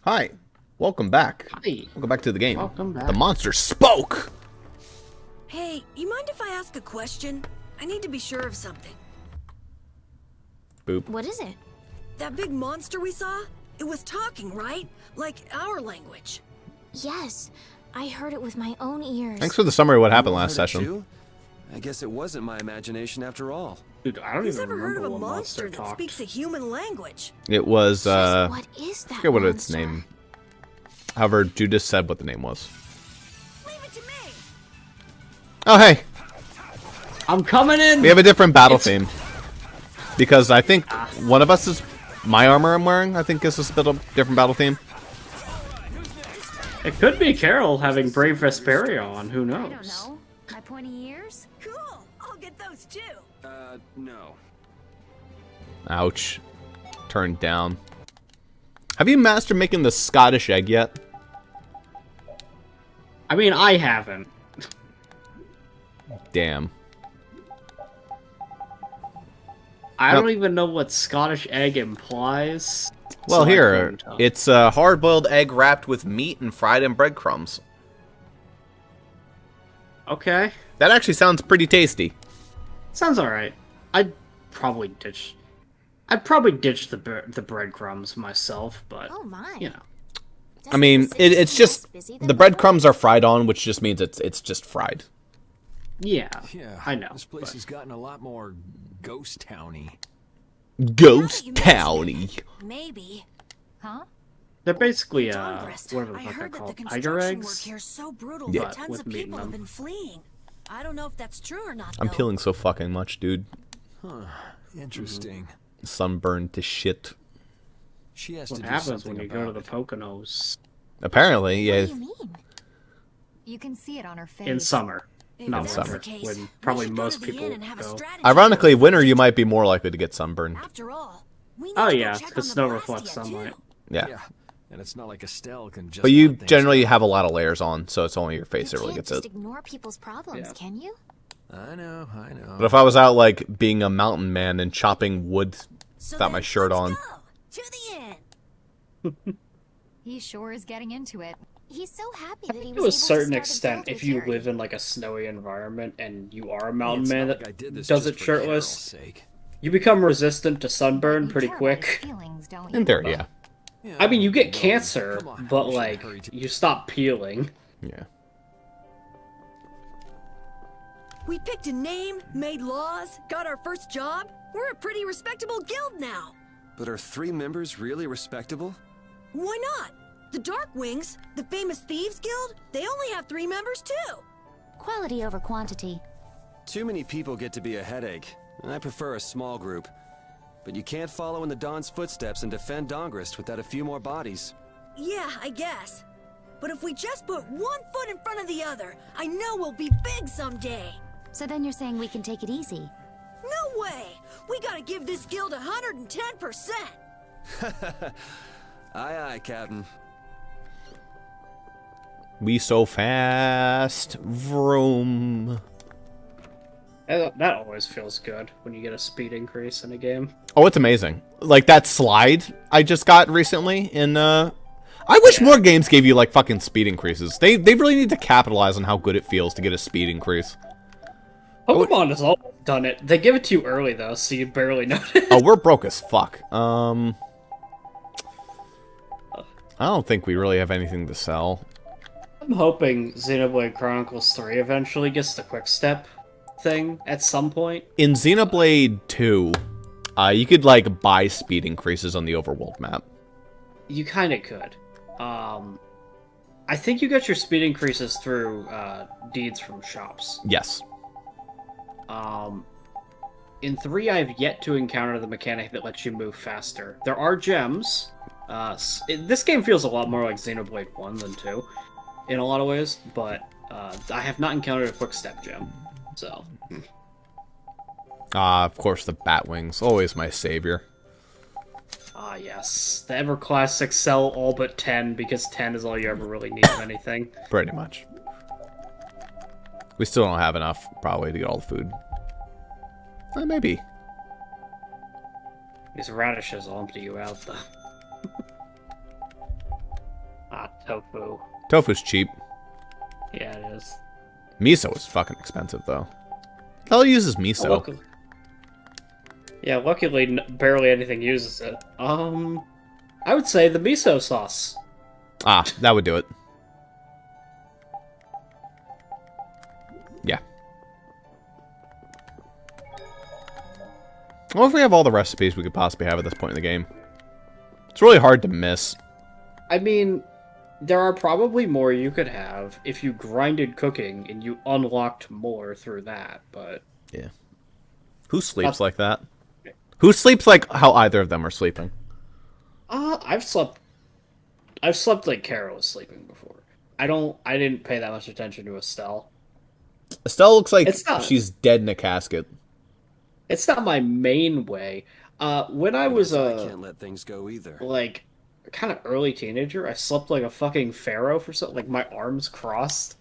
Hi. Welcome back. Hi. Welcome back to the game. Welcome back. The monster spoke! Hey, you mind if I ask a question? I need to be sure of something. Boop. What is it? That big monster we saw? It was talking, right? Like our language. Yes, I heard it with my own ears. Thanks for the summary of what happened last session. Too? I guess it wasn't my imagination after all. Dude, I don't Who's even ever heard remember of a what monster that talked. speaks a human language? It was, Just what is that I forget what its monster? name. However, Judas said what the name was. Leave it to me! Oh, hey. I'm coming in! We have a different battle theme. Because I think one of us is... My armor I'm wearing, I think, is a bit of different battle theme. It could be Carol having Brave Vesperia on, who knows? I don't know. My pointy ears? Cool! I'll get those too! No. Ouch. Turned down. Have you mastered making the Scottish egg yet? I mean, I haven't. Damn. I Nope. don't even know what Scottish egg implies. Well, so I here, couldn't tell. it's a hard-boiled egg wrapped with meat and fried in breadcrumbs. Okay. That actually sounds pretty tasty. Sounds alright. I'd probably ditch the breadcrumbs myself, but, Oh my. you know. I mean, it's just the breadcrumbs are fried on, which just means it's just fried. Yeah, Yeah, I know. This place but- has gotten a lot more ghost towny. Ghost Now that you mention Towny. it, maybe. Huh? They're basically, Dawnrest, whatever the I fuck they're heard that the called. Tiger construction work eggs? here is so brutal Yeah. that tons With of meat in people have them. been fleeing. I don't know if that's true or not, I'm though. peeling so fucking much, dude. Interesting. Sunburned to shit. She has What to do happens something when you go to about the Poconos Apparently, What yeah. do you mean? You can see it on her face. in summer? If Not that's summer. the winter, case, when we probably should go most to the people inn and have a go. strategy Ironically, meeting winter you first. might be more likely to get sunburned. After all, we need Oh, to go yeah, check 'cause on snow the reflects Bastia, sunlight. too. Yeah. Yeah, and it's not like Estelle can just. But you let things generally go. have a lot of layers on, so it's only your face You that really can't gets just it. ignore people's problems, Yeah. can you? I know. But if I was out, like, being a mountain man and chopping wood So without my then shirt let's on. go to the inn. He sure is getting into it. He's so happy that he was To able a certain start extent, build if with you Harry. live in like a snowy environment and you are a Hey, mountain it's man not that like I did this does just it for shirtless, Carol's sake. you become resistant to sunburn You pretty care about his quick. feelings, don't you? In theory, yeah. Yeah, I mean, you get no, cancer, come on, but we shouldn't like hurry to- you stop peeling. Yeah. We picked a name, made laws, got our first job. We're a pretty respectable guild now. But are 3 members really respectable? Why not? The Dark Wings, the famous thieves guild, they only have 3 members too. Quality over quantity. Too many people get to be a headache, and I prefer a small group. But you can't follow in the Dawn's footsteps and defend Dongrist without a few more bodies. Yeah, I guess. But if we just put one foot in front of the other, I know we'll be big someday. So then you're saying we can take it easy. No way! We gotta give this guild 110%! Aye, Captain. We so fast. Vroom. That always feels good when you get a speed increase in a game. Oh, it's amazing. Like that slide I just got recently in, I wish more games gave you, like, fucking speed increases. They really need to capitalize on how good it feels to get a speed increase. Pokemon has always done it. They give it to you early though, so you barely notice. Oh, we're broke as fuck. I don't think we really have anything to sell. I'm hoping Xenoblade Chronicles 3 eventually gets the quick step thing at some point. In Xenoblade 2, you could, like, buy speed increases on the overworld map. You kind of could. I think you get your speed increases through deeds from shops. Yes. In 3, I've yet to encounter the mechanic that lets you move faster. There are gems. This game feels a lot more like Xenoblade 1 than 2, in a lot of ways, but I have not encountered a quick step gem, so... Of course, the Batwings. Always my savior. Ah, yes. The ever classic sell all but 10, because 10 is all you ever really need of anything. Pretty much. We still don't have enough, probably, to get all the food. Maybe. These radishes will empty you out, though. tofu. Tofu's cheap. Yeah, it is. Miso is fucking expensive, though. Hell uses miso. Luckily, luckily, barely anything uses it. I would say the miso sauce. Ah, that would do it. Yeah. Well, if we have all the recipes we could possibly have at this point in the game. It's really hard to miss. I mean, there are probably more you could have if you grinded cooking and you unlocked more through that, but... Yeah. Who sleeps like that? Who sleeps like how either of them are sleeping? I've slept like Kara was sleeping before. I didn't pay that much attention to Estelle. Estelle looks like It's not- she's dead in a casket. It's not my main way. When I was I can't let things go either. like kind of early teenager, I slept like a fucking pharaoh for something, like my arms crossed.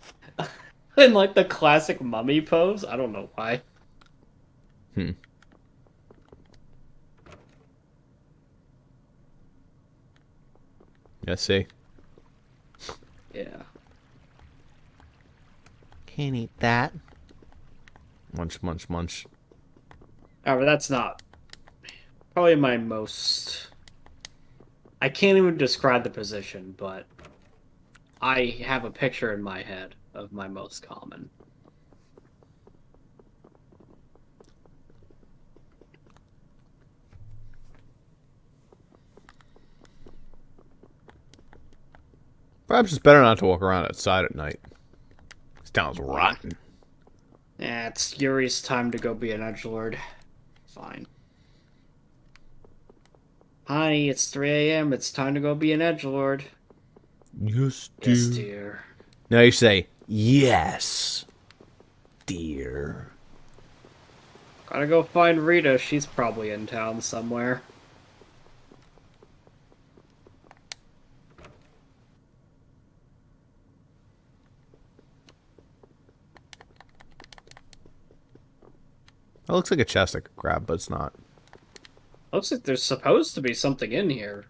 In like the classic mummy pose. I don't know why. Yeah, see? Yeah. Can't eat that. Munch, munch, munch. However, that's not probably my most... I can't even describe the position, but I have a picture in my head of my most common. Perhaps it's better not to walk around outside at night. This town's rotten. Yeah, it's Yuri's time to go be an edgelord. Fine. Honey, it's 3 a.m. It's time to go be an edgelord. Yes, Yes, dear. Now you say, yes, dear. Gotta go find Rita. She's probably in town somewhere. That looks like a chest I could grab, but it's not. Looks like there's supposed to be something in here.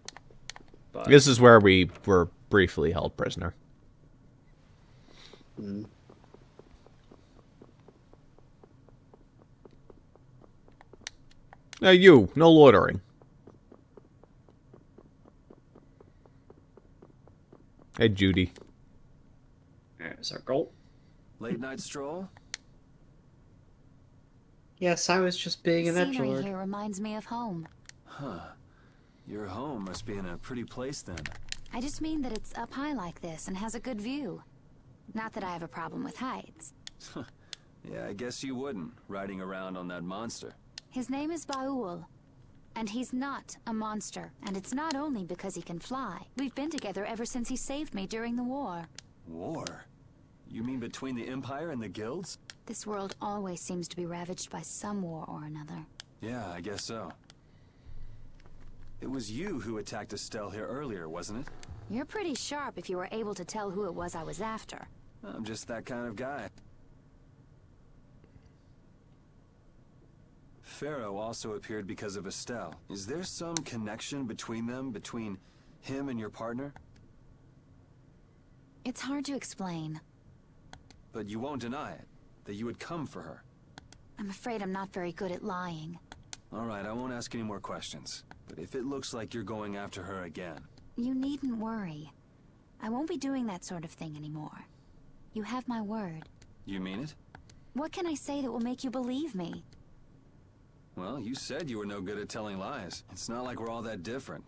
But... This is where we were briefly held prisoner. Now you, no loitering. Hey, Judy. There's our goal. Late night stroll? Yes, I was just being an Scenery edgelord. here reminds me of home. Huh. Your home must be in a pretty place then. I just mean that it's up high like this and has a good view. Not that I have a problem with heights. Yeah, I guess you wouldn't, riding around on that monster. His name is Baul. And he's not a monster. And it's not only because he can fly. We've been together ever since he saved me during the war. War? You mean between the Empire and the guilds? This world always seems to be ravaged by some war or another. Yeah, I guess so. It was you who attacked Estelle here earlier, wasn't it? You're pretty sharp if you were able to tell who it was I was after. I'm just that kind of guy. Pharaoh also appeared because of Estelle. Is there some connection between them, between him and your partner? It's hard to explain. But you won't deny it, that you would come for her. I'm afraid I'm not very good at lying. All right, I won't ask any more questions. But if it looks like you're going after her again... You needn't worry. I won't be doing that sort of thing anymore. You have my word. You mean it? What can I say that will make you believe me? Well, you said you were no good at telling lies. It's not like we're all that different.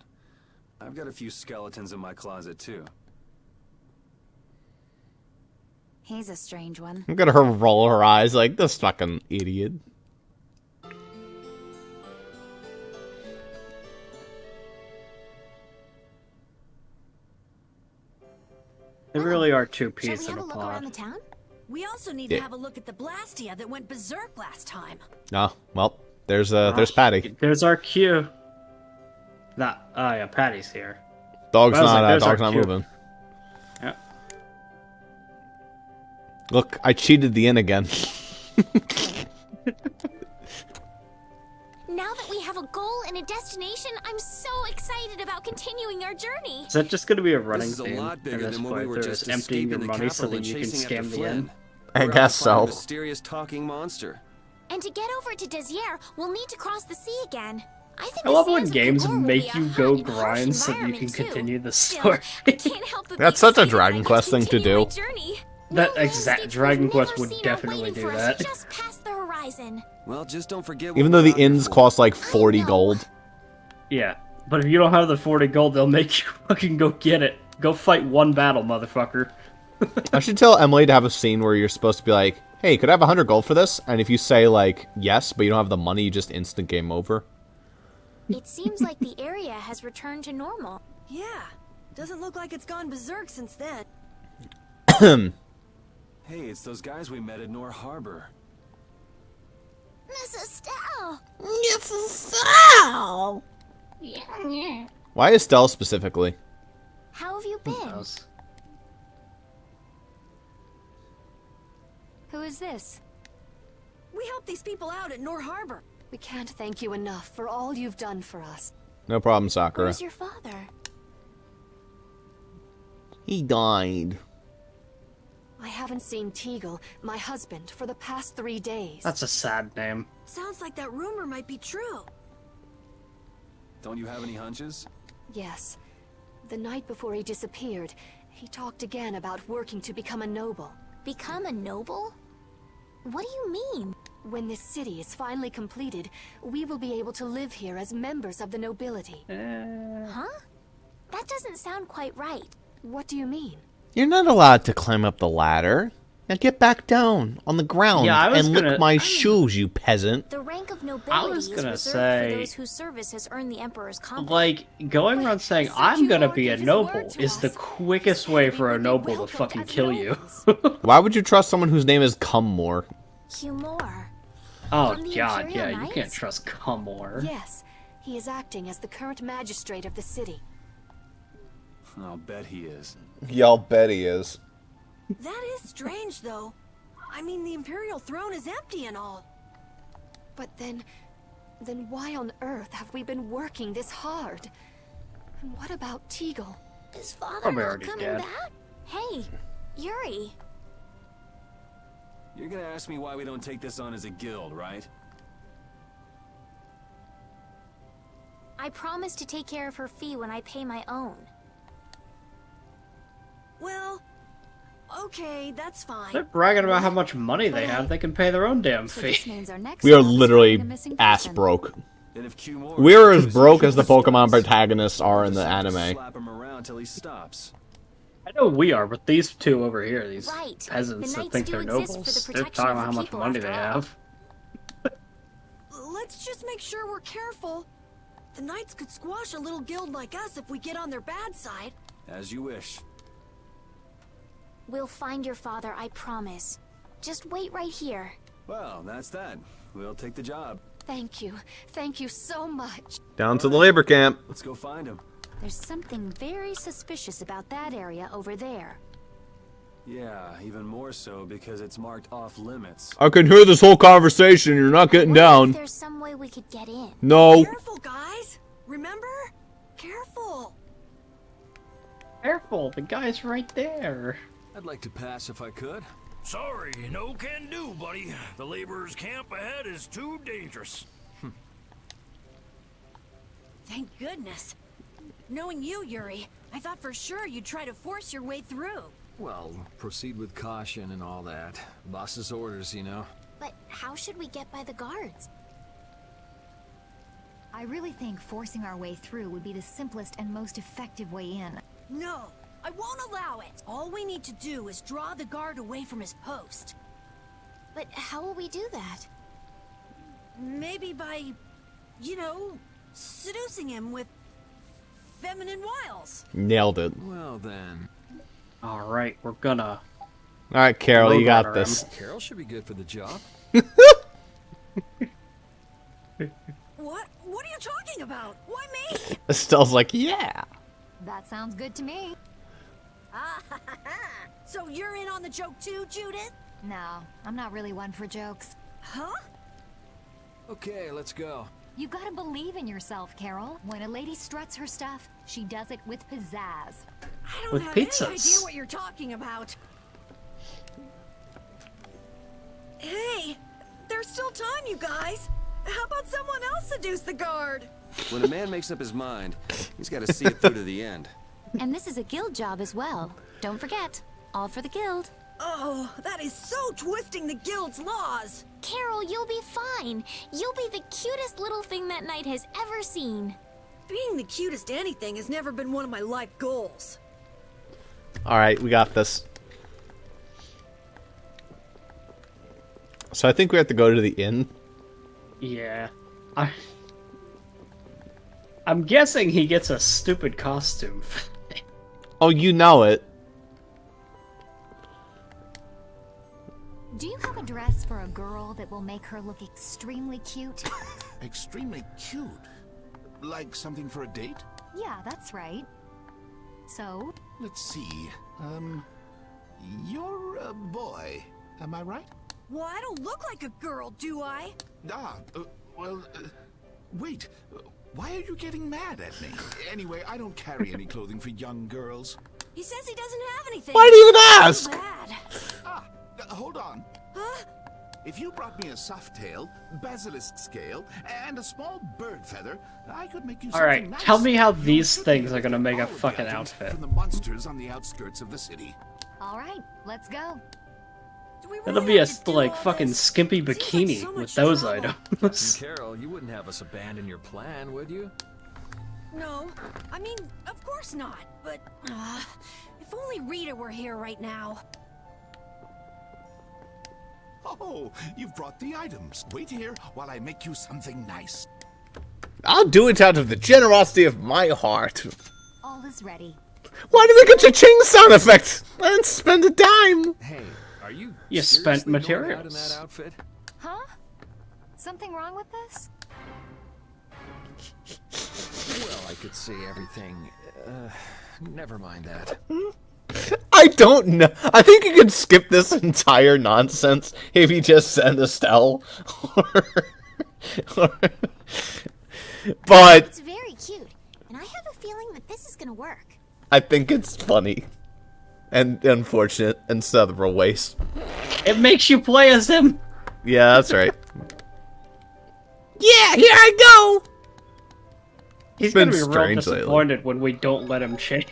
I've got a few skeletons in my closet, too. He's a strange one. Look at her roll her eyes like, this fucking idiot. They really are two Shall we peas in have a a look around the pod. town? We also need Yeah. to have a look at the Blastia that went berserk last time. Oh, well, there's Patty. There's our cue. Not, oh yeah, Patty's here. Dog's I was like, not there's our cue. moving. Yeah. Look, I cheated the inn again. Now that we have a goal and a destination, I'm so excited about continuing our journey. Is that just going to be a running This is a theme lot in bigger this than when we were playthrough? just Is emptying your escaping the money so capital that and you can chasing after scam the Flynn. end? I We're out guess to find so. a mysterious talking monster. And to get over to Desierre, we'll need to cross the sea again. I think I love the when sands of games Kagor will make be a you hot go and harsh grind so you can environment, too. continue the Still, story. I can't help but be That's such a excited Dragon I get Quest thing to continue my do. journey. That New exact landscapes Dragon we've Quest never would seen are definitely waiting do for us that. just past the horizon. Well, just don't forget what Even though we're the out here inns for. cost like 40 know. gold. Yeah, but if you don't have the 40 gold, they'll make you fucking go get it. Go fight one battle, motherfucker. I should tell Emily to have a scene where you're supposed to be like, hey, could I have 100 gold for this? And if you say, like, yes, but you don't have the money, you just instant game over. It seems like the area has returned to normal. Yeah. Doesn't look like it's gone berserk since then. Hey, it's those guys we met at Nor Harbor. Miss Estelle! Why Estelle specifically? How have you been? Who is this? We helped these people out at Nor Harbor. We can't thank you enough for all you've done for us. No problem, Sakura. Where's your father? He died. I haven't seen Teagle, my husband, for the past 3 days. That's a sad name. Sounds like that rumor might be true. Don't you have any hunches? Yes. The night before he disappeared, he talked again about working to become a noble. Become a noble? What do you mean? When this city is finally completed, we will be able to live here as members of the nobility. Huh? That doesn't sound quite right. What do you mean? You're not allowed to climb up the ladder. Now get back down on the ground Yeah, I was and gonna- lick my shoes, you peasant. The rank of I nobility was is gonna reserved say- for those whose service has earned the Emperor's confidence. Like, going around saying, I'm gonna be a noble is the quickest way for a noble to fucking kill you. Why would you trust someone whose name is Cummore? Humor. Oh From the god, Imperial yeah, you Knights? can't trust Cummore. Yes, he is acting as the current magistrate of the city. I'll bet he is. Y'all bet he is. That is strange, though. I mean, the Imperial throne is empty and all. But then why on earth have we been working this hard? And what about Teagle? Is father Probably not already coming dead. back? Hey, Yuri. You're gonna ask me why we don't take this on as a guild, right? I promise to take care of her fee when I pay my own. Well, okay, that's fine. They're bragging about how much money they have. They can pay their own damn So fee. this means our next We are stop is literally finding a missing ass person. broke. And if Q more, We're as broke as the Pokemon protagonists are in the anime. Slap him around till he stops. I know we are, but these two over here, these Right. peasants The that knights think do they're exist for the nobles, they're protection talking of about the how much people, money they after all. have. Let's just make sure we're careful. The Knights could squash a little guild like us if we get on their bad side. As you wish. We'll find your father, I promise. Just wait right here. Well, that's that. We'll take the job. Thank you. Thank you so much. Down to the labor camp. Let's go find him. There's something very suspicious about that area over there. Yeah, even more so because it's marked off limits. I can hear this whole conversation. You're not getting What if down. there's some way we could get in? No. Careful, guys. Remember? Careful. Careful, the guy's right there. I'd like to pass if I could. Sorry, no can do, buddy. The laborers' camp ahead is too dangerous. Thank goodness. Knowing you, Yuri, I thought for sure you'd try to force your way through. Well, proceed with caution and all that. Boss's orders, you know. But how should we get by the guards? I really think forcing our way through would be the simplest and most effective way in. No, I won't allow it. All we need to do is draw the guard away from his post. But how will we do that? Maybe by, you know, seducing him with feminine wiles. Nailed it. Well then, Alright, we're gonna... Alright, Carol, you got Roadrunner this. Carol should be good for the job. What are you talking about? Why me? Estelle's like, yeah. That sounds good to me. So you're in on the joke too, Judith? No, I'm not really one for jokes. Huh? Okay, let's go. You gotta believe in yourself, Carol. When a lady struts her stuff, she does it with pizzazz. I don't With have pizzas. any idea what you're talking about. Hey, there's still time, you guys. How about someone else seduce the guard? When a man makes up his mind, he's got to see it through to the end. And this is a guild job as well. Don't forget, all for the guild. Oh, that is so twisting the guild's laws. Carol, you'll be fine. You'll be the cutest little thing that knight has ever seen. Being the cutest anything has never been one of my life goals. Alright, we got this. So I think we have to go to the inn. Yeah. I'm guessing he gets a stupid costume. Oh, you know it. Do you have a dress for a girl that will make her look extremely cute? Extremely cute? Like something for a date? Yeah, that's right. So? Let's see. You're a boy, am I right? Well, I don't look like a girl, do I? Wait. Why are you getting mad at me? Anyway, I don't carry any clothing for young girls. He says he doesn't have anything. Why do you even ask? So bad. Hold on. Huh? If you brought me a soft tail, basilisk scale, and a small bird feather, I could make you something Alright, nice. tell me how You these should things be are gonna make a all of the fucking items outfit. From the monsters on the outskirts of the city. Alright, let's go. Do we It'll really be a have to do like all fucking this? skimpy Seems like bikini so with much those trouble. items. Carol, you wouldn't have us abandon your plan, would you? No, I mean, of course not. But if only Rita were here right now. Oh, you've brought the items. Wait here while I make you something nice. I'll do it out of the generosity of my heart. All is ready. Why did they get your ching sound effect? I didn't spend a dime. Hey, are you You spent seriously going out in materials. that outfit? Huh? Something wrong with this? Well, I could see everything. Never mind that. I don't know. I think you could skip this entire nonsense if you just send Estelle. But It's very cute, and I have a feeling that this is gonna work. I think it's funny and unfortunate in several ways. It makes you play as him. Yeah, that's right. Yeah, here I go. He's been gonna be real strange lately. disappointed when we don't let him change.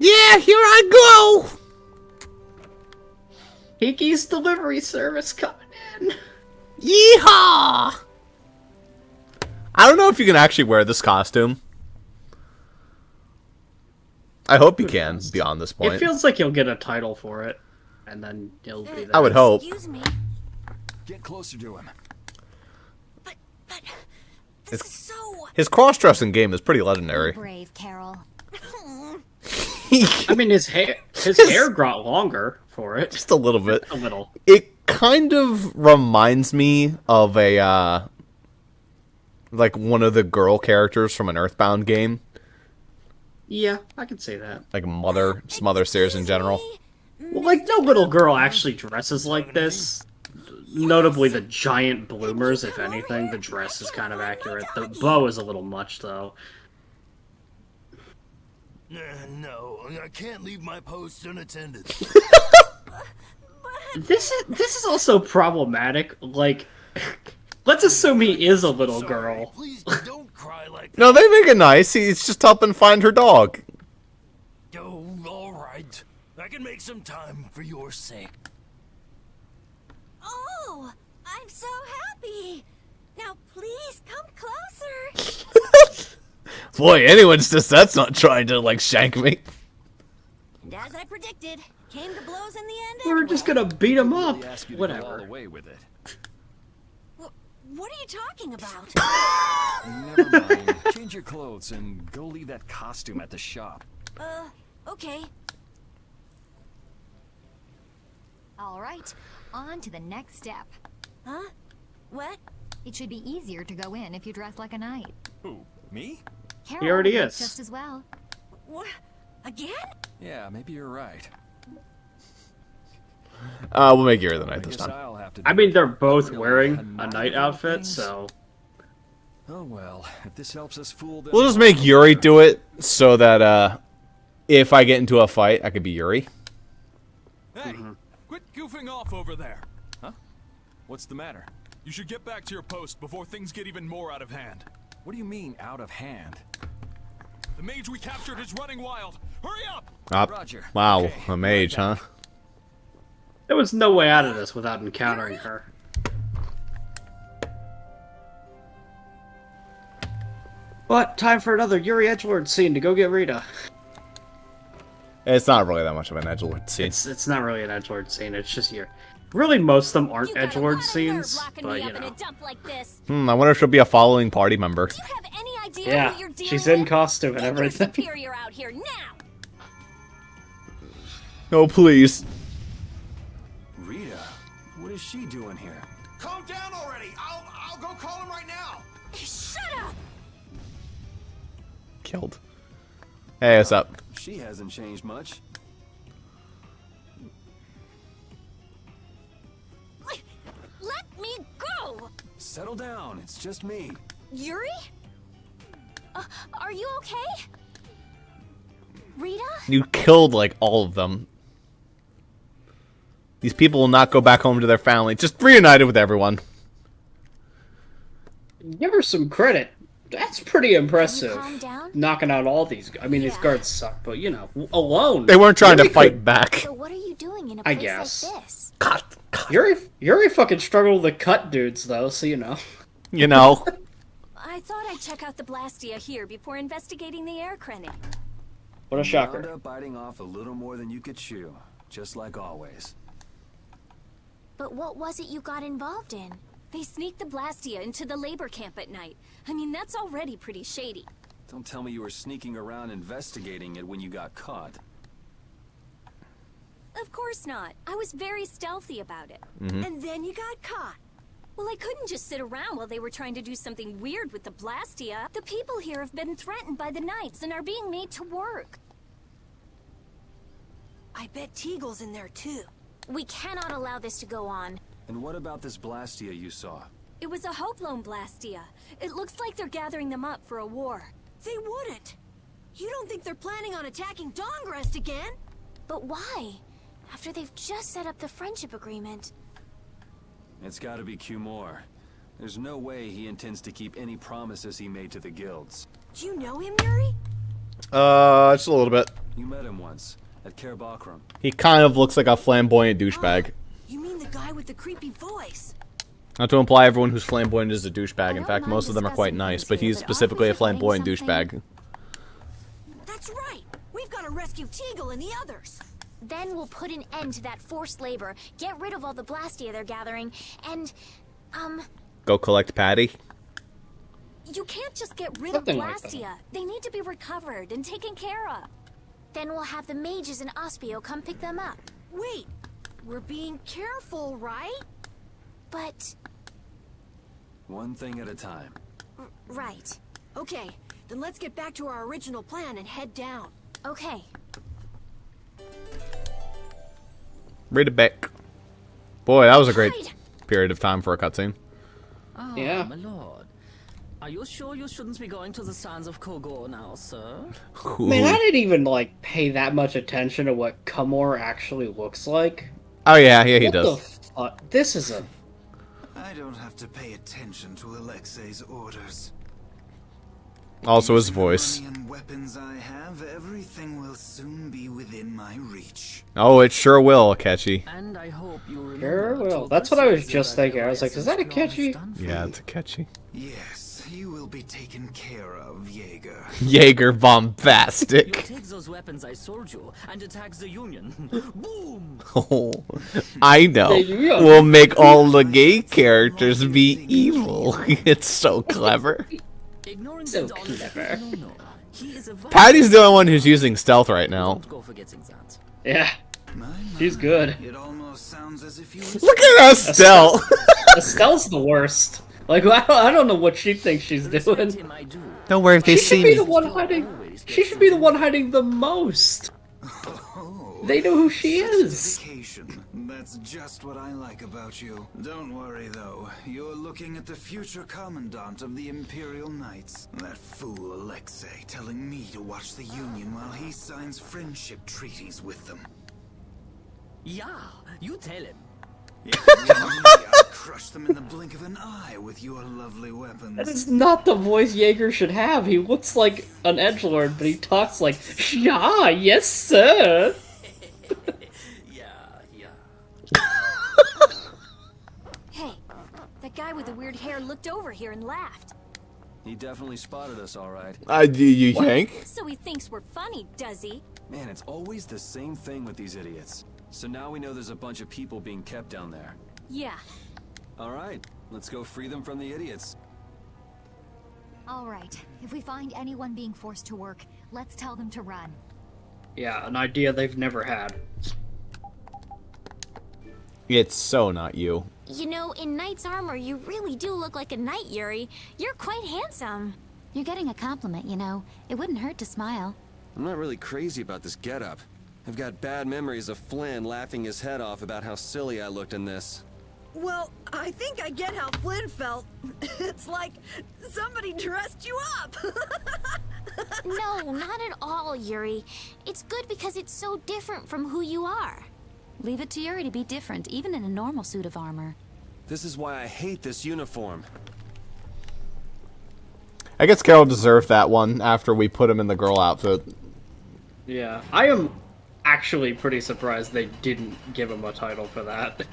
Yeah, here I go. Hiki's delivery service coming in. Yeehaw! I don't know if you can actually wear this costume. I hope you can beyond this point. It feels like you'll get a title for it, and then he'll be there. I would hope. Excuse me, Get closer to him. but this is so. His cross-dressing game is pretty legendary. Brave, Carol. I mean, his hair got longer for it. Just a little bit. A little. It kind of reminds me of a, like one of the girl characters from an Earthbound game. Yeah, I can say that. Like Mother Series in general. Well, like, no little girl actually dresses like this. Notably the giant bloomers, if anything. The dress is kind of accurate. The bow is a little much, though. No, I can't leave my post unattended. This is also problematic. Like, let's assume he is a little girl. Please don't cry like that. No, they make it nice. He's just helping find her dog. Oh, all right. I can make some time for your sake. Oh, I'm so happy. Now please come closer. Boy, anyone's just that's not trying to like shank me. And as I predicted, came to blows in the end. We're just gonna beat him up. Really ask you to go all Whatever. the way with it. What are you talking about? Never mind. Change your clothes and go leave that costume at the shop. Okay. All right, on to the next step. Huh? What? It should be easier to go in if you dress like a knight. Who? Me? Carol He already would look is. just as well. What? Again? Yeah, maybe you're right. We'll make Yuri the knight this Guess time. I'll have to I do mean, it. they're both wearing a knight outfit, so Oh well, if this helps us fool them. We'll just make Yuri do it so that if I get into a fight, I could be Yuri. Hey, quit goofing off over there. Huh? What's the matter? You should get back to your post before things get even more out of hand. What do you mean out of hand? The mage we captured is running wild. Hurry up! Roger. Wow, Okay, a mage, huh? there was no way out of this without encountering her. But time for another Yuri Edgelord scene to go get Rita. It's not really that much of an edgelord scene. It's not really an Edgelord scene. It's just Yuri. Really, most of them aren't Edgelord scenes, but you know. I wonder if she'll be a following party member. Do you have any idea Yeah, who you're dealing she's in with? costume and Get your everything. superior out here now. Oh, please. Rita, what is she doing here? Calm down already. I'll go call him right now. Shut up. Killed. Hey, what's up? She hasn't changed much. Let me go. Settle down, it's just me. Yuri? Are you okay? Rita? You killed, like, all of them. These people will not go back home to their family. Just reunited with everyone. Give her some credit. That's pretty impressive. calm down? Knocking out all these. I mean, these guards suck, but you know, alone. They weren't trying to Yuri fight could- back. So what are you doing in a I place guess. like this? Yuri fucking struggled to cut dudes though, so you know. You know. I thought I'd check out the Blastia here before investigating the air crennic. What a Wound shocker. up biting off a little more than you could chew, just like always. But what was it you got involved in? They sneaked the Blastia into the labor camp at night. I mean, that's already pretty shady. Don't tell me you were sneaking around investigating it when you got caught. Of course not. I was very stealthy about it. And then you got caught. Well, I couldn't just sit around while they were trying to do something weird with the Blastia. The people here have been threatened by the Knights and are being made to work. I bet Teagle's in there too. We cannot allow this to go on. And what about this Blastia you saw? It was a Hoplone Blastia. It looks like they're gathering them up for a war. They wouldn't. You don't think they're planning on attacking Dongrest again? But why? After they've just set up the friendship agreement. It's gotta be Cumore. There's no way he intends to keep any promises he made to the guilds. Do you know him, Yuri? Just a little bit. You met him once, at Cair Bakram. He kind of looks like a flamboyant douchebag. You mean the guy with the creepy voice? Not to imply everyone who's flamboyant is a douchebag. In don't fact, mind most of them are quite discussing nice, things but here, he's but specifically a aren't we flamboyant forgetting douchebag. That's right. We've got to rescue Teagle and the others. Then we'll put an end to that forced labor, get rid of all the Blastia they're gathering, and, Go collect Patty. you can't just get rid Something of like that. Blastia. They need to be recovered and taken care of. Then we'll have the mages and Ospio come pick them up. Wait, we're being careful, right? But, One thing at a time. right. Okay, then let's get back to our original plan and head down. Okay. Read it back. Boy, that was a great Hide. period of time for a cutscene. Ah, Yeah. my lord. Are you sure you shouldn't be going to the sands of Kogor now, sir? Man, I didn't even like pay that much attention to what Cumore actually looks like. Oh yeah, he What does. the fuck? This is a. I don't have to pay attention to Alexei's orders. Also his Using the voice. money and weapons I have, everything will soon be within my reach. Oh, it sure will, Akechi. And I hope you remember Sure to will. That's what I was appreciate just the thinking. I was like, is that a devices catchy? Claw has done for Yeah, you. it's Akechi. Yes, you will be taken care of, Jaeger. Jaeger You bombastic. take those weapons I sold you and attack the Union. Boom! Oh, I know. Yeah. We'll make all the gay characters be evil. It's so clever. Ignoring So the dollars clever. no. He is a Patty's the only one who's using stealth right now. Don't go forgetting that. Yeah, My, she's good. It almost sounds as if you Look at Estelle. Estelle's the worst. Like, I don't know what she thinks she's Respect doing. him, I do. Don't worry if they She should see be me. the one hiding. She should be the one hiding the most. They know who she is. Sophistication. That's just what I like about you. Don't worry, though. You're looking at the future commandant of the Imperial Knights. That fool Alexei telling me to watch the Union while he signs friendship treaties with them. Yeah, you tell him. If it were me, I'd crush them in the blink of an eye with your lovely weapons. That is not the voice Jaeger should have. He looks like an edgelord, but he talks like, yeah, yes, sir. Hey, that guy with the weird hair looked over here and laughed. He definitely spotted us, all right. You think? So he thinks we're funny, does he? Man, it's always the same thing with these idiots. So now we know there's a bunch of people being kept down there. Yeah. All right, let's go free them from the idiots. All right. If we find anyone being forced to work, let's tell them to run. Yeah, an idea they've never had. It's so not you. You know, in knight's armor, you really do look like a knight, Yuri. You're quite handsome. You're getting a compliment, you know. It wouldn't hurt to smile. I'm not really crazy about this getup. I've got bad memories of Flynn laughing his head off about how silly I looked in this. Well, I think I get how Flynn felt. It's like somebody dressed you up. No, not at all, Yuri. It's good because it's so different from who you are. Leave it to Yuri to be different, even in a normal suit of armor. This is why I hate this uniform. I guess Carol deserved that one after we put him in the girl outfit. Yeah, I am actually pretty surprised they didn't give him a title for that.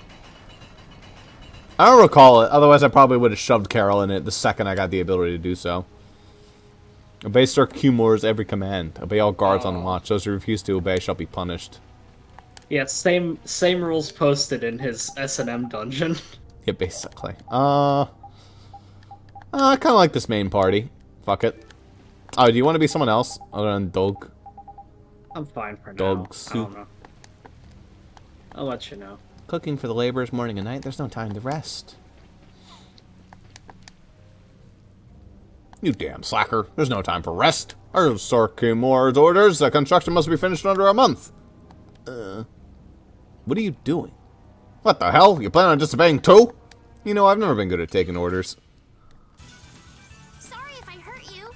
I don't recall it, otherwise I probably would have shoved Carol in it the second I got the ability to do so. Obey Sir Cumor's every command. Obey all guards on watch. Those who refuse to obey shall be punished. Yeah, same rules posted in his S&M dungeon. Yeah, basically. I kind of like this main party. Fuck it. Oh, do you want to be someone else other than Dog? I'm fine for now. Dog I soup. don't know. I'll let you know. Cooking for the laborers morning and night. There's no time to rest. You damn slacker. There's no time for rest. Our Sir Cumor's orders. The construction must be finished in under a month. What are you doing? What the hell? You plan on disobeying too? You know, I've never been good at taking orders. Sorry if I hurt you.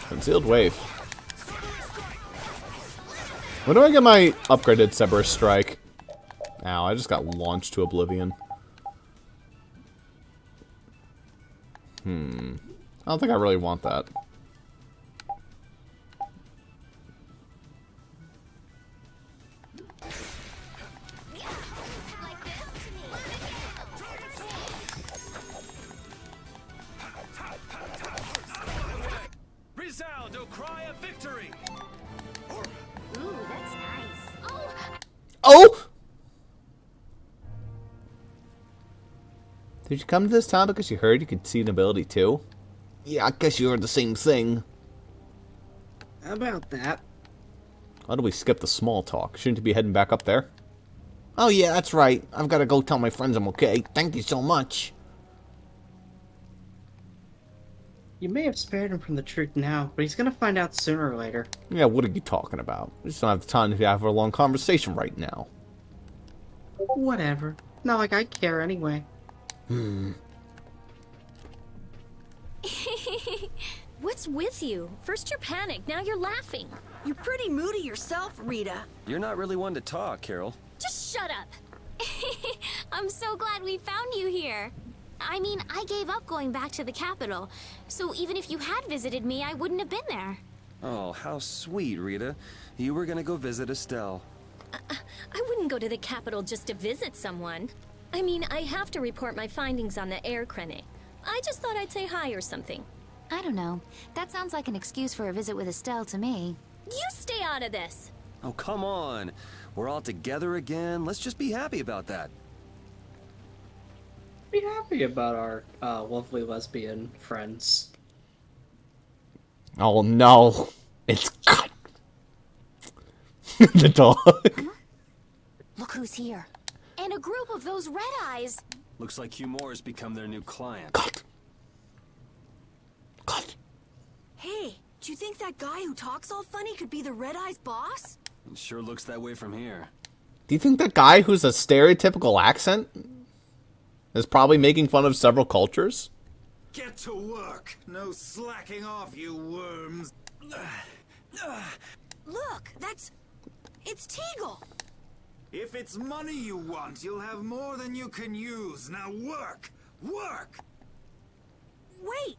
Concealed wave. When do I get my upgraded Cerberus Strike? Ow, I just got launched to oblivion. I don't think I really want that. Resound, O cry of victory! Ooh, that's nice. Oh! Did you come to this town because you heard you could see an ability too? Yeah, I guess you heard the same thing. How about that? Why do we skip the small talk? Shouldn't you be heading back up there? Oh yeah, that's right. I've got to go tell my friends I'm okay. Thank you so much. You may have spared him from the truth now, but he's gonna find out sooner or later. Yeah, what are you talking about? We just don't have the time to have a long conversation right now. Whatever. Not like I care anyway. What's with you? First you're panicked, now you're laughing. You're pretty moody yourself, Rita. You're not really one to talk, Carol. Just shut up. I'm so glad we found you here. I mean, I gave up going back to the capital, so even if you had visited me, I wouldn't have been there. Oh, how sweet, Rita. You were gonna go visit Estelle. I wouldn't go to the capital just to visit someone. I mean, I have to report my findings on the air clinic. I just thought I'd say hi or something. I don't know. That sounds like an excuse for a visit with Estelle to me. You stay out of this. Oh, come on. We're all together again. Let's just be happy about that. Be happy about our lovely lesbian friends. Oh no. It's cut. The dog. Look who's here. And a group of those red eyes. Looks like Hugh Moore's become their new client. Cut. Hey, do you think that guy who talks all funny could be the Red Eye's boss? It sure looks that way from here. Do you think that guy who's a stereotypical accent is probably making fun of several cultures? Get to work. No slacking off, you worms. Look, it's Teagle. If it's money you want, you'll have more than you can use. Now work! Work! Wait!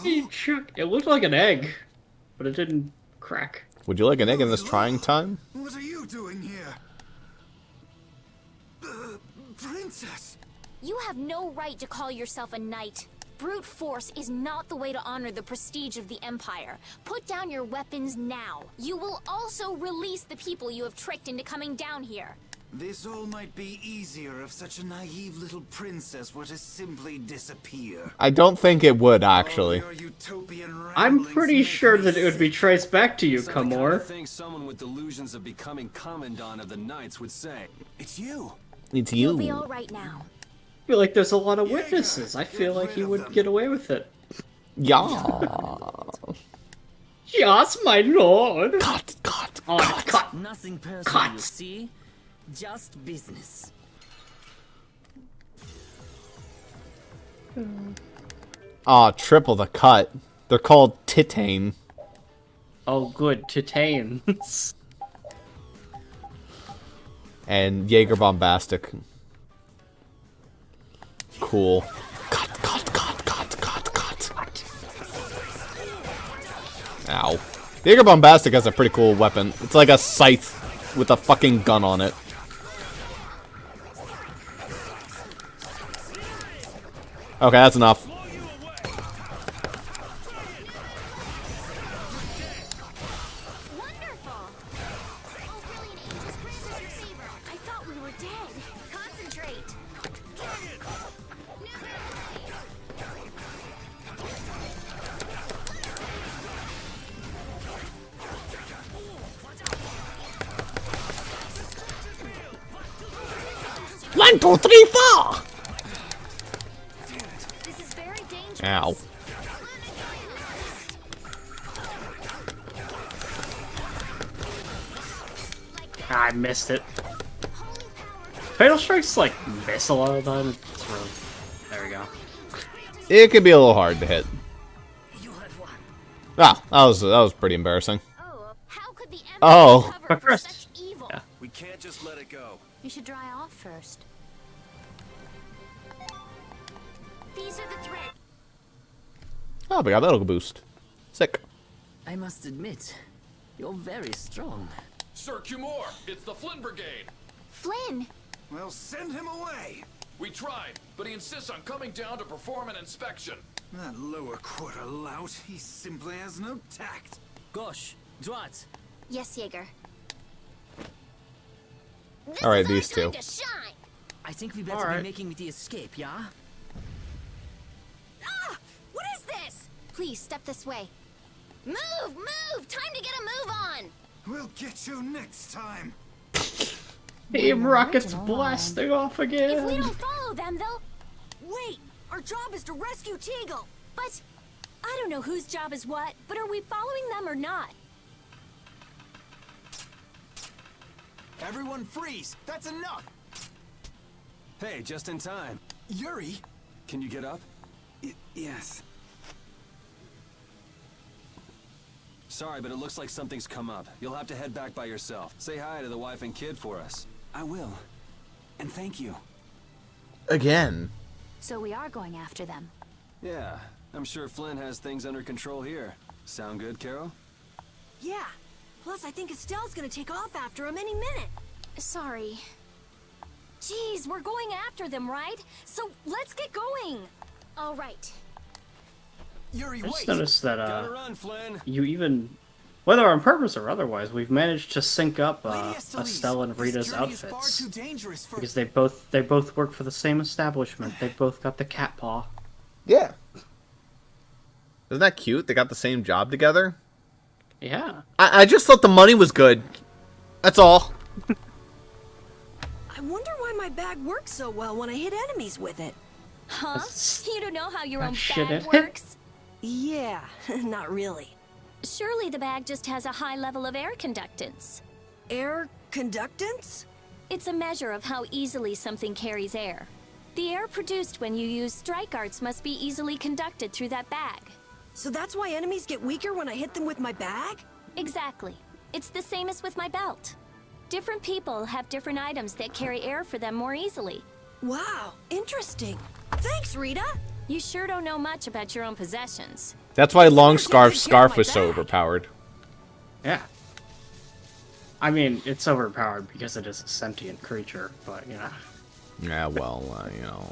It looked like an egg, but it didn't crack. Would you like an egg in this trying time? What are you doing here? Princess! You have no right to call yourself a knight. Brute force is not the way to honor the prestige of the Empire. Put down your weapons now. You will also release the people you have tricked into coming down here. This all might be easier if such a naive little princess were to simply disappear. I don't think it would, actually. I'm pretty sure that it would be traced back to you, That's the kind of Kamor. thing someone with delusions of becoming Commandant of the Knights would say. It's you. It's You'll be you. all right now. I feel like there's a lot of witnesses. I feel like he would get away with it. Yeah. Yes, my lord. Cut. Oh, cut. Nothing personal, Cut. you see? Just business. Aw, triple the cut. They're called Titane. Oh, good. Titanes. And Jaeger Bombastic. Cool. Cut. Ow. Jaeger Bombastic has a pretty cool weapon. It's like a scythe with a fucking gun on it. Okay, that's enough. I thought we were dead. Concentrate. One, two, three, four. This is very dangerous. Ow. I missed it. Fatal Strike's like miss a lot of the time. It's really... There we go. It could be a little hard to hit. Ah, that was pretty embarrassing. Oh. But first, Yeah. We can't just let it go. You should dry off first. These are the threads. Oh, we got that little boost. Sick. I must admit, you're very strong. Sir Cumore, it's the Flynn Brigade. Flynn! Well, send him away! We tried, but he insists on coming down to perform an inspection. That lower quarter lout, he simply has no tact. Gosh, Drat. Yes, Jaeger. Alright, these two. I think we better Alright. be making the escape, yeah? Ah! What is this? Please, step this way. Move! Move! Time to get a move on! We'll get you next time. Team Rocket's blasting off If we again. don't follow them, they'll... Wait! Our job is to rescue Teagle! But... I don't know whose job is what, but are we following them or not? Everyone freeze! That's enough! Hey, just in time. Yuri! Can you get up? Yes. Sorry, but it looks like something's come up. You'll have to head back by yourself. Say hi to the wife and kid for us. I will. And thank you. Again. So we are going after them. Yeah, I'm sure Flynn has things under control here. Sound good, Carol? Yeah. Plus, I think Estelle's gonna take off after him any minute. Sorry. Jeez, we're going after them, right? So let's get going. All right. Yuri, I just wait! noticed that Gotta run, Flynn! you even, whether on purpose or otherwise, we've managed to sync up Lady Estellise, Estelle and this Rita's journey is far outfits too dangerous for... because they both work for the same establishment. They both got the cat paw. Yeah. Isn't that cute? They got the same job together. Yeah. I just thought the money was good. That's all. wonder why my bag works so well when I hit enemies with it. Huh? You don't know how your own shit bag it. works? Yeah, not really. Surely the bag just has a high level of air conductance. Air conductance? It's a measure of how easily something carries air. The air produced when you use strike arts must be easily conducted through that bag. So that's why enemies get weaker when I hit them with my bag? Exactly. It's the same as with my belt. Different people have different items that carry air for them more easily. Wow, interesting. Thanks, Rita. You sure don't know much about your own possessions. That's why Long Scarf's scarf was so overpowered. Yeah. I mean, it's overpowered because it is a sentient creature, but, you know. Yeah, well, you know...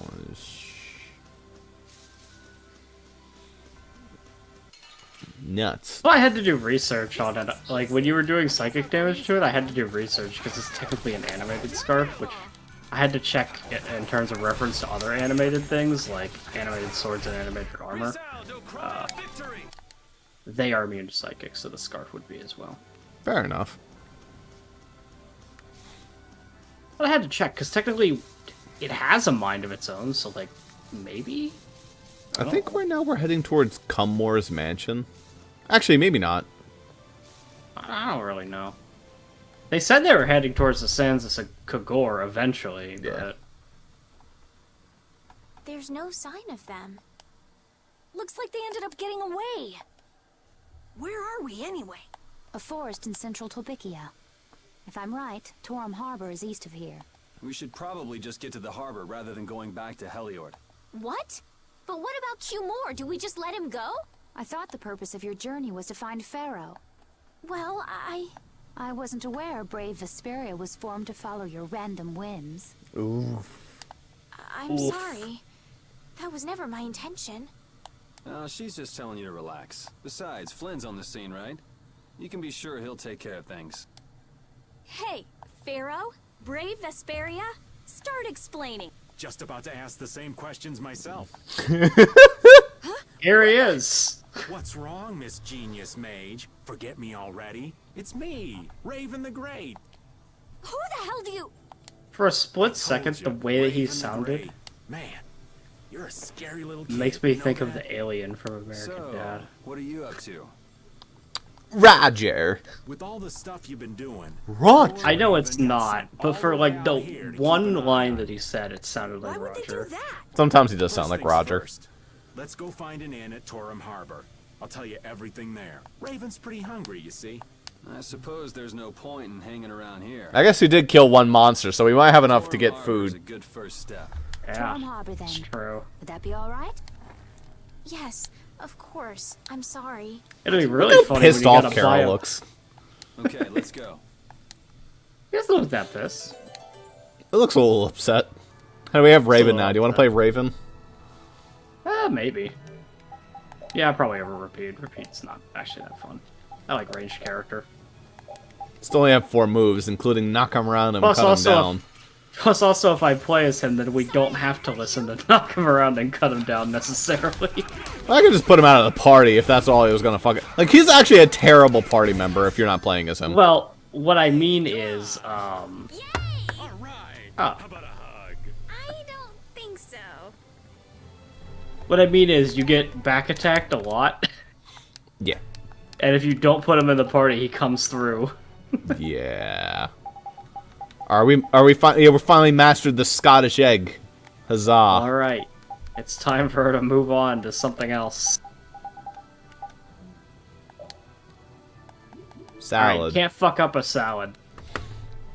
Nuts. Well, I had to do research on it. Like, when you were doing psychic damage to it, I had to do research because it's technically an animated scarf, which I had to check it in terms of reference to other animated things, like animated swords and animated armor. They are immune to psychic, so the scarf would be as well. Fair enough. But I had to check, because technically it has a mind of its own, so, like, maybe? I think right now we're heading towards Cummore's mansion. Actually, maybe not. I don't really know. They said they were heading towards the sands of Kogor eventually, but... There's no sign of them. Looks like they ended up getting away. Where are we, anyway? A forest in central Tolbikia. If I'm right, Torum Harbor is east of here. We should probably just get to the harbor rather than going back to Heliord. What? But what about Q-More? Do we just let him go? I thought the purpose of your journey was to find Pharaoh. Well, I wasn't aware brave Vesperia was formed to follow your random whims. Oof. I'm sorry. That was never my intention. She's just telling you to relax. Besides, Flynn's on the scene, right? You can be sure he'll take care of things. Hey, Pharaoh? Brave Vesperia? Start explaining. Just about to ask the same questions myself. Here he is. What's wrong, Miss Genius Mage? Forget me already? It's me, Raven the Great. Who the hell do you... For a split second, the way that he sounded Man, you're a scary little kid. makes me think of the alien from American Dad. What are you up to? Roger. With all the stuff you've been doing. Roger. I know it's not, but for like the one line that he said, it sounded like Roger. Sometimes he does sound like Roger. First, let's go find an inn at Torum Harbor. I'll tell you everything there. Raven's pretty hungry, you see. I suppose there's no point in hanging around here. I guess we did kill one monster, so we might have enough to get food. A good first step. Yeah, Torum Harbor, then. it's true. Would that be all right? Yes, of course. I'm sorry. It'll be really Look how funny pissed when you off gotta Carol buy looks. Okay, let's go. He doesn't look that pissed. It looks a little upset. How do we have Raven now? Do you want to play Raven? Maybe. Yeah, I'll probably ever repeat. Repeat's not actually that fun. I like ranged character. Still only have 4 moves, including knock him around and cut him down. Plus, also, if I play as him, then we don't have to listen to knock him around and cut him down necessarily. I could just put him out of the party if that's all he was gonna fucking... Like, he's actually a terrible party member if you're not playing as him. Well, what I mean is, All right. Oh. How about a hug? I don't think so. What I mean is, you get back attacked a lot. Yeah. And if you don't put him in the party, he comes through. Yeah. Are we yeah, we're finally mastered the Scottish egg. Huzzah. Alright. It's time for her to move on to something else. Salad. Alright, can't fuck up a salad.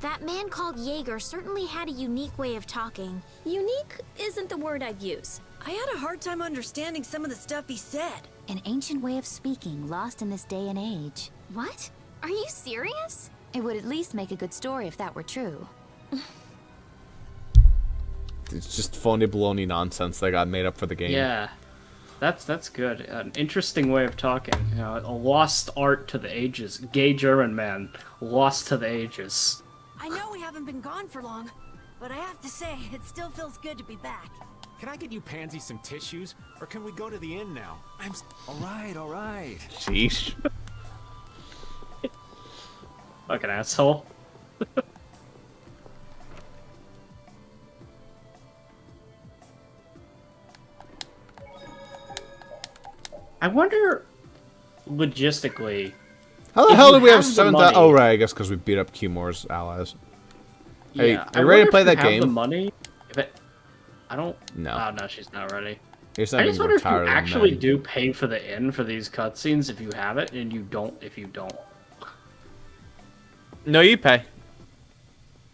That man called Jaeger certainly had a unique way of talking. Unique isn't the word I'd use. I had a hard time understanding some of the stuff he said. An ancient way of speaking, lost in this day and age. What? Are you serious? It would at least make a good story if that were true. It's just phony baloney nonsense they got made up for the game. Yeah. That's good. An interesting way of talking. You know, a lost art to the ages. Gay German man. Lost to the ages. I know we haven't been gone for long, but I have to say, it still feels good to be back. Can I get you Pansy some tissues? Or can we go to the inn now? Alright, alright. Sheesh. Fucking asshole. I wonder, logistically, How the if hell you did we have have the 7,000? money- Oh, right, I guess because we beat up Cumor's allies. Hey, Yeah, are you ready to wonder play if you that have game? The money. If it, I don't. No. Oh no, she's not ready. He's I not just even wonder if you retired than actually men. do pay for the inn for these cutscenes if you have it, and you don't if you don't. No, you pay.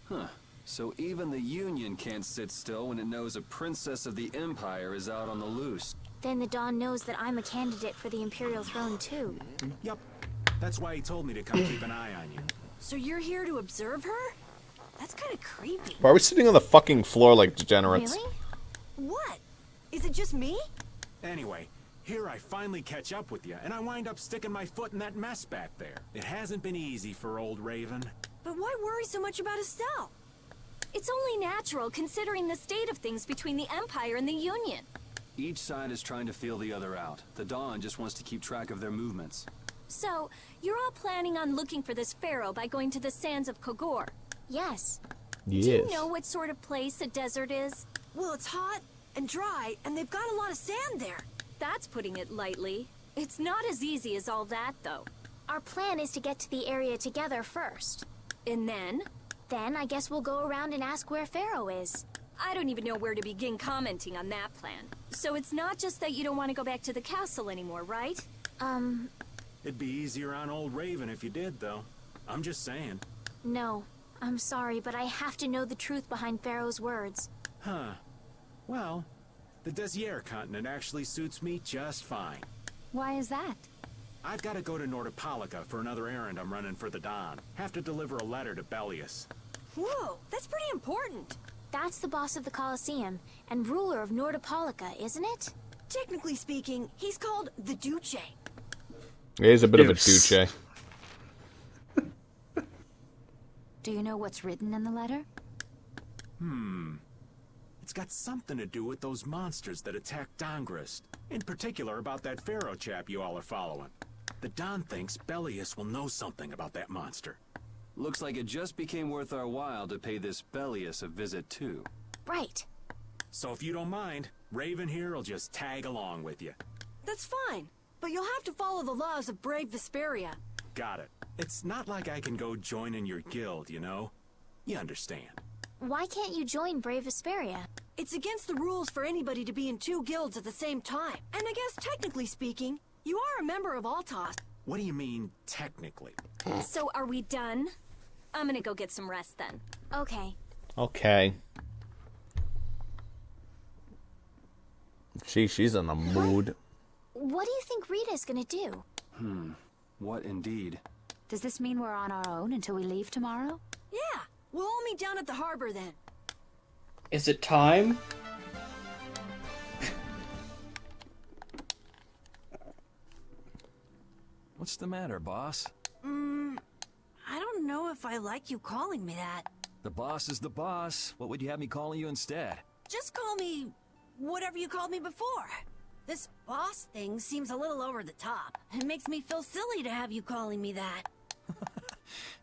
Huh. So even the Union can't sit still when it knows a princess of the Empire is out on the loose. Then the Dawn knows that I'm a candidate for the Imperial throne too. Yep. That's why he told me to come keep an eye on you. So you're here to observe her? That's kind of creepy. Why are we sitting on the fucking floor like degenerates? Really? What? Is it just me? Anyway, here I finally catch up with you, and I wind up sticking my foot in that mess back there. It hasn't been easy for old Raven. But why worry so much about Estelle? It's only natural considering the state of things between the Empire and the Union. Each side is trying to feel the other out. The Dawn just wants to keep track of their movements. So, you're all planning on looking for this pharaoh by going to the sands of Kogor? Yes. Do you know what sort of place a desert is? Well, it's hot and dry, and they've got a lot of sand there. That's putting it lightly. It's not as easy as all that, though. Our plan is to get to the area together first. And then? Then I guess we'll go around and ask where Pharaoh is. I don't even know where to begin commenting on that plan. So it's not just that you don't want to go back to the castle anymore, right? It'd be easier on old Raven if you did, though. I'm just saying. No. I'm sorry, but I have to know the truth behind Pharaoh's words. Huh. Well, the Desier continent actually suits me just fine. Why is that? I've got to go to Nordopolica for another errand I'm running for the Don. Have to deliver a letter to Bellius. Whoa, that's pretty important. That's the boss of the Colosseum and ruler of Nordopolica, isn't it? Technically speaking, he's called the Duce. He's a bit of a douche. Do you know what's written in the letter? It's got something to do with those monsters that attacked Dongrist. In particular about that Pharaoh chap you all are following. The Don thinks Bellius will know something about that monster. Looks like it just became worth our while to pay this Bellius a visit too. Right. So if you don't mind, Raven here will just tag along with you. That's fine, but you'll have to follow the laws of brave Vesperia. Got it. It's not like I can go join in your guild, you know? You understand. Why can't you join Brave Vesperia? It's against the rules for anybody to be in two guilds at the same time. And I guess technically speaking, you are a member of Altos. What do you mean, technically? So are we done? I'm gonna go get some rest then. Okay. Okay. She's in a mood. What do you think Rita's gonna do? What indeed? Does this mean we're on our own until we leave tomorrow? Yeah, we'll all meet down at the harbor then. Is it time? What's the matter, boss? I don't know if I like you calling me that. The boss is the boss. What would you have me calling you instead? Just call me whatever you called me before. This boss thing seems a little over the top. It makes me feel silly to have you calling me that.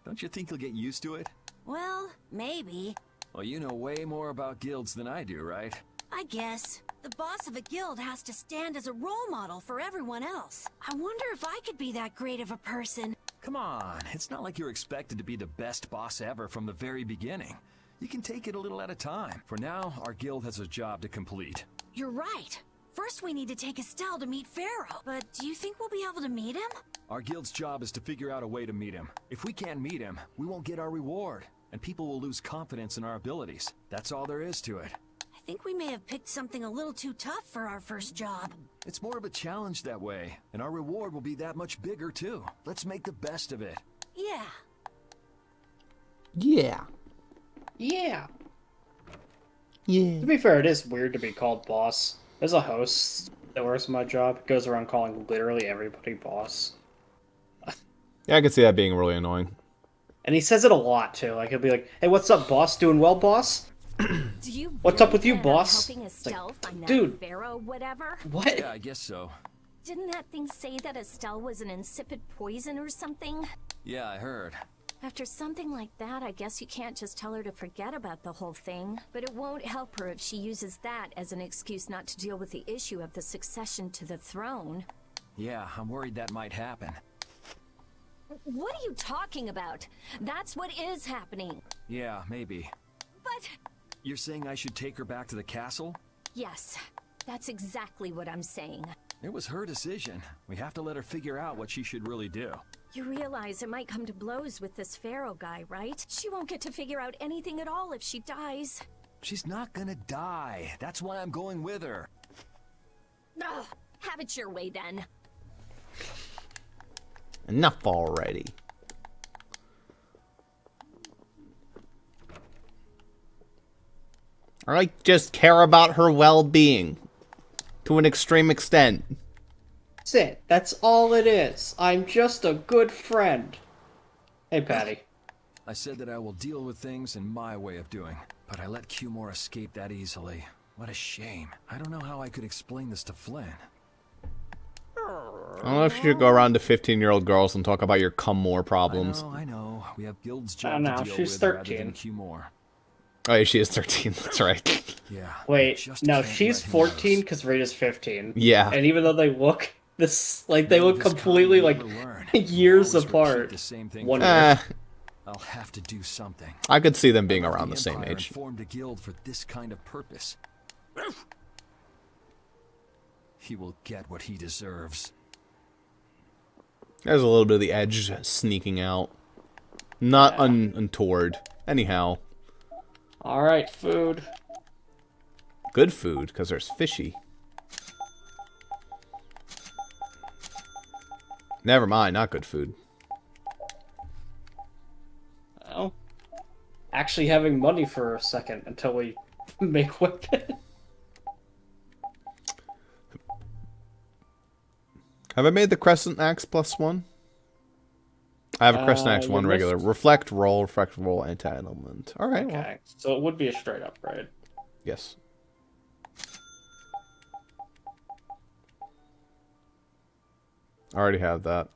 Don't you think you'll get used to it? Well, maybe. Well, you know way more about guilds than I do, right? I guess. The boss of a guild has to stand as a role model for everyone else. I wonder if I could be that great of a person. Come on, it's not like you're expected to be the best boss ever from the very beginning. You can take it a little at a time. For now, our guild has a job to complete. You're right. First we need to take Estelle to meet Pharaoh. But do you think we'll be able to meet him? Our guild's job is to figure out a way to meet him. If we can't meet him, we won't get our reward, and people will lose confidence in our abilities. That's all there is to it. I think we may have picked something a little too tough for our first job. It's more of a challenge that way, and our reward will be that much bigger too. Let's make the best of it. Yeah. Yeah. Yeah. Yeah. To be fair, it is weird to be called boss. As a host that works my job, goes around calling literally everybody boss. Yeah, I could see that being really annoying. And he says it a lot too. Like he'll be like, "Hey, what's up, boss? Doing well, boss? Do you What's up with you, plan on boss?" Helping Estelle find that dude. Pharaoh, whatever. What? Yeah, I guess so. Didn't that thing say that Estelle was an insipid poison or something? Yeah, I heard. After something like that, I guess you can't just tell her to forget about the whole thing. But it won't help her if she uses that as an excuse not to deal with the issue of the succession to the throne. Yeah, I'm worried that might happen. What are you talking about? That's what is happening. Yeah, maybe. But... You're saying I should take her back to the castle? Yes, that's exactly what I'm saying. It was her decision. We have to let her figure out what she should really do. You realize it might come to blows with this Pharaoh guy, right? She won't get to figure out anything at all if she dies. She's not gonna die. That's why I'm going with her. Ugh, have it your way then. Enough already. I just care about her well-being. To an extreme extent. That's it. That's all it is. I'm just a good friend. Hey, Patty. I said that I will deal with things in my way of doing, but I let Cumore escape that easily. What a shame. I don't know how I could explain this to Flynn. I don't know if you should go around to 15-year-old girls and talk about your come more problems. I know. We have guild's I job don't know, to deal she's with 13. rather than Cumore. Oh, yeah, she is 13. That's right. Yeah. Wait, no, she's 14 because Rita's 15. Yeah. And even though they look they look completely like years apart. I'll have to do something. I could see them being around the same age. Formed a guild for this kind of purpose. He will get what he deserves. There's a little bit of the edge sneaking out. Not untoward. Anyhow. Alright, food. Good food, because there's fishy. Never mind, not good food. Oh. Actually having money for a second until we make weapons. Have I made the Crescent Axe +1? I have a Crescent Axe 1 regular. Reflect, roll, anti-element. Alright, okay. well. So it would be a straight upgrade. Yes. I already have that.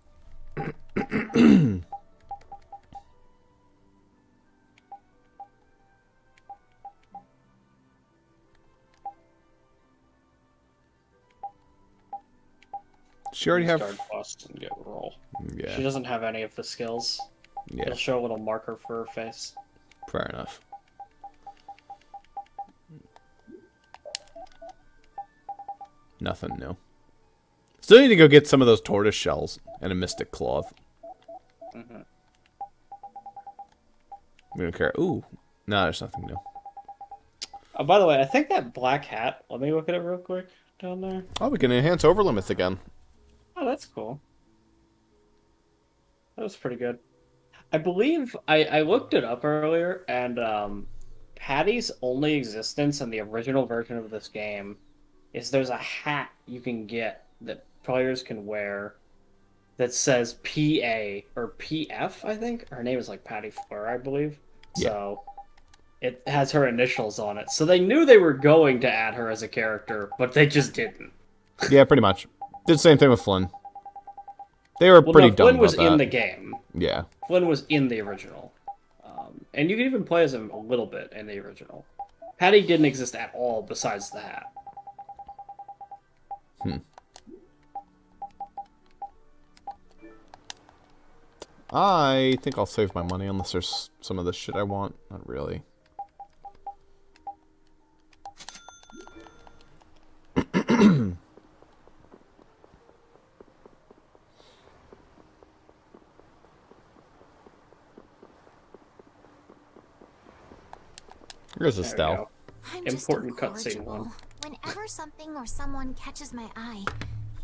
She already have... Start bust and get roll. Yeah. She doesn't have any of the skills. Yeah. It'll show a little marker for her face. Fair enough. Nothing new. Still need to go get some of those tortoise shells and a mystic cloth. Mm-hmm. We don't care. Ooh. No, there's nothing new. Oh, by the way, I think that black hat... Let me look at it real quick down there. Oh, we can enhance overlimits again. Oh, that's cool. That was pretty good. I believe I looked it up earlier, and Patty's only existence in the original version of this game is there's a hat you can get that players can wear that says PA or PF, I think. Her name is like Patty Fleur, I believe. Yeah. So it has her initials on it. So they knew they were going to add her as a character, but they just didn't. Yeah, pretty much. Did the same thing with Flynn. They were pretty dumb Flynn was about that. in the game. Yeah. Flynn was in the original. And you can even play as him a little bit in the original. Patty didn't exist at all besides the hat. I think I'll save my money unless there's some of the shit I want. Not really. Here's Estelle. Important cutscene one. Whenever something or someone catches my eye,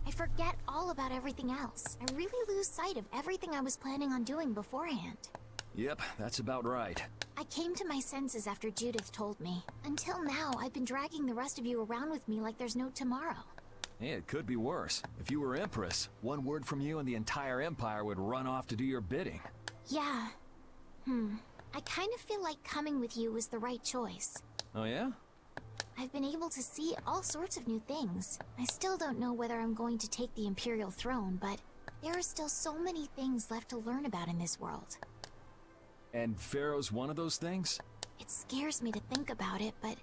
I forget all about everything else. I really lose sight of everything I was planning on doing beforehand. Yep, that's about right. I came to my senses after Judith told me. Until now, I've been dragging the rest of you around with me like there's no tomorrow. Hey, it could be worse. If you were Empress, one word from you and the entire Empire would run off to do your bidding. Yeah. I kind of feel like coming with you was the right choice. Oh yeah? I've been able to see all sorts of new things. I still don't know whether I'm going to take the Imperial throne, but there are still so many things left to learn about in this world. And Pharaoh's one of those things? It scares me to think about it, but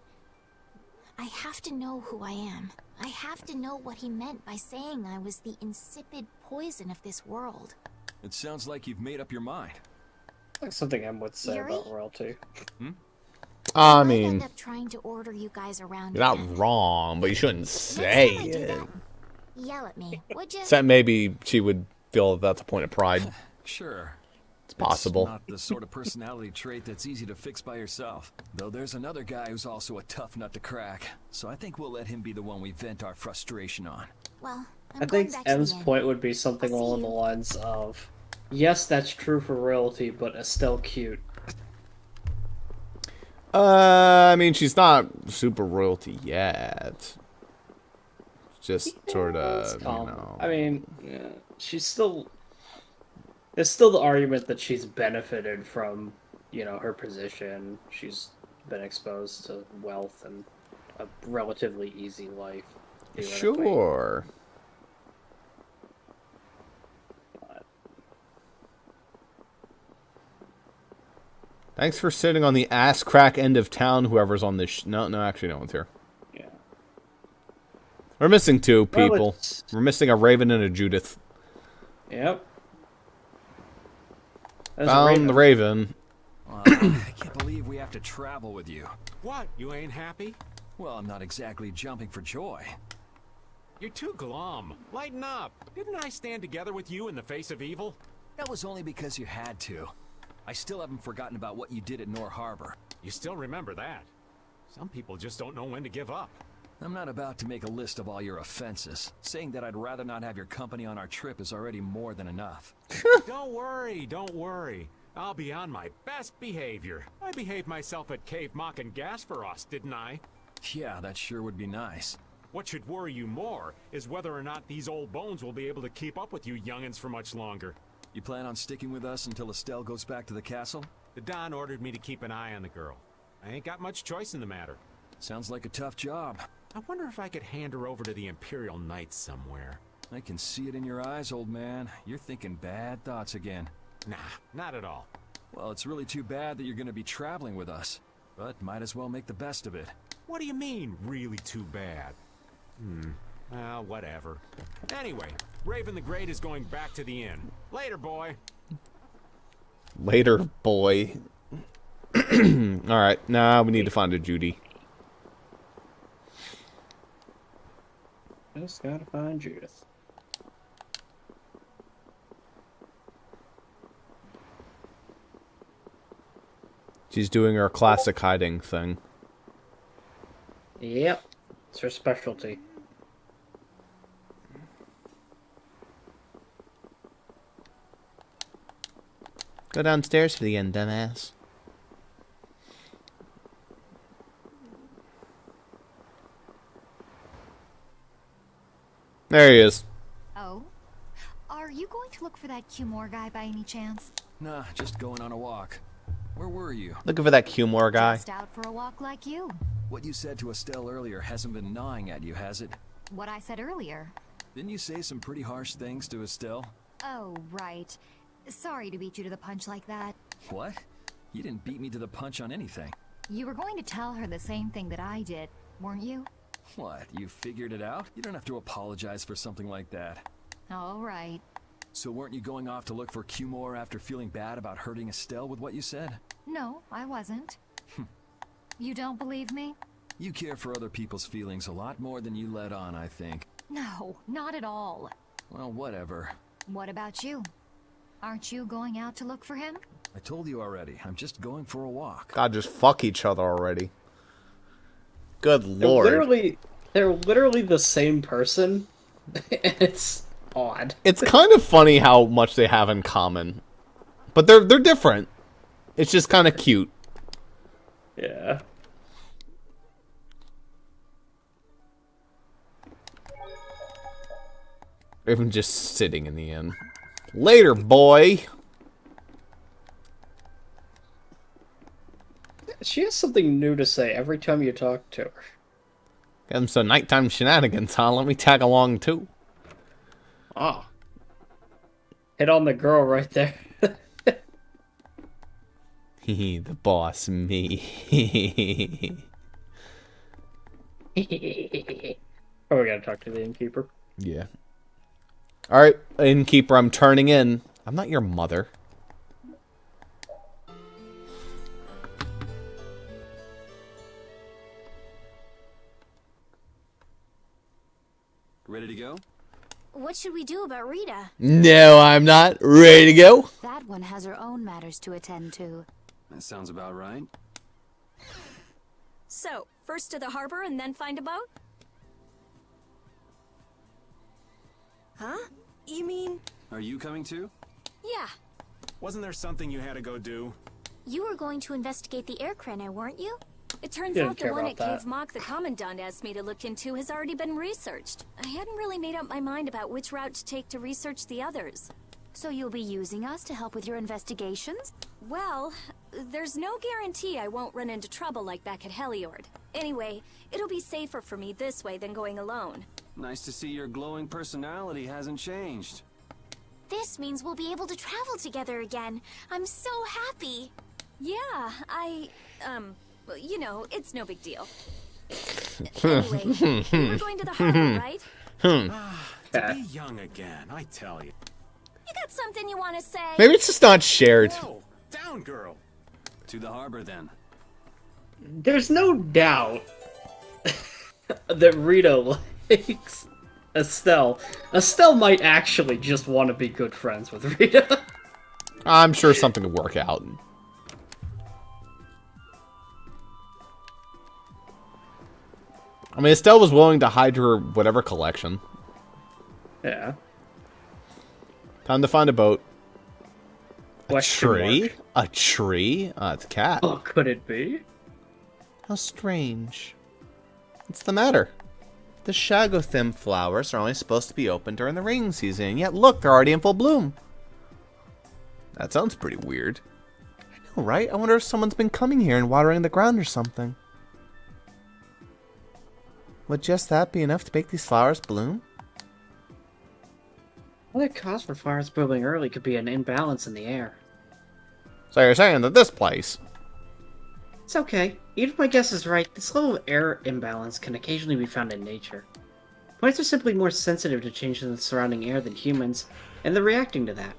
I have to know who I am. I have to know what he meant by saying I was the insipid poison of this world. It sounds like you've made up your mind. Like something M would say Yuri? about royalty. I I might mean, end up trying to order you guys around. you're not again. wrong, but you shouldn't Next say time I do it. that, yell at me, would you? Except maybe she would feel that that's a point of pride. Sure. It's possible. It's not the sort of personality trait that's easy to fix by yourself. Though there's another guy who's also a tough nut to crack. So I think we'll let him be the one we vent our frustration on. Well, I think M's point would be something along the lines of, yes, that's true for royalty, but Estelle cute. I mean, she's not super royalty yet. Just sort of, you know. I mean, yeah, she's still... There's still the argument that she's benefited from, you know, her position. She's been exposed to wealth and a relatively easy life. theoretically. Sure. Thanks for sitting on the ass crack end of town, whoever's on this. No, actually, no one's here. Yeah. We're missing two Well, people. We're missing a Raven and a Judith. Yep. There's a Found the Raven. I can't believe we have to travel with you. What? You ain't happy? Well, I'm not exactly jumping for joy. You're too glum. Lighten up. Didn't I stand together with you in the face of evil? That was only because you had to. I still haven't forgotten about what you did at Nor Harbor. You still remember that. Some people just don't know when to give up. I'm not about to make a list of all your offenses. Saying that I'd rather not have your company on our trip is already more than enough. Don't worry. I'll be on my best behavior. I behaved myself at Cave Mock and Gasperos, didn't I? Yeah, that sure would be nice. What should worry you more is whether or not these old bones will be able to keep up with you youngins for much longer. You plan on sticking with us until Estelle goes back to the castle? The Don ordered me to keep an eye on the girl. I ain't got much choice in the matter. Sounds like a tough job. I wonder if I could hand her over to the Imperial Knights somewhere. I can see it in your eyes, old man. You're thinking bad thoughts again. Nah, not at all. Well, it's really too bad that you're going to be traveling with us. But might as well make the best of it. What do you mean, really too bad? Well, whatever. Anyway, Raven the Great is going back to the inn. Later, boy. Later, boy. Alright, now we need to find a Judy. Just gotta find Judith. She's doing her classic hiding thing. Yep. It's her specialty. Go downstairs for the end, dumbass. There he is. Oh? Are you going to look for that Cumore guy by any chance? Nah, just going on a walk. Where were you? Looking for that Cumore guy. Just out for a walk like you. What you said to Estelle earlier hasn't been gnawing at you, has it? What I said earlier. Didn't you say some pretty harsh things to Estelle? Oh, right. Sorry to beat you to the punch like that. What? You didn't beat me to the punch on anything. You were going to tell her the same thing that I did, weren't you? What, you figured it out? You don't have to apologize for something like that. All right. So weren't you going off to look for Cumore after feeling bad about hurting Estelle with what you said? No, I wasn't. You don't believe me? You care for other people's feelings a lot more than you let on, I think. No, not at all. Well, whatever. What about you? Aren't you going out to look for him? I told you already, I'm just going for a walk. God, just fuck each other already. Good lord. They're literally the same person. It's odd. It's kind of funny how much they have in common. But they're different. It's just kind of cute. Yeah. Even just sitting in the inn. Later, boy. She has something new to say every time you talk to her. Got some nighttime shenanigans, huh? Let me tag along too. Ah. Hit on the girl right there. The boss, me. Oh, we gotta talk to the innkeeper. Yeah. Alright, innkeeper, I'm turning in. I'm not your mother. Ready to go? What should we do about Rita? No, I'm not. Ready to go? That one has her own matters to attend to. That sounds about right. So, first to the harbor and then find a boat? Huh? You mean... Are you coming too? Yeah. Wasn't there something you had to go do? You were going to investigate the air craner, weren't you? It turns Didn't out the care one about at that. Cave Mock the Commandant asked me to look into has already been researched. I hadn't really made up my mind about which route to take to research the others. So you'll be using us to help with your investigations? Well, there's no guarantee I won't run into trouble like back at Heliord. Anyway, it'll be safer for me this way than going alone. Nice to see your glowing personality hasn't changed. This means we'll be able to travel together again. I'm so happy. Yeah, you know, it's no big deal. Anyway, we're going to the harbor, right? To be young again, I tell you. You got something you want to say? Maybe it's just not shared. Whoa, down, girl. To the harbor, then. There's no doubt that Rita likes Estelle. Estelle might actually just want to be good friends with Rita. I'm sure something will work out. I mean, Estelle was willing to hide her whatever collection. Yeah. Time to find a boat. A Question tree? mark. A tree? It's a cat. Oh, could it be? How strange. What's the matter? The Shagothim flowers are only supposed to be open during the rainy season, yet look, they're already in full bloom. That sounds pretty weird. I know, right? I wonder if someone's been coming here and watering the ground or something. Would just that be enough to make these flowers bloom? Another cause for flowers blooming early could be an imbalance in the air. So you're saying that this place... It's okay. Even if my guess is right, this level of air imbalance can occasionally be found in nature. Plants are simply more sensitive to changes in the surrounding air than humans, and they're reacting to that.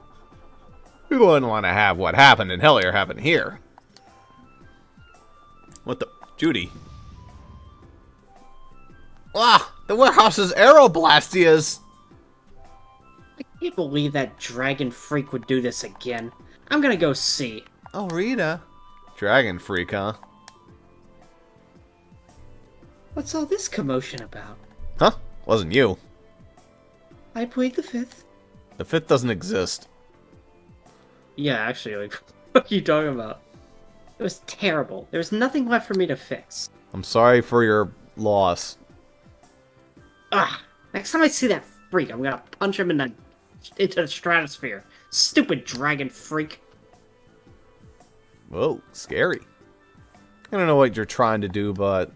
We wouldn't want to have what happened in Hellier happen here. What the... Judy. Ah! The warehouse's aeroblastias! I can't believe that dragon freak would do this again. I'm gonna go see. Oh, Rita. Dragon freak, huh? What's all this commotion about? Huh? Wasn't you. I played the 5th. The 5th doesn't exist. Yeah, actually, like, what are you talking about? It was terrible. There was nothing left for me to fix. I'm sorry for your loss. Ah! Next time I see that freak, I'm gonna punch him into the stratosphere. Stupid dragon freak. Whoa, scary. I don't know what you're trying to do, but...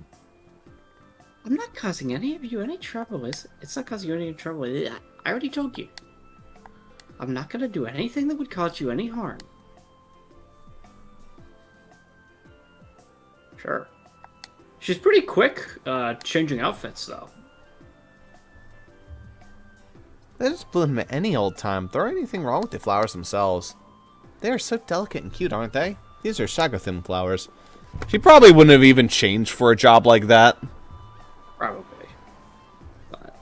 I'm not causing any of you any trouble, it's not causing you any trouble. I already told you. I'm not gonna do anything that would cause you any harm. Sure. She's pretty quick, changing outfits, though. They just bloom at any old time. There ain't anything wrong with the flowers themselves. They are so delicate and cute, aren't they? These are Shagothim flowers. She probably wouldn't have even changed for a job like that. Probably. But...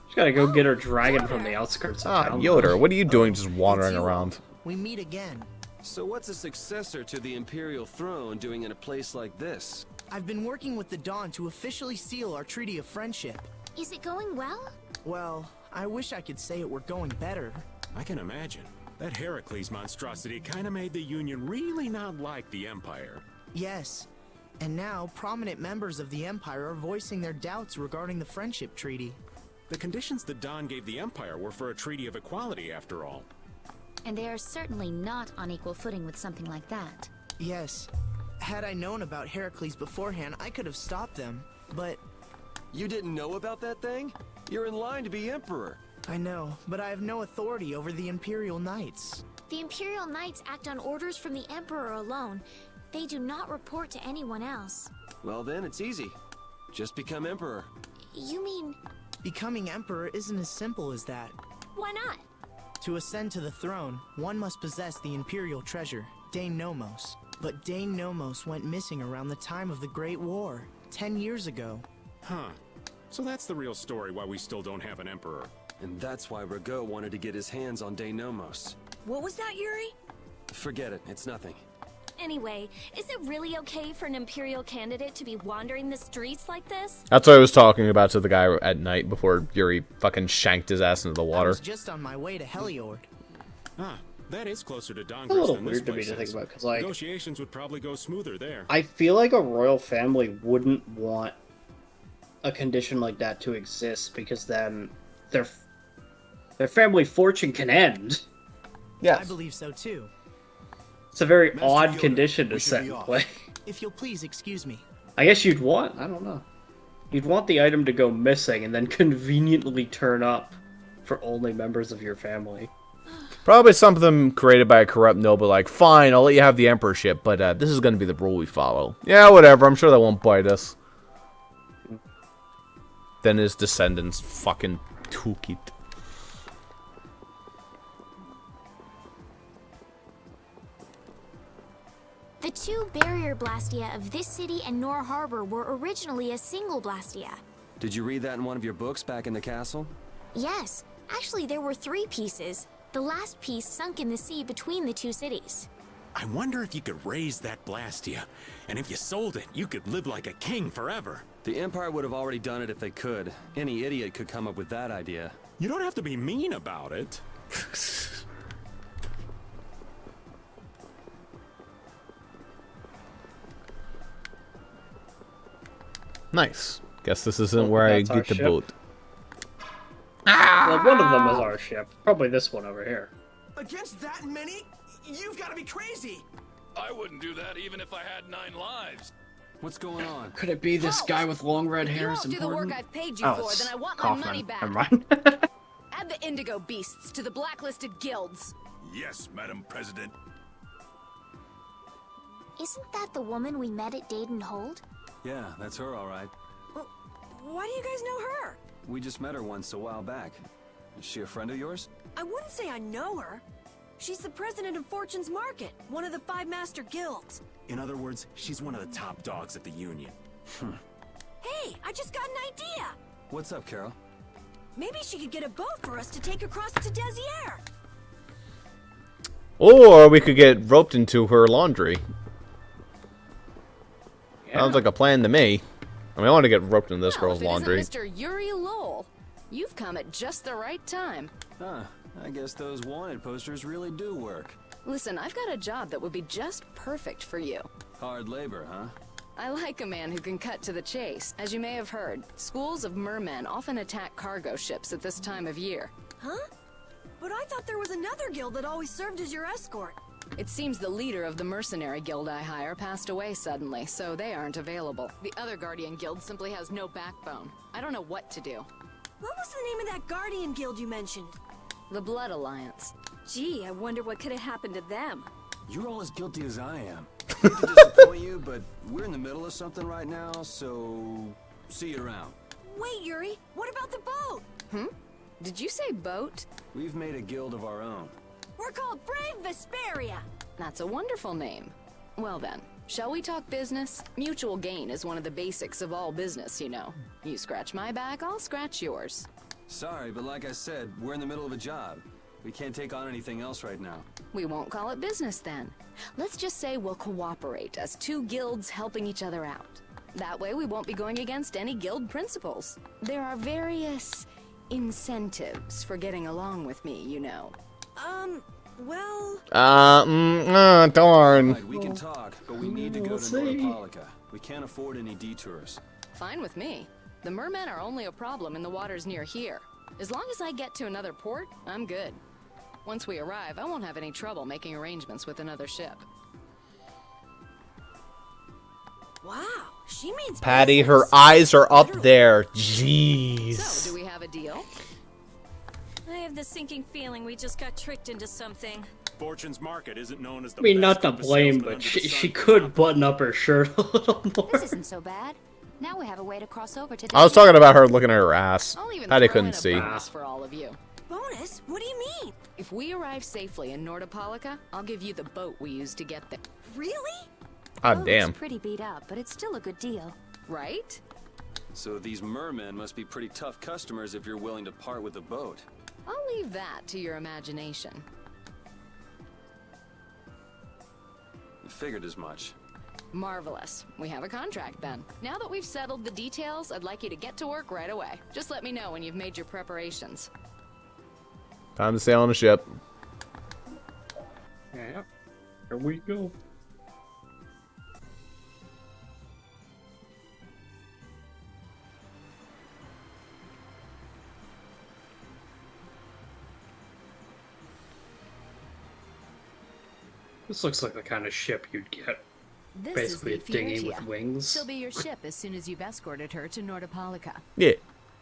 she's gotta go get her dragon from the outskirts of town. Yoder, what are you doing just wandering around? We meet again. So what's a successor to the Imperial throne doing in a place like this? I've been working with the Dawn to officially seal our Treaty of Friendship. Is it going well? Well, I wish I could say it were going better. I can imagine. That Heracles monstrosity kinda made the Union really not like the Empire. Yes. And now, prominent members of the Empire are voicing their doubts regarding the Friendship Treaty. The conditions that Dawn gave the Empire were for a treaty of equality, after all. And they are certainly not on equal footing with something like that. Yes. Had I known about Heracles beforehand, I could have stopped them, but... You didn't know about that thing? You're in line to be Emperor. I know, but I have no authority over the Imperial Knights. The Imperial Knights act on orders from the Emperor alone. They do not report to anyone else. Well then, it's easy. Just become emperor. You mean... Becoming emperor isn't as simple as that. Why not? To ascend to the throne, one must possess the imperial treasure, Dane Nomos. But Dane Nomos went missing around the time of the Great War, 10 years ago. Huh. So that's the real story why we still don't have an emperor. And that's why Rago wanted to get his hands on Dane Nomos. What was that, Yuri? Forget it, it's nothing. Anyway, is it really okay for an Imperial candidate to be wandering the streets like this? That's what I was talking about to the guy at night before Yuri fucking shanked his ass into the I water. was just on my way to Heliord. Ah, that is closer to It's a Dongrist little than this weird to me place to think is. about, because, like... Negotiations would probably go smoother there. I feel like a royal family wouldn't want a condition like that to exist, because then their family fortune can end. I believe so too. It's a very Master odd Yoda, condition to we should set be in off. play. If you'll please excuse me. I guess you'd want, I don't know. You'd want the item to go missing and then conveniently turn up for only members of your family. Probably something created by a corrupt noble, like, fine, I'll let you have the emperorship, but this is going to be the rule we follow. Yeah, whatever, I'm sure that won't bite us. Then his descendants fucking took it. The two barrier blastia of this city and Nor Harbor were originally a single blastia. Did you read that in one of your books back in the castle? Yes, actually there were 3 pieces. The last piece sunk in the sea between the 2 cities. I wonder if you could raise that Blastia, and if you sold it, you could live like a king forever. The Empire would have already done it if they could. Any idiot could come up with that idea. You don't have to be mean about it. Nice. Guess this isn't where I that's our get the ship. boat. Well, one of them is our ship. Probably this one over here. Against that many? You've got to be crazy! I wouldn't do that even if I had 9 lives. What's going on? Could it be this guy with long red hair is If you won't do the important? work I've paid you Oh, for, it's then I want my Kaufman. money back. Never mind. Add the indigo beasts to the blacklisted guilds. Yes, Madam President. Isn't that the woman we met at Dayton Hold? Yeah, that's her, all right. Why do you guys know her? We just met her once a while back. Is she a friend of yours? I wouldn't say I know her. She's the president of Fortune's Market, one of the 5 master guilds. In other words, she's one of the top dogs at the Union. Hey, I just got an idea! What's up, Carol? Maybe she could get a boat for us to take across to Desier. Or we could get roped into her laundry. Sounds like a plan to me. I mean, I want to get roped into this girl's laundry. Mr. Yuri Lowell, you've come at just the right time. Huh. I guess those wanted posters really do work. Listen, I've got a job that would be just perfect for you. Hard labor, huh? I like a man who can cut to the chase. As you may have heard, schools of mermen often attack cargo ships at this time of year. Huh? But I thought there was another guild that always served as your escort. It seems the leader of the mercenary guild I hire passed away suddenly, so they aren't available. The other Guardian guild simply has no backbone. I don't know what to do. What was the name of that Guardian guild you mentioned? The Blood Alliance. Gee, I wonder what could have happened to them. You're all as guilty as I am. Hate to disappoint you, but we're in the middle of something right now, so see you around. Wait, Yuri, what about the boat? Did you say boat? We've made a guild of our own. We're called Brave Vesperia. That's a wonderful name. Well then, shall we talk business? Mutual gain is one of the basics of all business, you know. You scratch my back, I'll scratch yours. Sorry, but like I said, we're in the middle of a job. We can't take on anything else right now. We won't call it business then. Let's just say we'll cooperate as 2 guilds helping each other out. That way we won't be going against any guild principles. There are various incentives for getting along with me, you know. Well... Darn. Right, we can talk, but we need to go to Nordopolica. We can't afford any detours. Fine with me. The mermen are only a problem in the waters near here. As long as I get to another port, I'm good. Once we arrive, I won't have any trouble making arrangements with another ship. Wow, she means Patty, her eyes are up there. Jeez. So, do we have a deal? I have the sinking feeling we just got tricked into something. Fortune's Market isn't known as the I mean, not best to group of blame, salesmen but under the she sun. could button up her shirt a little more. This isn't so bad. Now we have a way to cross over to. I was talking about her looking at her ass. I'll even Patty throw couldn't in a see. bonus for all of you. Bonus? What do you mean? If we arrive safely in Nordopolica, I'll give you the boat we used to get there. Really? Ah, Boat damn. is pretty beat up, but it's still a good deal. Right? So these mermen must be pretty tough customers if you're willing to part with the boat. I'll leave that to your imagination. Figured as much. Marvelous. We have a contract then. Now that we've settled the details, I'd like you to get to work right away. Just let me know when you've made your preparations. Time to sail on a ship. Yeah. Here we go. This looks like the kind of ship you'd get. This Basically is a the dinghy Vesperia. with wings. She'll be your ship as soon as you've escorted her to Nordopolica. Yeah.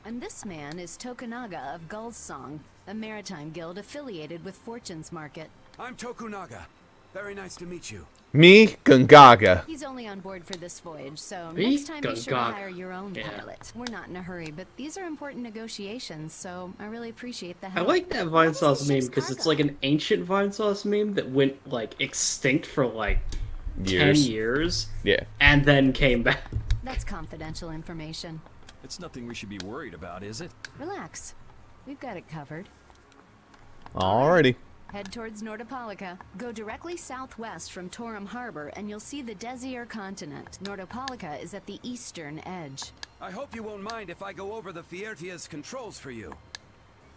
And this man is Tokunaga of Gull's Song, a maritime guild affiliated with Fortune's Market. I'm Tokunaga. Very nice to meet you. Me, Gungaga. He's only on board for this voyage, so Me? next time be sure to Gungaga. hire your own pilot. We're not in a hurry, but these are important negotiations, so I really appreciate the I help. like that vine sauce meme because it's like an ancient vine sauce meme that went like extinct for like 10 Years. years. Yeah. And then came back. That's confidential information. It's nothing we should be worried about, is it? Relax. We've got it covered. Alrighty. Head towards Nordopolica. Go directly southwest from Torum Harbor, and you'll see the Desir continent. Nordopolica is at the eastern edge. I hope you won't mind if I go over the Fiertia's controls for you.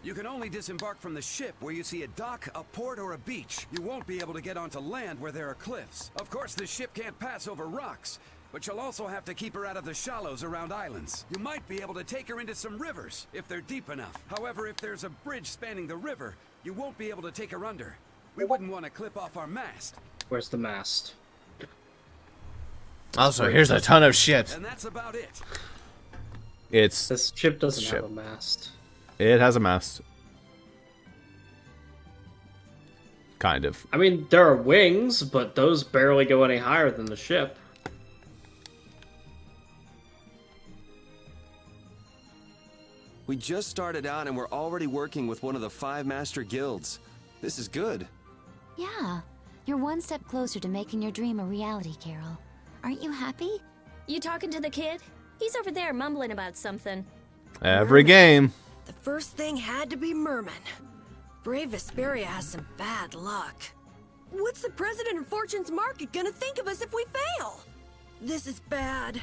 You can only disembark from the ship where you see a dock, a port, or a beach. You won't be able to get onto land where there are cliffs. Of course, the ship can't pass over rocks, but you'll also have to keep her out of the shallows around islands. You might be able to take her into some rivers, if they're deep enough. However, if there's a bridge spanning the river, you won't be able to take her under. We wouldn't want to clip off our mast. Where's the mast? Also, here's a ton of shit. And that's about it. It's This ship doesn't ship. have a mast. It has a mast. Kind of. I mean, there are wings, but those barely go any higher than the ship. We just started out and we're already working with one of the 5 master guilds. This is good. Yeah, you're one step closer to making your dream a reality, Carol. Aren't you happy? You talking to the kid? He's over there mumbling about something. Every game. The first thing had to be mermen. Brave Vesperia has some bad luck. What's the president of Fortune's Market gonna think of us if we fail? This is bad.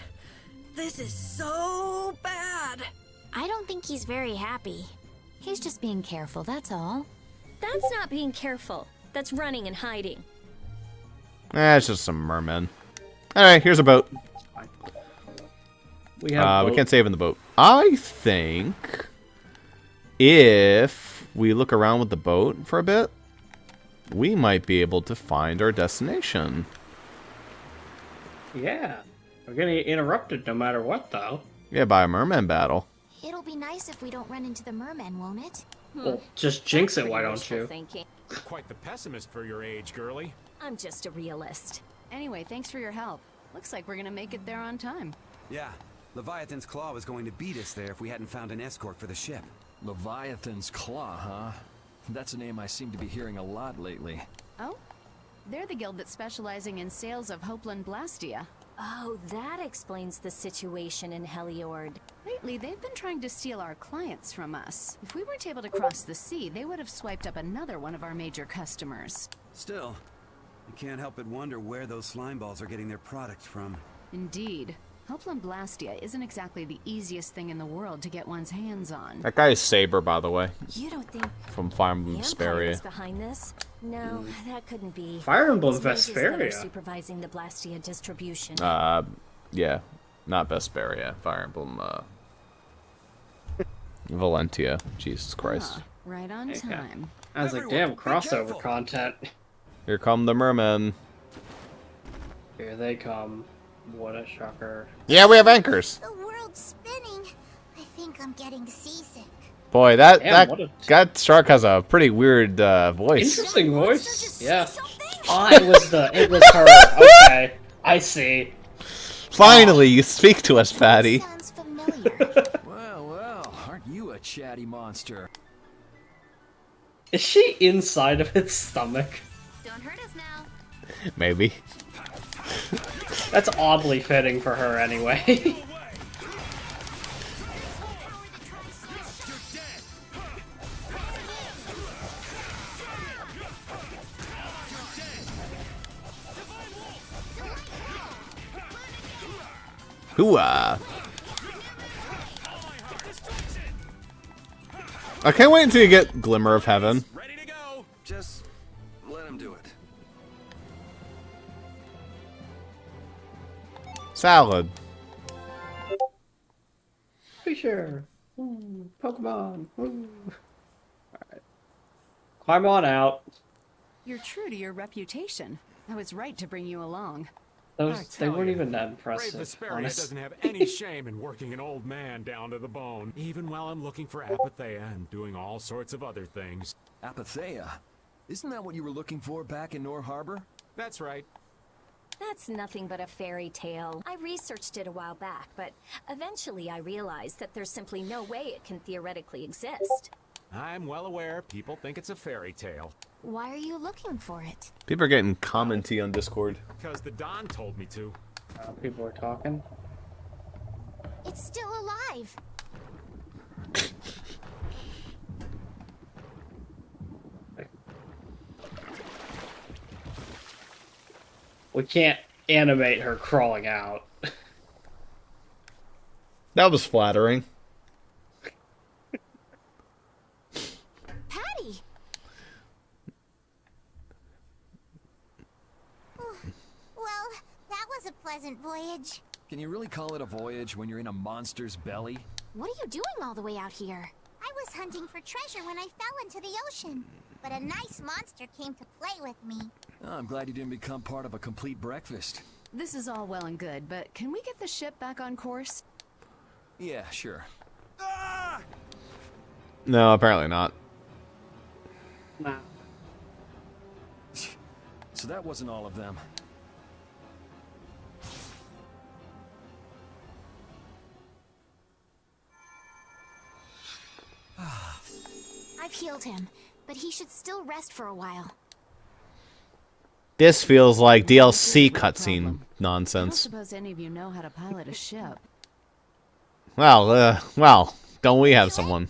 This is so bad. I don't think he's very happy. He's just being careful, that's all. That's not being careful. That's running and hiding. It's just some mermen. Alright, here's a boat. We have we can't save in the boat. I think if we look around with the boat for a bit, we might be able to find our destination. Yeah. We're getting interrupted no matter what, though. Yeah, by a merman battle. It'll be nice if we don't run into the mermen, won't it? Well, just jinx it, why don't you? Thinking. You're quite the pessimist for your age, girlie. I'm just a realist. Anyway, thanks for your help. Looks like we're gonna make it there on time. Yeah, Leviathan's Claw was going to beat us there if we hadn't found an escort for the ship. Leviathan's Claw, huh? That's a name I seem to be hearing a lot lately. Oh? They're the guild that's specializing in sales of Hopeland Blastia. Oh, that explains the situation in Heliord. Lately, they've been trying to steal our clients from us. If we weren't able to cross the sea, they would have swiped up another one of our major customers. Still, I can't help but wonder where those slime balls are getting their product from. Indeed. Hopeland Blastia isn't exactly the easiest thing in the world to get one's hands on. That guy is Saber, by the way. You don't think From Fire Emblem the Empire is Vesperia. behind this? No, that couldn't be. Fire Emblem It's mages that are Vesperia. supervising the Blastia distribution. Yeah. Not Vesperia. Fire Emblem, Valentia. Jesus Christ. Ah, right on time. I was like, damn, crossover content. Here come the mermen. Here they come. What a shocker. Yeah, we have anchors. The world's spinning. I think I'm getting seasick. Boy, that Damn, what a- that shark has a pretty weird voice. Interesting voice. Yeah. Oh, it was her. Okay, I see. Finally, you speak to us, Patty. Sounds familiar. Well, aren't you a chatty monster? Is she inside of its stomach? Don't hurt us now. Maybe. That's oddly fitting for her anyway. Hooah! I can't wait until you get Glimmer of Heaven. Ready to go. Just let him do it. Salad. Fisher. Pokemon. Alright. Climb on out. You're true to your reputation. I was right to bring you along. They weren't even that Brave impressive. Vesperia honestly. doesn't have any shame in working an old man down to the bone, even while I'm looking for Apatheia and doing all sorts of other things. Apatheia? Isn't that what you were looking for back in Nor Harbor? That's right. That's nothing but a fairy tale. I researched it a while back, but eventually I realized that there's simply no way it can theoretically exist. I'm well aware people think it's a fairy tale. Why are you looking for it? People are getting commenty on Discord. Because the Don told me to. People are talking. It's still alive. We can't animate her crawling out. That was flattering. Patty! Well, that was a pleasant voyage. Can you really call it a voyage when you're in a monster's belly? What are you doing all the way out here? I was hunting for treasure when I fell into the ocean, but a nice monster came to play with me. Oh, I'm glad you didn't become part of a complete breakfast. This is all well and good, but can we get the ship back on course? Yeah, sure. No, apparently not. Nah. So that wasn't all of them. I've healed him, but he should still rest for a while. This feels like DLC cutscene I don't nonsense. suppose any of you know how to pilot a ship. Well, don't we have someone?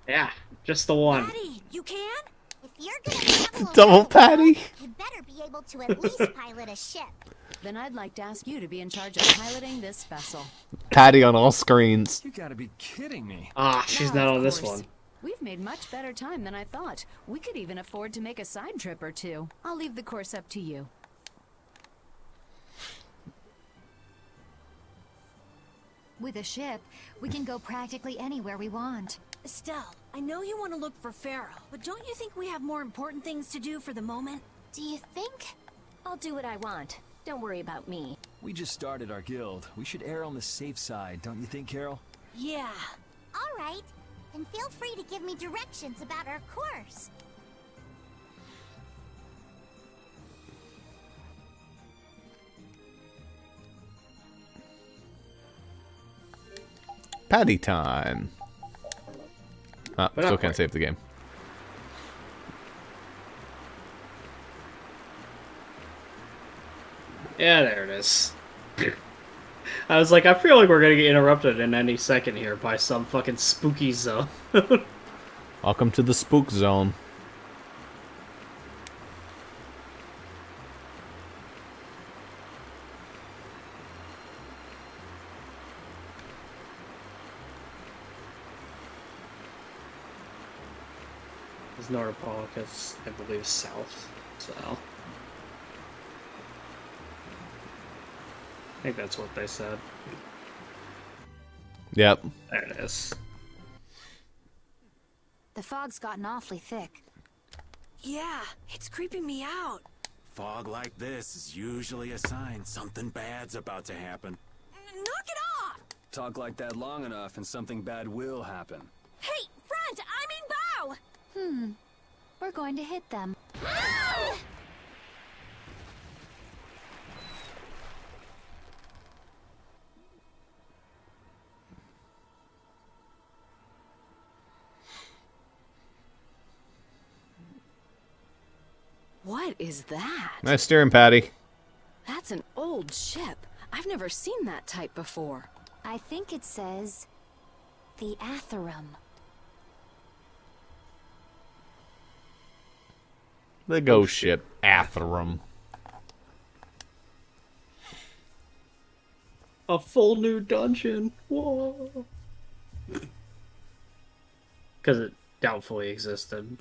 Yeah, just the one. Patty, you can? If you're gonna travel Double around the Patty. world, you better be able to at least pilot a ship. Then I'd like to ask you to be in charge of piloting this vessel. Patty on all screens. You gotta be kidding me. Ah, she's Now, not of on this course, one. We've made much better time than I thought. We could even afford to make a side trip or two. I'll leave the course up to you. With a ship, we can go practically anywhere we want. Estelle, I know you want to look for Pharaoh, but don't you think we have more important things to do for the moment? Do you think? I'll do what I want. Don't worry about me. We just started our guild. We should err on the safe side, don't you think, Carol? Yeah. All right. And feel free to give me directions about our course. Patty time. Ah, But still not can't quite. save the game. Yeah, there it is. I was like, I feel like we're gonna get interrupted in any second here by some fucking spooky zone. Welcome to the spook zone. Because Nordopolic is, I believe, south, so... I think that's what they said. Yep. There it is. The fog's gotten awfully thick. Yeah, it's creeping me out. Fog like this is usually a sign something bad's about to happen. Knock it off! Talk like that long enough and something bad will happen. Hey, front! I mean bow! We're going to hit them. What is that? Nice steering, Patty. That's an old ship. I've never seen that type before. I think it says the Atherum. The ghost ship, Atherum. A full new dungeon. Whoa. Because it doubtfully existed.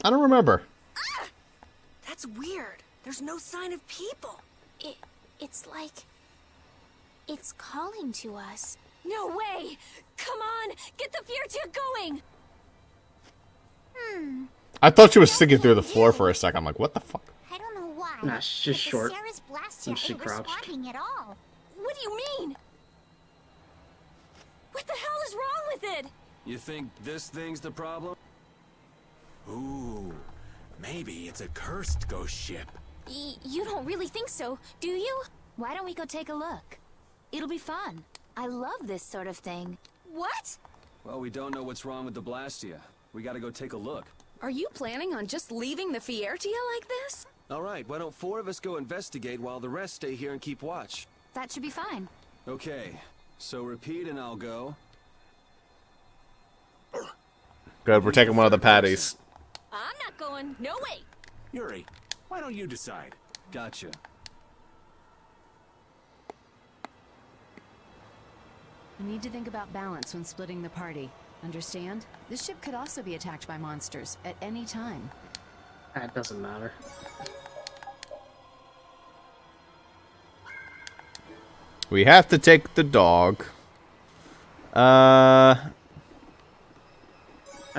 I don't remember. That's weird. There's no sign of people. It's like... it's calling to us. No way! Come on! Get the Fiertier going! I thought she was sticking through the floor for a second. I'm like, what the fuck? I don't know why. Nah, she's just short. Sarah's Blastia And she ain't crouched. responding at all. What do you mean? What the hell is wrong with it? You think this thing's the problem? Ooh, maybe it's a cursed ghost ship. You don't really think so, do you? Why don't we go take a look? It'll be fun. I love this sort of thing. What? Well, we don't know what's wrong with the Blastia. We gotta go take a look. Are you planning on just leaving the Fiertia like this? Alright, why don't 4 of us go investigate while the rest stay here and keep watch? That should be fine. Okay, so repeat and I'll go. Good, we're taking one of the patties. I'm not going. No way. Yuri, why don't you decide? Gotcha. We need to think about balance when splitting the party. Understand? This ship could also be attacked by monsters at any time. That doesn't matter. We have to take the dog. I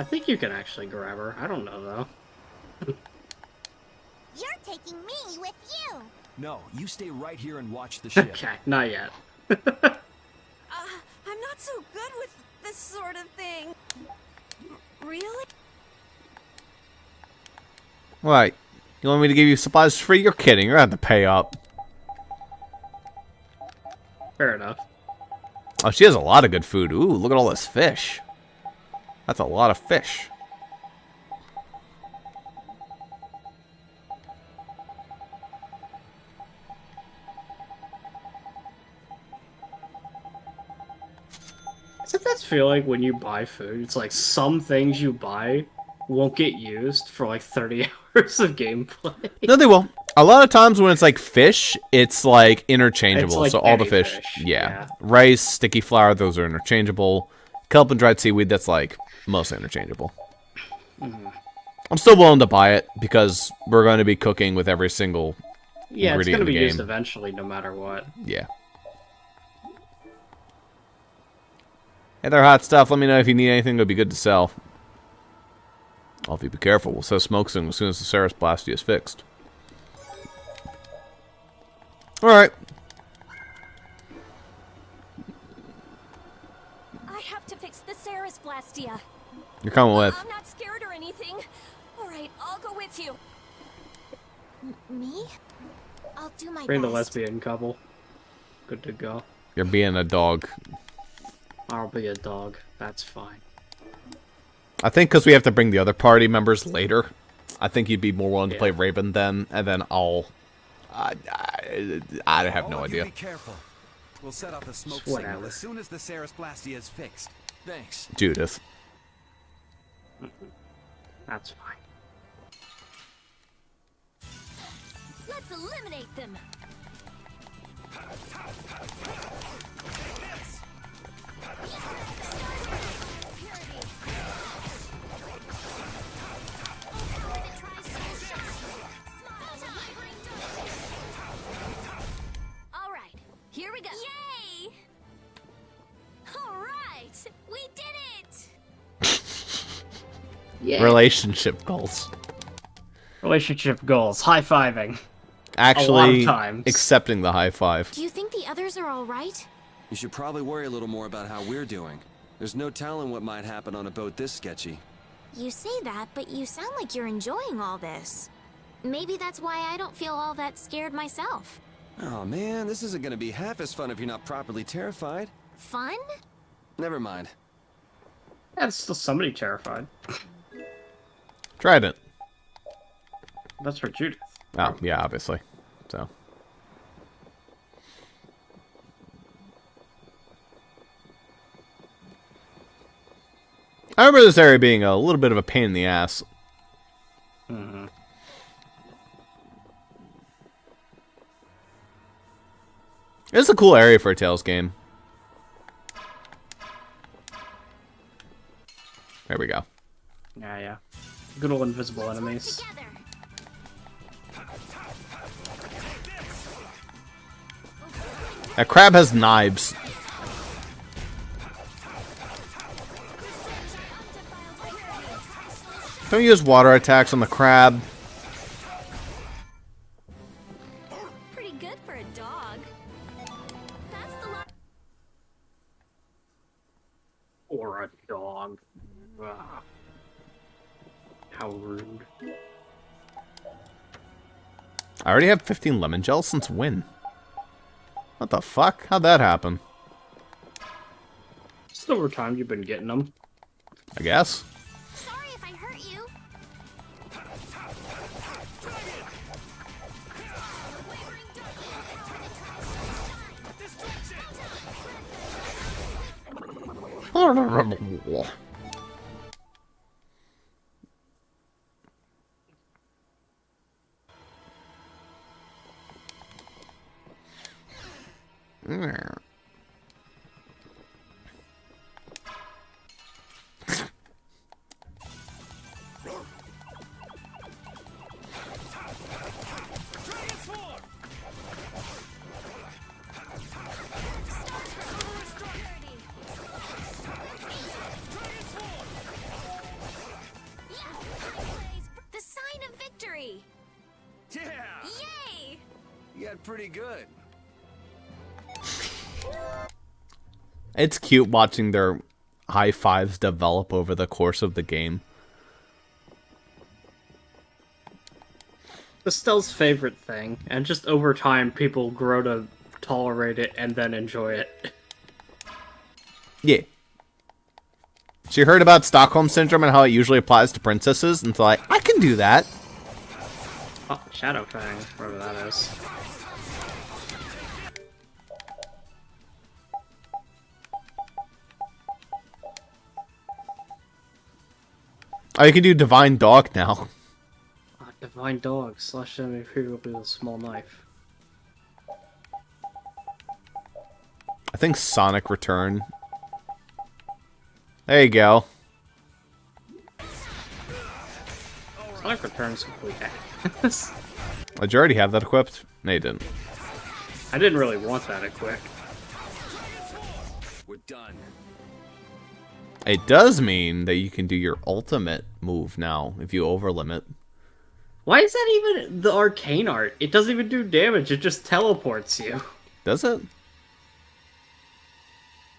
think you can actually grab her. I don't know, though. You're taking me with you. No, you stay right here and watch the ship. Okay, not yet. I'm not so good with this sort of thing. Really? Right. You want me to give you supplies free? You're kidding. You're going to have to pay up. Fair enough. Oh, she has a lot of good food. Ooh, look at all this fish. That's a lot of fish. Doesn't that feel like when you buy food, it's like some things you buy won't get used for like 30 hours of gameplay? No, they will. A lot of times when it's like fish, it's like interchangeable. It's like so all the any fish, fish, yeah. yeah. Rice, sticky flour, those are interchangeable. Kelp and dried seaweed, that's like mostly interchangeable. I'm still willing to buy it because we're going to be cooking with every single Yeah, it's ingredient going to in be the game. used eventually, no matter what. Yeah. Hey there, hot stuff. Let me know if you need anything that would be good to sell. Oh, if you be careful, we'll sell smoke signal as soon as the Ceres Blastia is fixed. Alright. I have to fix the Ceres Blastia. You're coming with. I'm not scared or anything. All right, I'll go with you. Me? I'll do my Bring the best. lesbian couple. Good to go. You're being a dog. I'll be a dog. That's fine. I think because we have to bring the other party members later, I think you'd be more willing to play Raven then, and then I'll... I have no All of you idea. Be careful. We'll set off a smoke Whatever. signal as soon as the Ceres Blastia is fixed. Thanks. Judith. That's fine. Let's eliminate them. All right, here we go. Yay! All right, we did it. Yeah. Relationship goals. Relationship goals. High-fiving. Actually, A lot of times. accepting the high five. Do you think the others are all right? You should probably worry a little more about how we're doing. There's no telling what might happen on a boat this sketchy. You say that, but you sound like you're enjoying all this. Maybe that's why I don't feel all that scared myself. Oh man, this isn't gonna be half as fun if you're not properly terrified. Fun? Never mind. That's still somebody terrified. Trident. That's for Judith. Oh, yeah, obviously. So. I remember this area being a little bit of a pain in the ass. Mm-hmm. It's a cool area for a Tales game. There we go. Yeah. Good old invisible enemies. That crab has knives. Don't use water attacks on the crab. Pretty good for a dog. That's the lot. Or a dog. Ah. How rude. I already have 15 lemon gels since when? What the fuck? How'd that happen? Just over time you've been getting them. I guess. Sorry if I hurt you. The sign of victory. Yeah! Yay! You got pretty good. It's cute watching their high fives develop over the course of the game. Estelle's favorite thing, and just over time people grow to tolerate it and then enjoy it. Yeah. She heard about Stockholm Syndrome and how it usually applies to princesses, and so like, I can do that. Oh, Shadowfang, whatever that is. Oh, you can do Divine Dog now. Divine Dog, slash enemy period with a small knife. I think Sonic Return. There you go. Sonic Return's complete ass. Did you already have that equipped? No, you didn't. I didn't really want that equipped. We're done. It does mean that you can do your ultimate move now if you overlimit. Why is that even the arcane art? It doesn't even do damage, it just teleports you. Does it?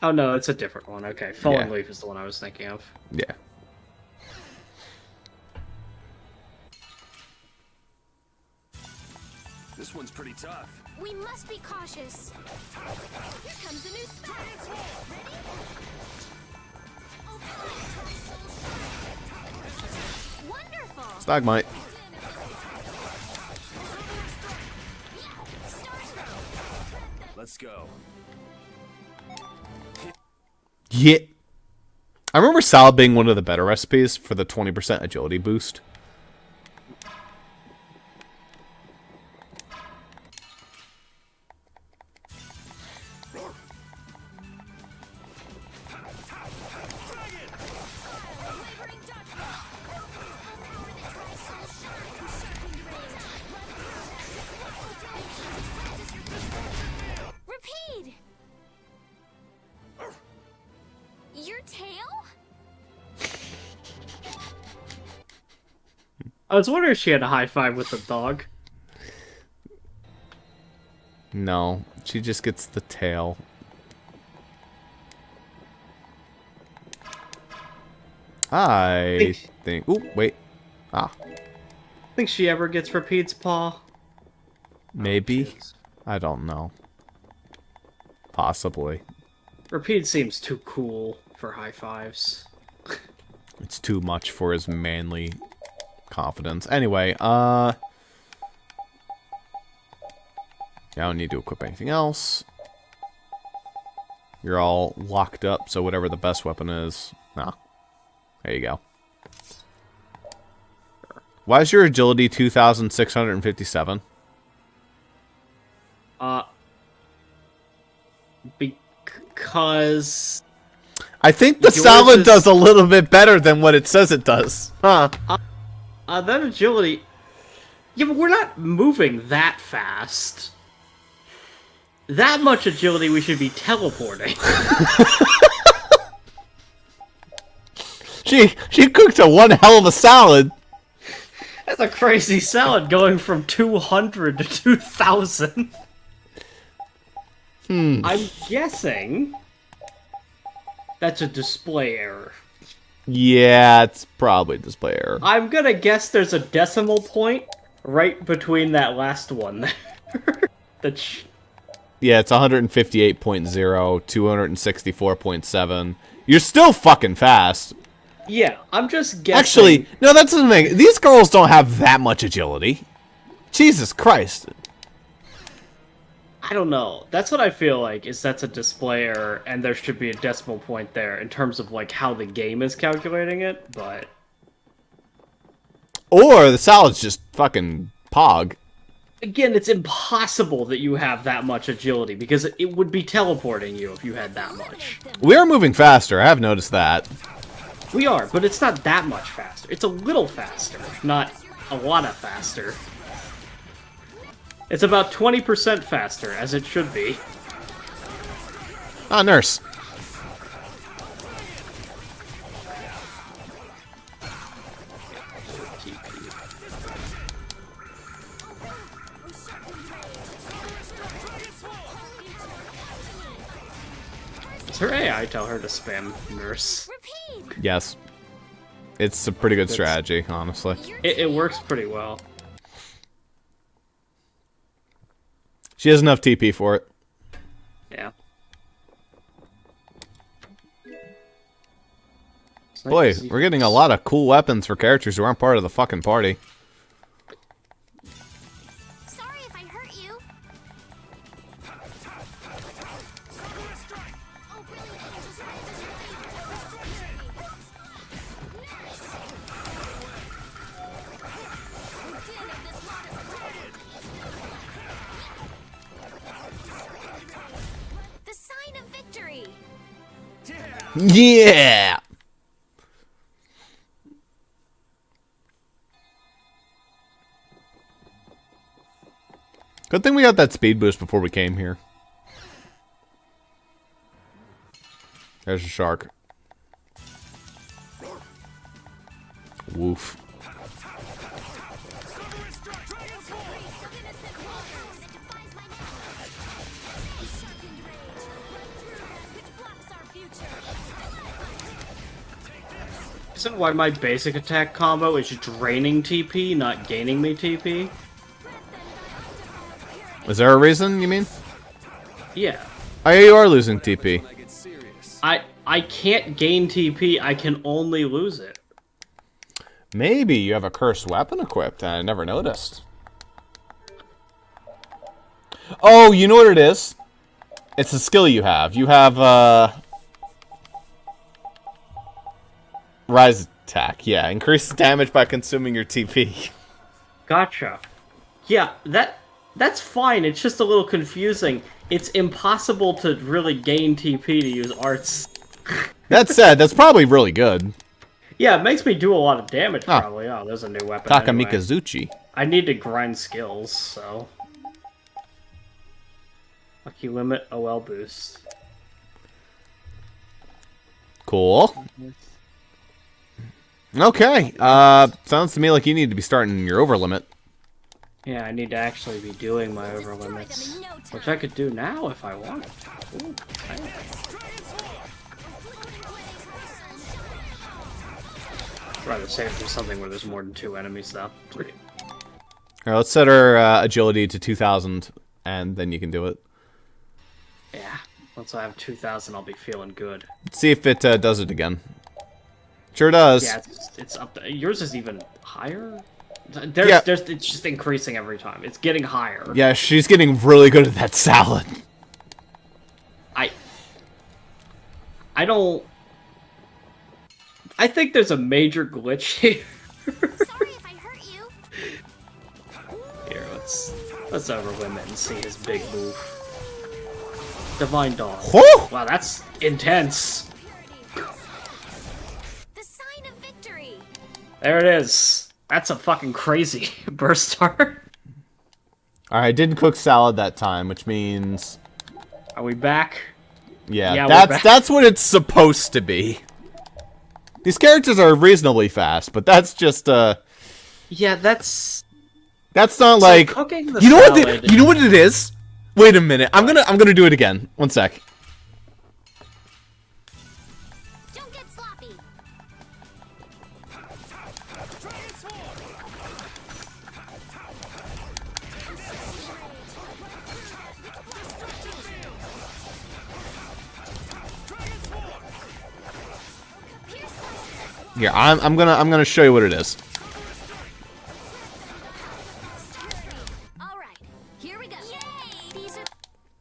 Oh no, it's a different one. Okay, Fallen Yeah. Leaf is the one I was thinking of. Yeah. This one's pretty tough. We must be cautious. Here comes a new spell. Ready? Wonderful. Stagmite. Let's go. Yeah. I remember Sal being one of the better recipes for the 20% agility boost. Repeat. Your tail? I was wondering if she had a high five with the dog. No, she just gets the tail. I think... Ooh, wait. Ah. Think she ever gets Repeat's paw? Maybe. I don't know. Possibly. Repeat seems too cool for high fives. It's too much for his manly confidence. Anyway, I don't need to equip anything else. You're all locked up, so whatever the best weapon is. Nah. There you go. Why is your agility 2,657? Because... I think the salad does a little bit better than what it says it does. Huh. That agility... Yeah, but we're not moving that fast. That much agility, we should be teleporting. She cooked a one hell of a salad. That's a crazy salad going from 200 to 2,000. I'm guessing that's a display error. Yeah, it's probably a display error. I'm gonna guess there's a decimal point right between that last one there. Yeah, it's 158.0, 264.7. You're still fucking fast. Yeah, I'm just guessing. Actually, no, that doesn't make... These girls don't have that much agility. Jesus Christ. I don't know. That's what I feel like, is that's a display error, and there should be a decimal point there in terms of, like, how the game is calculating it, but... Or the salad's just fucking pog. Again, it's impossible that you have that much agility, because it would be teleporting you if you had that much. We are moving faster, I have noticed that. We are, but it's not that much faster. It's a little faster, not a lot of faster. It's about 20% faster, as it should be. Ah, nurse. Does her AI tell her to spam nurse? Yes. It's a pretty good strategy, honestly. It works pretty well. She has enough TP for it. Yeah. Boy, we're getting a lot of cool weapons for characters who aren't part of the fucking party. Sorry if I hurt you. The sign of victory. Yeah! Good thing we got that speed boost before we came here. There's a shark. Woof. Isn't why my basic attack combo is draining TP, not gaining me TP? Is there a reason, you mean? Yeah. Oh, yeah, you are losing TP. I can't gain TP, I can only lose it. Maybe you have a cursed weapon equipped, and I never noticed. Oh, you know what it is? It's a skill you have. You have, Rise attack, yeah. Increases damage by consuming your TP. Gotcha. Yeah, that's fine, it's just a little confusing. It's impossible to really gain TP to use arts. That said, that's probably really good. Yeah, it makes me do a lot of damage, probably. Oh, there's a new weapon Takamikazuchi. Anyway. I need to grind skills, so... Lucky limit, OL boost. Cool. Okay, sounds to me like you need to be starting your over limit. Yeah, I need to actually be doing my over limits, which I could do now if I wanted. Ooh, I'd rather save it for something where there's more than 2 enemies, though. Alright, let's set our agility to 2,000, and then you can do it. Yeah, once I have 2,000, I'll be feeling good. Let's see if it does it again. Sure does. Yeah, it's up to... Yours is even higher? It's just increasing every time. It's getting higher. Yeah, she's getting really good at that salad. I don't... I think there's a major glitch here. Sorry if I hurt you. Here, let's overwhelm it and see his big move. Divine Dawn. Whew! Wow, that's intense. The sign of victory. There it is. That's a fucking crazy burst start. Alright, I didn't cook salad that time, which means... Are we back? Yeah, that's what it's supposed to be. These characters are reasonably fast, but that's just yeah, that's not like cooking the you know salad. you know what it is? Wait a minute. I'm gonna do it again. One sec. Don't get sloppy. Here, I'm gonna show you what it is. All right, here we go. Yay! These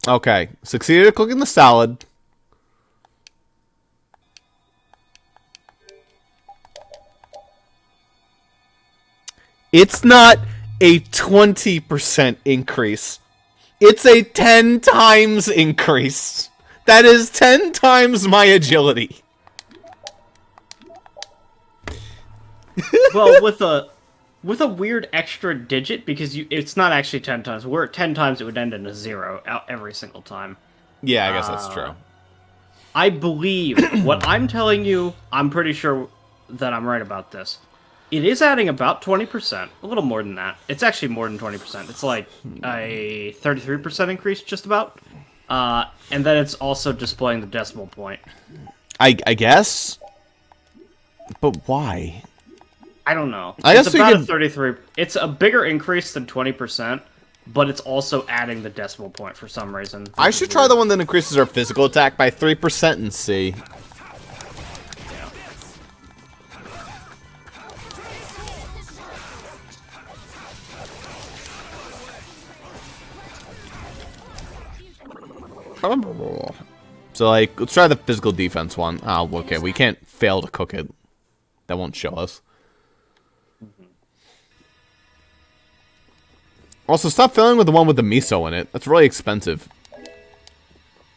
are Okay, succeeded at cooking the salad. It's not a 20% increase. It's a 10 times increase. That is 10 times my agility. Well, with a weird extra digit, because it's not actually 10 times. We're at 10 times, it would end in a 0 every single time. Yeah, I guess that's true. I believe what I'm telling you, I'm pretty sure that I'm right about this. It is adding about 20%, a little more than that. It's actually more than 20%. It's like a 33% increase, just about. And then it's also displaying the decimal point. I guess? But why? I don't know. I It's guess we about a could- 33. It's a bigger increase than 20%, but it's also adding the decimal point for some reason. I should try the one that increases our physical attack by 3% and see. So, like, let's try the physical defense one. Oh, okay, we can't fail to cook it. That won't show us. Also, stop failing with the one with the miso in it. That's really expensive.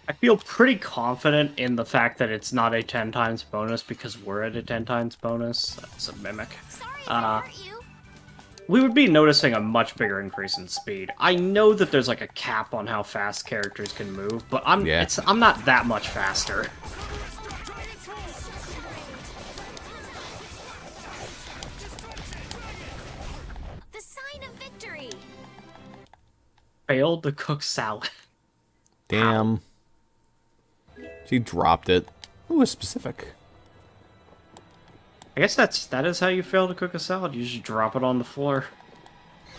I feel pretty confident in the fact that it's not a 10 times bonus because we're at a 10 times bonus. That's a mimic. We would be noticing a much bigger increase in speed. I know that there's like a cap on how fast characters can move, but I'm not that much faster. the sign of victory. Failed to cook salad. Damn. She dropped it. Ooh, it's specific. I guess that is how you fail to cook a salad. You just drop it on the floor.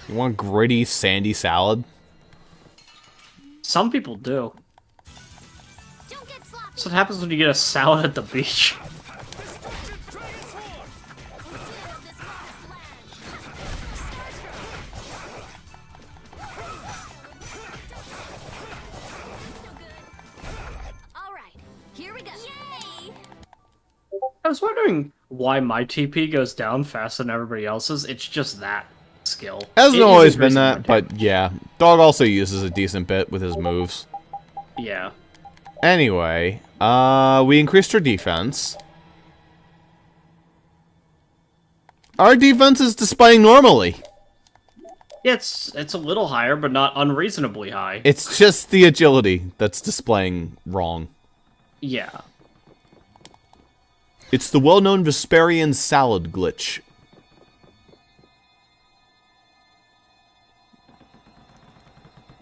You want gritty, sandy salad? Some people do. That's what happens when you get a salad at the beach. All right, here we go. Yay! I was wondering why my TP goes down faster than everybody else's. It's just that skill. Hasn't It always isn't been that, recent, but yeah. Dog also uses a decent bit with his moves. yeah. Anyway, we increased our defense. Our defense is displaying normally. Yeah, it's a little higher, but not unreasonably high. It's just the agility that's displaying wrong. Yeah. It's the well-known Vesperian salad glitch.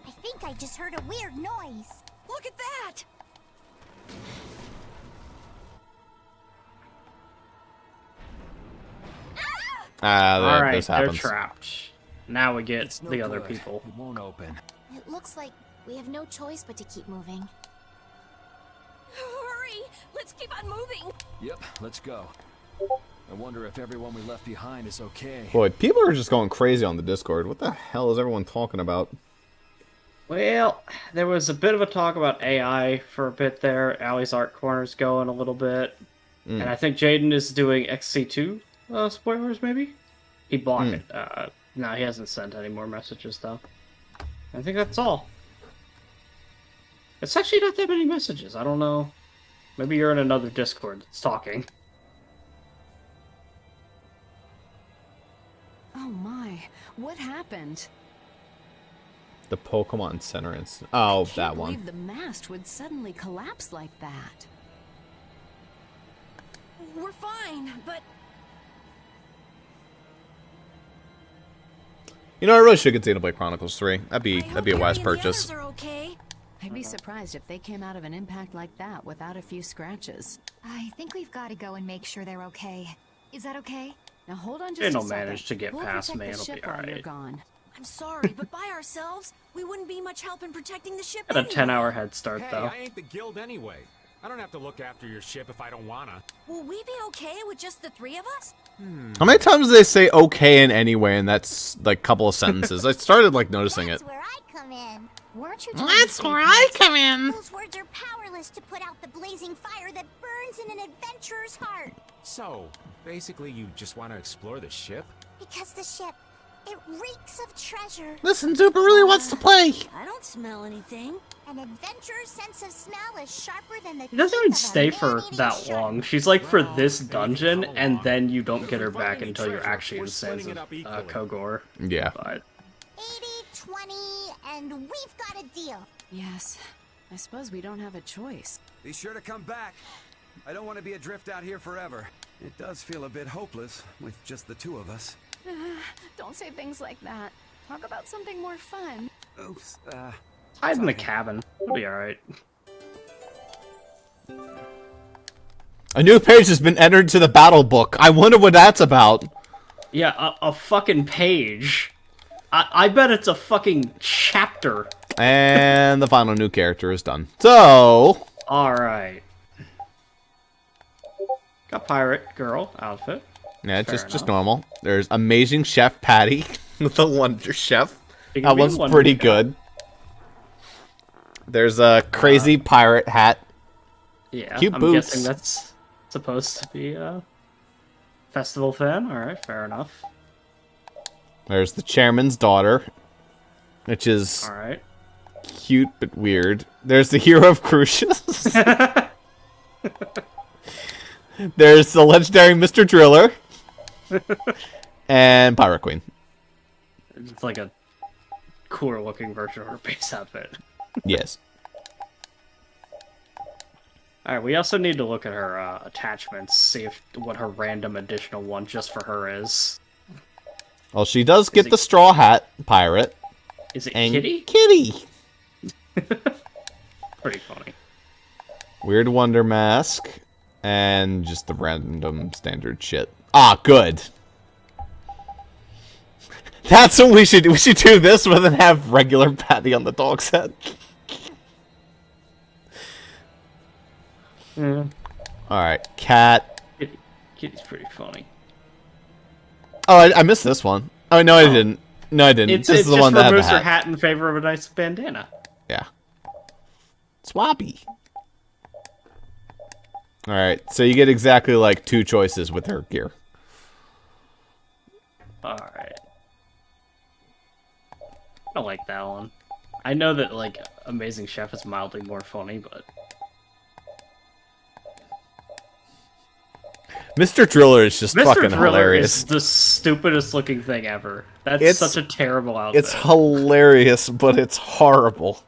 I think I just heard a weird noise. Look at that! All right, this they're happens. trapped. Now we get It's no the other good. people. It won't open. It looks like we have no choice but to keep moving. Hurry! Let's keep on moving! Yep, let's go. I wonder if everyone we left behind is okay. Boy, people are just going crazy on the Discord. What the hell is everyone talking about? Well, there was a bit of a talk about AI for a bit there. Allie's Art Corner's going a little bit. And I think Jaden is doing XC2 spoilers, maybe? He bought it. No, he hasn't sent any more messages, though. I think that's all. It's actually not that many messages. I don't know. Maybe you're in another Discord that's talking. Oh my, what happened? The Pokemon Center incident. Oh, that one. I can't believe the mast would suddenly collapse like that. We're fine, but... You know, I really should get Xenoblade Chronicles 3. That'd be a wise purchase. Okay. I'd be surprised if they came out of an impact like that without a few scratches. I think we've got to go and make sure they're okay. Is that okay? Now hold on just They'll a second. manage to get We'll past protect me. the It'll ship be while you're alright. gone. I'm sorry, but by ourselves, we wouldn't be much help in protecting the ship Got a anyway. 10-hour head start, Hey, though. I ain't the guild anyway. I don't have to look after your ship if I don't wanna. Will we be okay with just the three of us? How many times do they say okay in any way, and that's like a couple of sentences? I started like noticing it. That's where I come in. Weren't you That's where I come in. Those words are powerless to put out the blazing fire that burns in an adventurer's heart. So, basically you just want to explore the ship? Because the ship, it reeks of treasure. Listen, Zuper really wants to play. I don't smell anything. An adventurer's sense of smell is sharper than the She doesn't teeth even of a stay for man-eating that shark. long. She's like for this dungeon, and then you don't get her back until you're actually in Sands of Kogor. Yeah. But 80, 20, and we've got a deal. Yes. I suppose we don't have a choice. Be sure to come back. I don't want to be adrift out here forever. It does feel a bit hopeless with just the two of us. Don't say things like that. Talk about something more fun. Oops, hide in the cabin. It'll be alright. A new page has been entered to the battle book. I wonder what that's about. Yeah, a fucking page. I bet it's a fucking chapter. And the final new character is done. So... Alright. Got pirate girl outfit. Yeah, Fair just enough. normal. There's amazing chef Patty with the Wonder Chef. It can That be one's Wonder pretty Chef. good. There's a crazy pirate hat. Yeah, Cute I'm boots. guessing that's supposed to be a festival fan. Alright, fair enough. There's the chairman's daughter, which is Alright. cute but weird. There's the hero of Crucius. There's the legendary Mr. Driller. And Pirate Queen. It's like a cooler looking version of her base outfit. Yes. Alright, we also need to look at her attachments, see if what her random additional one just for her is. Well, she does get the straw hat pirate. Is it and Kitty? Kitty. Pretty funny. Weird Wonder Mask. And just the random standard shit. Ah, good. That's what we should do. We should do this rather than have regular Patty on the dog set. Yeah. Alright, cat. Kitty's pretty funny. Oh, I missed this one. Oh, no, I didn't. No, I didn't. It's This is the just one that had the removes her hat. hat in favor of a nice bandana. Yeah. Swappy. Alright, so you get exactly like 2 choices with her gear. Alright. I like that one. I know that, like, Amazing Chef is mildly more funny, but... Mr. Driller is just Mr. fucking Driller hilarious. is the stupidest looking thing ever. That's It's- such a terrible outfit. It's hilarious, but it's horrible.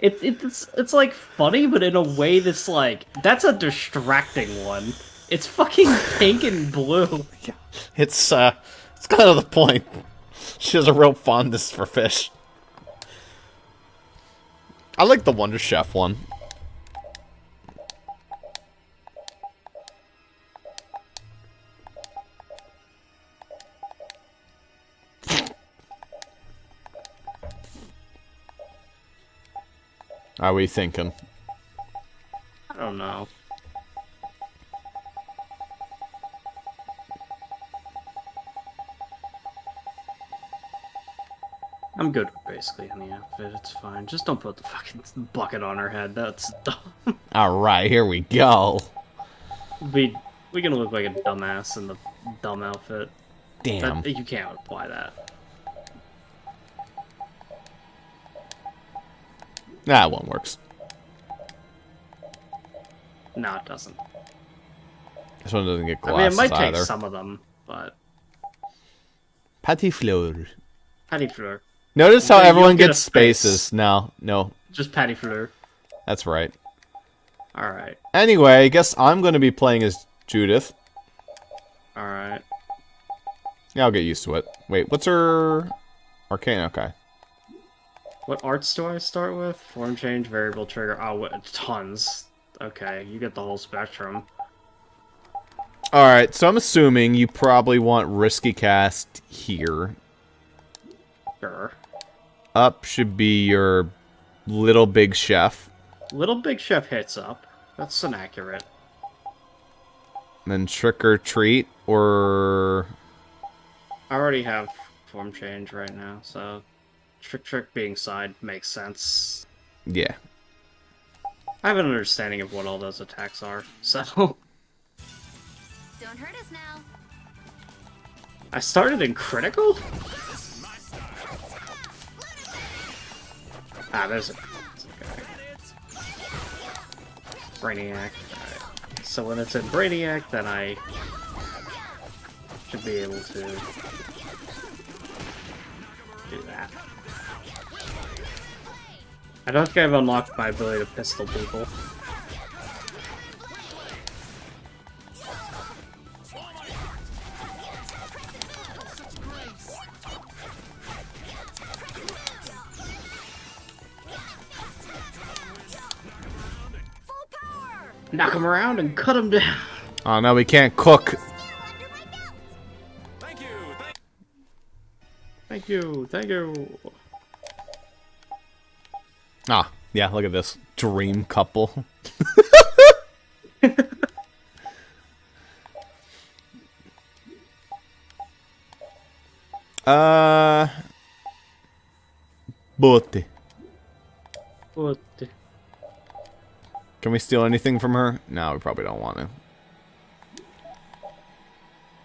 It's like funny, but in a way that's like that's a distracting one. It's fucking pink and blue. It's kind of the point. She has a real fondness for fish. I like the Wonder Chef one. Are we thinking? I don't know. I'm good with basically any outfit. It's fine. Just don't put the fucking bucket on her head. That's dumb. Alright, here we go. We gonna look like a dumbass in the dumb outfit. Damn. You can't apply that. That one works. No, it doesn't. This one doesn't get I mean, glasses it might take either. some of them, but... Patty fleur. Patty fleur. Notice how You don't everyone get a gets space. spaces. No. Just patty fleur. That's right. Alright. Anyway, I guess I'm going to be playing as Judith. Alright. Yeah, I'll get used to it. Wait, what's her... Arcane, okay. What arts do I start with? Form change, variable trigger. Oh, tons. Okay, you get the whole spectrum. Alright, so I'm assuming you probably want Risky Cast here. Sure. Up should be your Little Big Chef. Little Big Chef hits up. That's inaccurate. And then Trick or Treat, or... I already have form change right now, so... Trick being side makes sense. Yeah. I have an understanding of what all those attacks are, so... Don't hurt us now. I started in critical? Ah, there's a guy. Brainiac. Alright. So when it's in Brainiac, then I should be able to do that. I don't think I've unlocked my ability to pistol people. Knock him around and cut him down. Oh no, we can't cook. Thank you. Ah, yeah, look at this. Dream couple. Botte. Can we steal anything from her? No, we probably don't want to.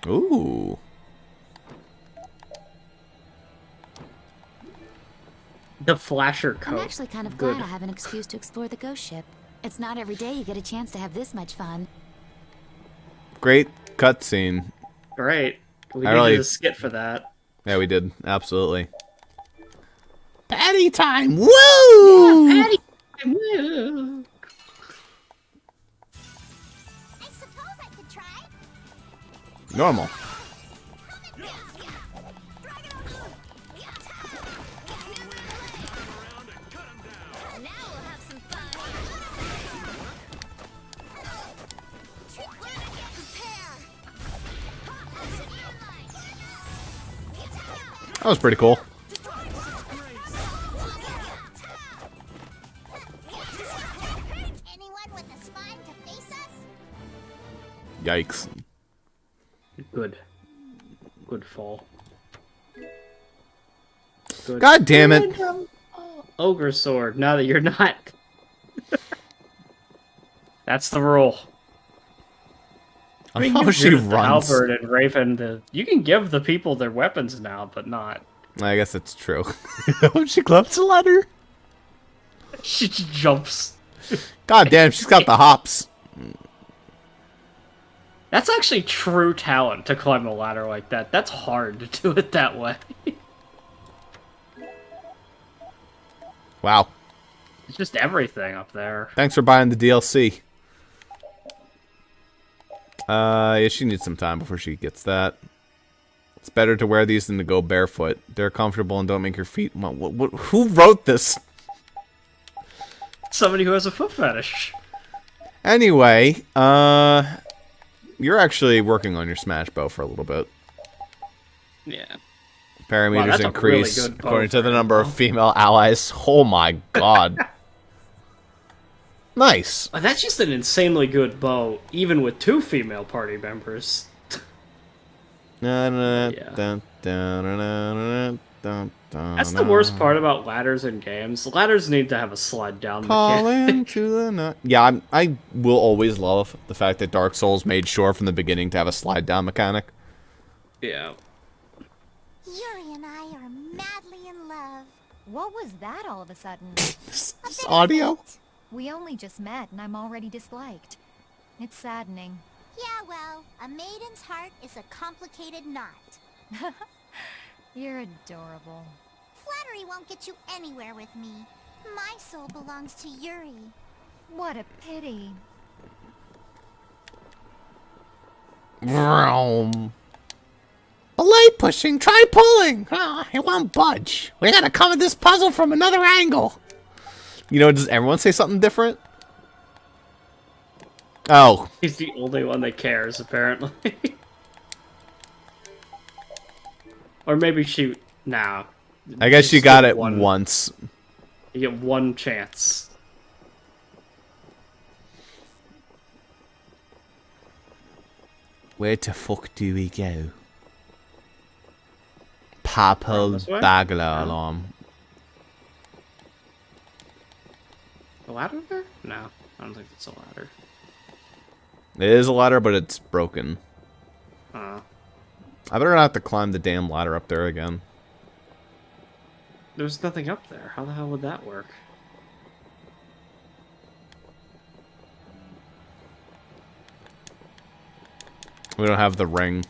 Ooh. The flasher coat. I'm actually kind of Good. glad I have an excuse to explore the ghost ship. It's not every day you get a chance to have this much fun. Great cutscene. Great. We I needed really- a skit for that. Yeah, we did. Absolutely. Patty time! Woo! Yeah, Patty! Woo! Normal. That was pretty cool. Yikes. Good fall. Good. God damn it. Ogre sword, now that you're not. That's the rule. I mean, how you she give the runs. Halberd and Raven, you can give the people their weapons now, but not. I guess that's true. She climbs a ladder. She just jumps. God damn, she's got the hops. That's actually true talent to climb a ladder like that. That's hard to do it that way. Wow. It's just everything up there. Thanks for buying the DLC. Yeah, she needs some time before she gets that. It's better to wear these than to go barefoot. They're comfortable and don't make your feet... who wrote this? Somebody who has a foot fetish. Anyway, you're actually working on your smash bow for a little bit. Yeah. Parameters that's a increase really good bow according to the for number of female allies. Oh my god. Nice. That's just an insanely good bow, even with 2 female party members. That's the worst part about ladders in games. Ladders need to have a slide down Fall mechanic. into the night. Yeah, I will always love the fact that Dark Souls made sure from the beginning to have a slide down mechanic. Yeah. Yuri and I are madly in love. What was that all of a sudden? This audio? We only just met and I'm already disliked. It's saddening. Yeah, well, a maiden's heart is a complicated knot. You're adorable. Flattery won't get you anywhere with me. My soul belongs to Yuri. What a pity. Vroom. Belay pushing, try pulling. It won't budge. We gotta come at this puzzle from another angle. You know, does everyone say something different? Oh. He's the only one that cares, apparently. Or maybe she... Nah. I guess she got it once. You get one chance. Where the fuck do we go? Purple This way? bagler alarm. A ladder there? No, I don't think it's a ladder. It is a ladder, but it's broken. Uh, I better not have to climb the damn ladder up there again. There's nothing up there. How the hell would that work? We don't have the ring.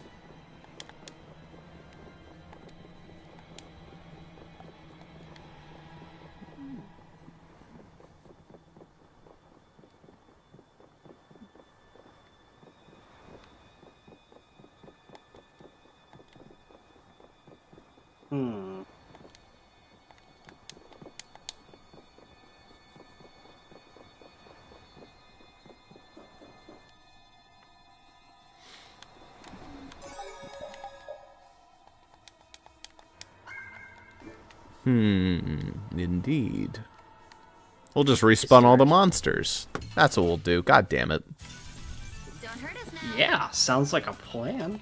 Indeed. We'll just respawn all the monsters. That's what we'll do. God damn it. Yeah, sounds like a plan.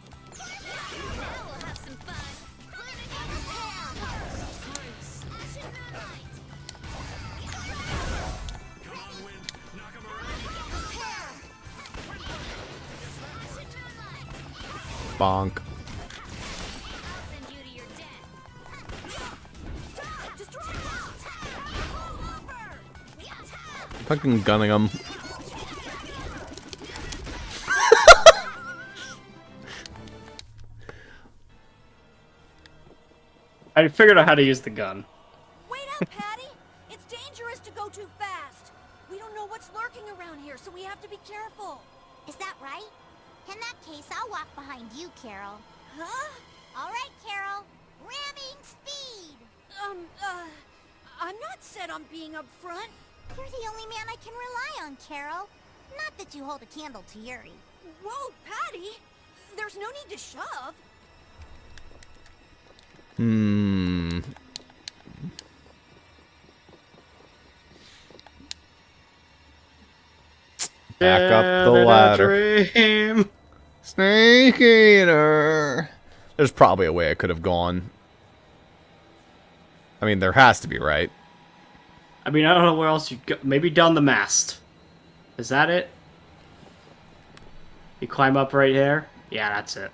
Bonk. Fucking gunning him. I figured out how to use the gun. Wait up, Patty! It's dangerous to go too fast. We don't know what's lurking around here, so we have to be careful. Is that right? In that case, I'll walk behind you, Carol. Huh? All right, Carol. Ramming speed! I'm not set on being up front. You're the only man I can rely on, Carol. Not that you hold a candle to Yuri. Whoa, Patty! There's no need to shove. Back up the ladder. Snake Eater. There's probably a way I could have gone. I mean, there has to be, right? I mean, I don't know where else you go. Maybe down the mast. Is that it? You climb up right here? Yeah, that's it.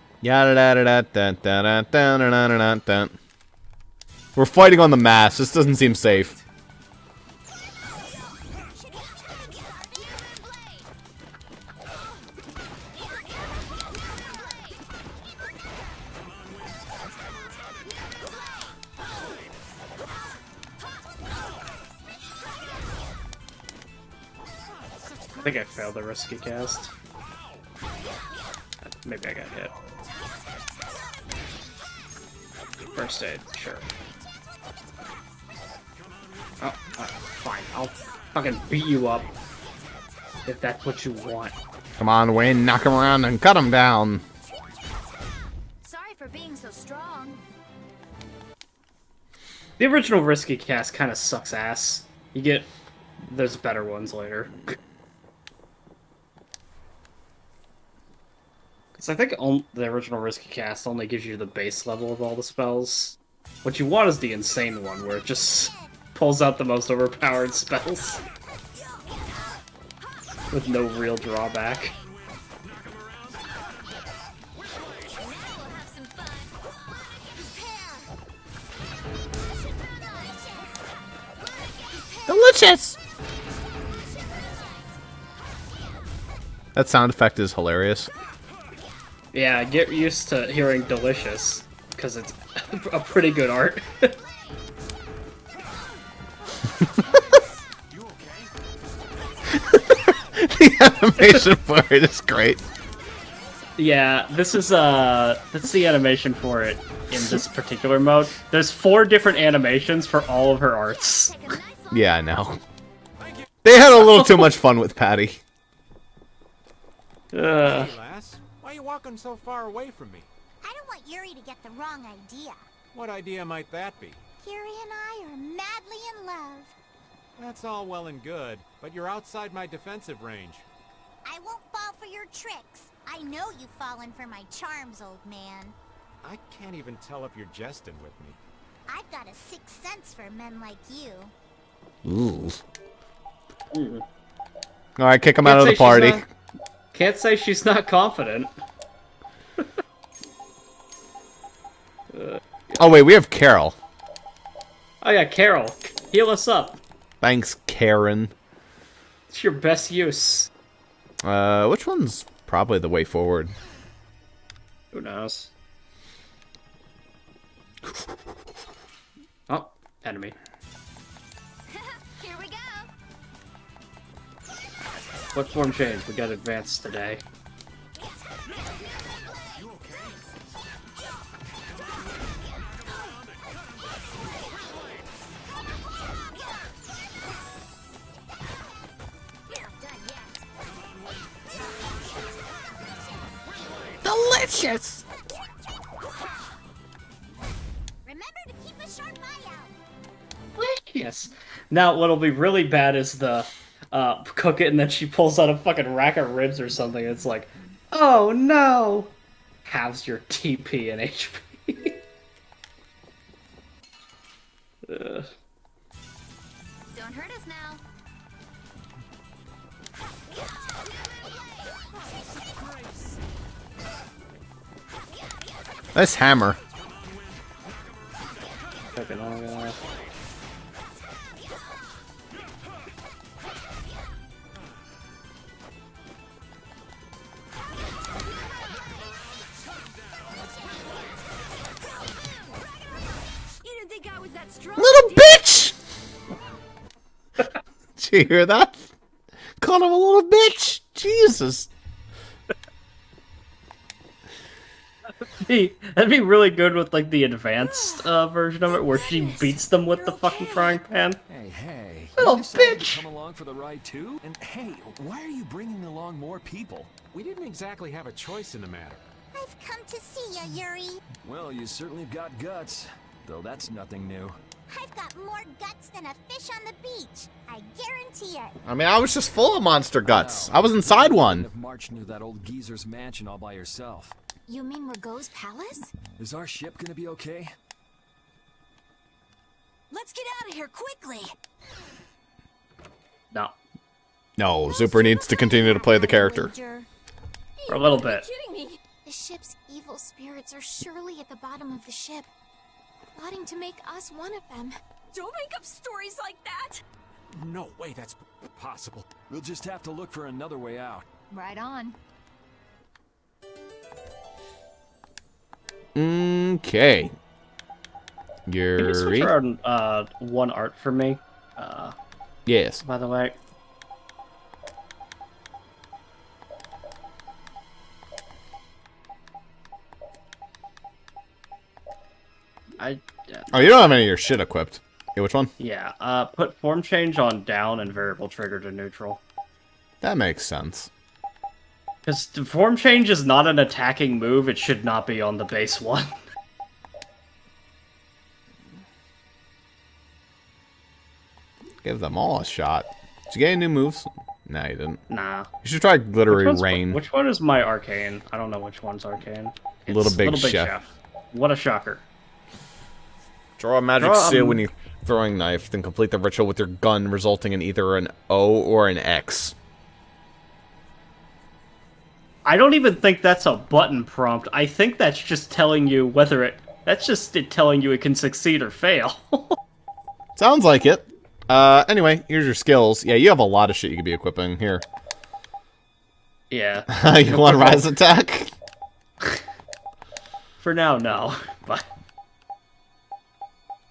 We're fighting on the mast. This doesn't seem safe. I think I failed the risky cast. Maybe I got hit. First aid, sure. Oh, fine. I'll fucking beat you up. If that's what you want. Come on, Wayne, knock him around and cut him down. Sorry for being so strong. The original risky cast kind of sucks ass. You get... There's better ones later. Because I think the original risky cast only gives you the base level of all the spells. What you want is the insane one, where it just pulls out the most overpowered spells. With no real drawback. Delicious! That sound effect is hilarious. Yeah, get used to hearing delicious, because it's a pretty good art. The animation for it is great. Yeah, this is that's the animation for it in this particular mode. There's 4 different animations for all of her arts. Yeah, I know. They had a little too much fun with Patty. Hey, lass. Why are you walking so far away from me? I don't want Yuri to get the wrong idea. What idea might that be? Yuri and I are madly in love. That's all well and good, but you're outside my defensive range. I won't fall for your tricks. I know you've fallen for my charms, old man. I can't even tell if you're jesting with me. I've got a sixth sense for men like you. Ooh. Alright, kick him out of the party. Can't say she's not confident. Oh wait, we have Carol. Oh yeah, Carol. Heal us up. Thanks, Karen. It's your best use. Which one's probably the way forward? Who knows? Oh, enemy. Here we go. What form change? We got advanced today. Delicious! Remember to keep a sharp eye out. Yes. Now, what'll be really bad is the cook it and then she pulls out a fucking rack of ribs or something. It's like, oh no! Halves your TP and HP. Don't hurt us now. Nice hammer. Fucking all that. You didn't think I was that strong? Little bitch! Did you hear that? Called him a little bitch! Jesus! That'd be really good with like the advanced version of it, where she beats them with the fucking frying pan. Hey, little you decided to bitch! come along for the ride too? And hey, why are you bringing along more people? We didn't exactly have a choice in the matter. I've come to see ya, Yuri. Well, you certainly got guts, though that's nothing new. I've got more guts than a fish on the beach. I guarantee it. I mean, I was just full of monster guts. I was inside one. Have marched into that old geezer's mansion all by yourself. You mean Rago's palace? Is our ship gonna be okay? Let's get out of here quickly. No. No, Zuper needs to continue to play the character. For a little bit. Kidding me? The ship's evil spirits are surely at the bottom of the ship, plotting to make us one of them. Don't make up stories like that. No way that's possible. We'll just have to look for another way out. Right on. Okay. Can you switch Yuri. around one art for me? Yes. By the way. Oh, you don't have any of your shit equipped. Okay, which one? Yeah, put form change on down and variable trigger to neutral. That makes sense. Because form change is not an attacking move, it should not be on the base one. Give them all a shot. Did you get any new moves? No, you didn't. Nah. You should try Glittery Rain. Which one is my arcane? I don't know which one's arcane. It's Little Big Little Big Chef. Chef. What a shocker. Draw a magic seal when you're throwing knife, then complete the ritual with your gun, resulting in either an O or an X. I don't even think that's a button prompt. I think that's just telling you whether it... That's just it telling you it can succeed or fail. Sounds like it. Anyway, here's your skills. Yeah, you have a lot of shit you could be equipping. Here. Yeah. You want Rise Attack? For now, no. But...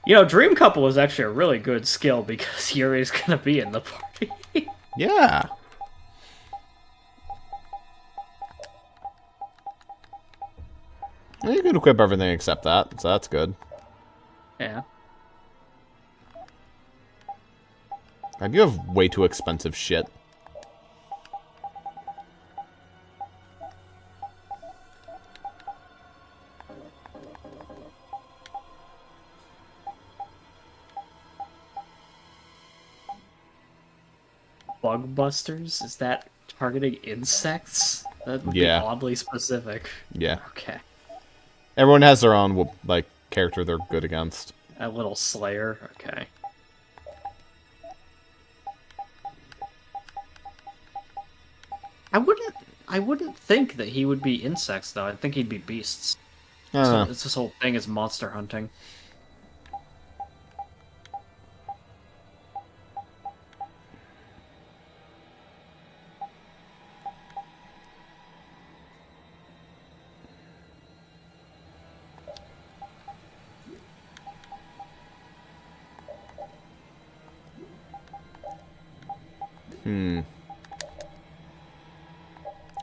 You know, Dream Couple is actually a really good skill because Yuri's gonna be in the party. Yeah. Well, you can equip everything except that, so that's good. Yeah. God, you have way too expensive shit. Bug Busters? Is that targeting insects? That would Yeah. be oddly specific. Yeah. Okay. Everyone has their own, like, character they're good against. A little Slayer? Okay. I wouldn't think that he would be insects, though. I think he'd be beasts. So it's this whole thing is monster hunting.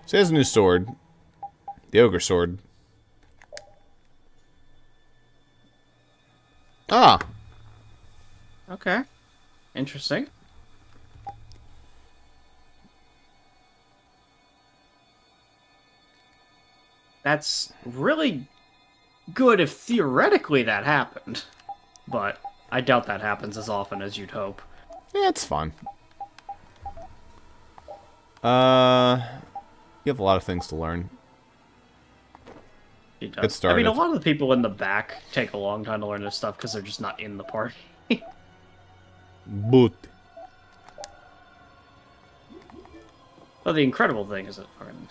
So he has a new sword. The Ogre Sword. Ah! Okay. Interesting. That's really good if theoretically that happened. But I doubt that happens as often as you'd hope. Yeah, it's fun. You have a lot of things to learn. He does. Get started. I mean, a lot of the people in the back take a long time to learn this stuff because they're just not in the party. But Well, the incredible thing is that fucking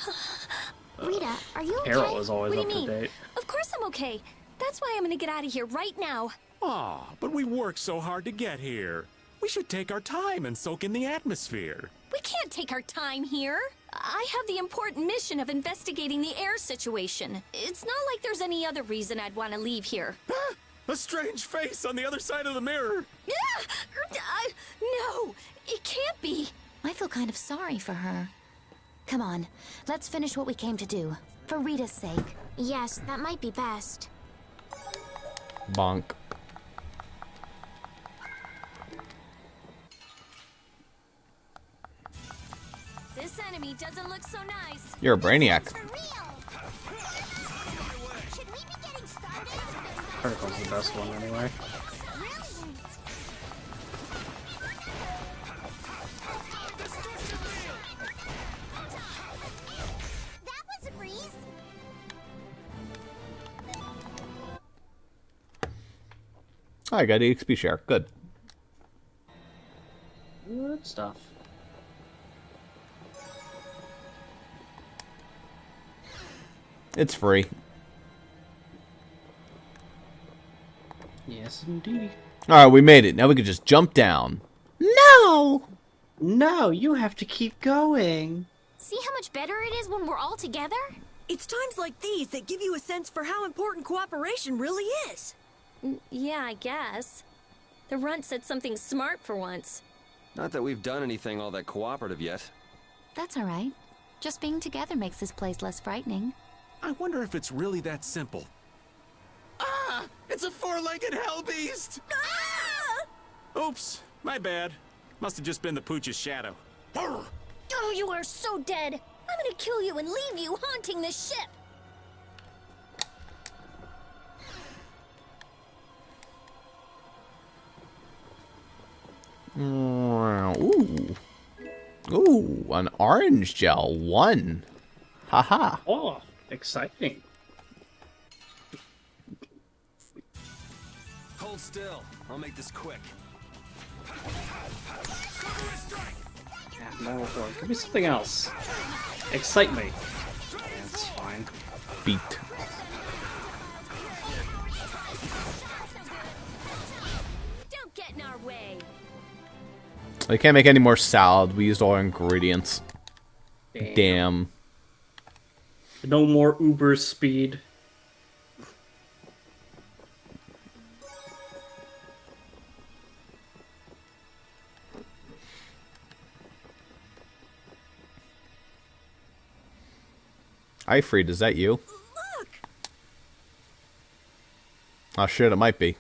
Rita, are you okay? Carol is always What do up you to mean? date. Of course I'm okay. That's why I'm gonna get out of here right now. Aw, but we worked so hard to get here. We should take our time and soak in the atmosphere. We can't take our time here. I have the important mission of investigating the air situation. It's not like there's any other reason I'd want to leave here. A strange face on the other side of the mirror. No, it can't be. I feel kind of sorry for her. Come on, let's finish what we came to do. For Rita's sake. Yes, that might be best. bonk. This enemy doesn't look so nice. You're a brainiac. Critical's the best one anyway. Oh, I got the XP share. Good. Good stuff. It's free. Yes, indeed. Alright, we made it. Now we can just jump down. No! No, you have to keep going. See how much better it is when we're all together? It's times like these that give you a sense for how important cooperation really is. Yeah, I guess. The runt said something smart for once. Not that we've done anything all that cooperative yet. That's all right. Just being together makes this place less frightening. I wonder if it's really that simple. Ah! It's a four-legged hell beast! Oops, my bad. Must have just been the pooch's shadow. Oh, you are so dead. I'm gonna kill you and leave you haunting the ship. Ooh. Ooh, an orange gel. 1. Haha. Oh, exciting. Hold still. I'll make this quick. Metal Sword. Give me something else. Excite me. That's fine. Beat. Don't get in our way. We can't make any more salad. We used all our ingredients. Damn. No more Uber speed. Ifrid, is that you? Look! Oh shit, it might be.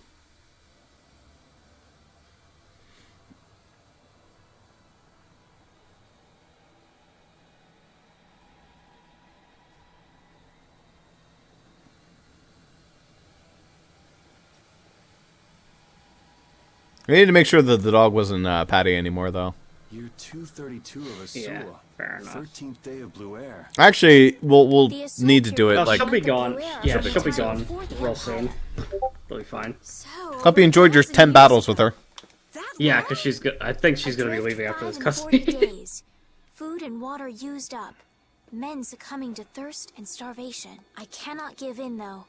We need to make sure that the dog wasn't Patty anymore, though. Year 232 of Asula. Yeah, fair enough. 13th day of Blue Air. Actually, we'll need to do it. Oh, Like, she'll be gone. Yeah, she'll be gone real soon. She'll be fine. hope you enjoyed your 10 battles with her. Yeah, because she's good. I think she's gonna be leaving after this cutscene. days. Food and water used up. Men succumbing to thirst and starvation. I cannot give in, though.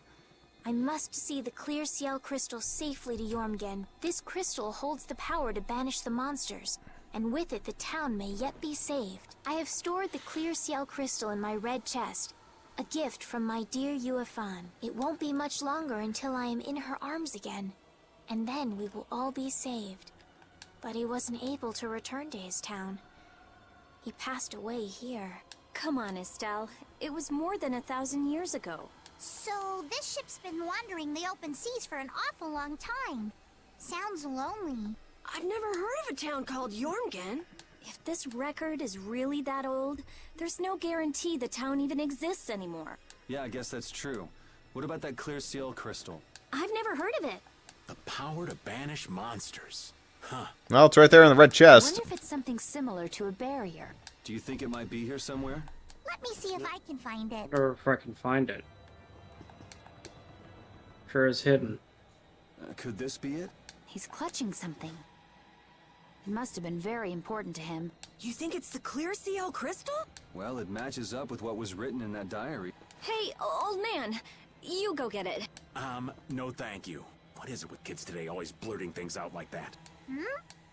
I must see the clear Ciel crystal safely to Jormungand. This crystal holds the power to banish the monsters, and with it the town may yet be saved. I have stored the clear Ciel crystal in my red chest, a gift from my dear Yuefan. It won't be much longer until I am in her arms again, and then we will all be saved. But he wasn't able to return to his town. He passed away here. Come on, Estelle. It was more than 1,000 years ago. So this ship's been wandering the open seas for an awful long time. Sounds lonely. I've never heard of a town called Jormungand. If this record is really that old, there's no guarantee the town even exists anymore. Yeah, I guess that's true. What about that clear seal crystal? I've never heard of it. The power to banish monsters. Huh. Well, it's right there in the red I chest. wonder if it's something similar to a barrier. Do you think it might be here somewhere? Let me see if I can find it. Or if I can find it. Sure is hidden. Could this be it? He's clutching something. It must have been very important to him. You think it's the clear Ciel crystal? Well, it matches up with what was written in that diary. Hey, old man, you go get it. No thank you. What is it with kids today always blurting things out like that?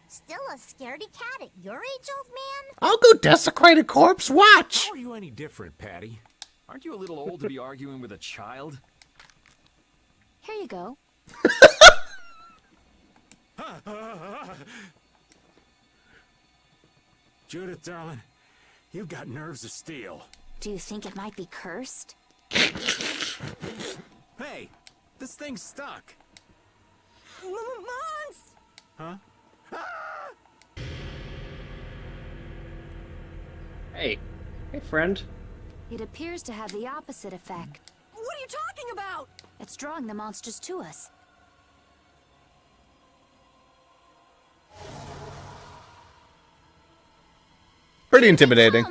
Still a scaredy cat at your age, old man? I'll go desecrate a corpse. Watch. How are you any different, Patty? Aren't you a little old to be arguing with a child? Here you go. Judith, darling, you've got nerves of steel. Do you think it might be cursed? Hey, this thing's stuck. Mons! Huh? Hey. Hey, friend. It appears to have the opposite effect. What are you talking about? It's drawing the monsters to us. Pretty intimidating.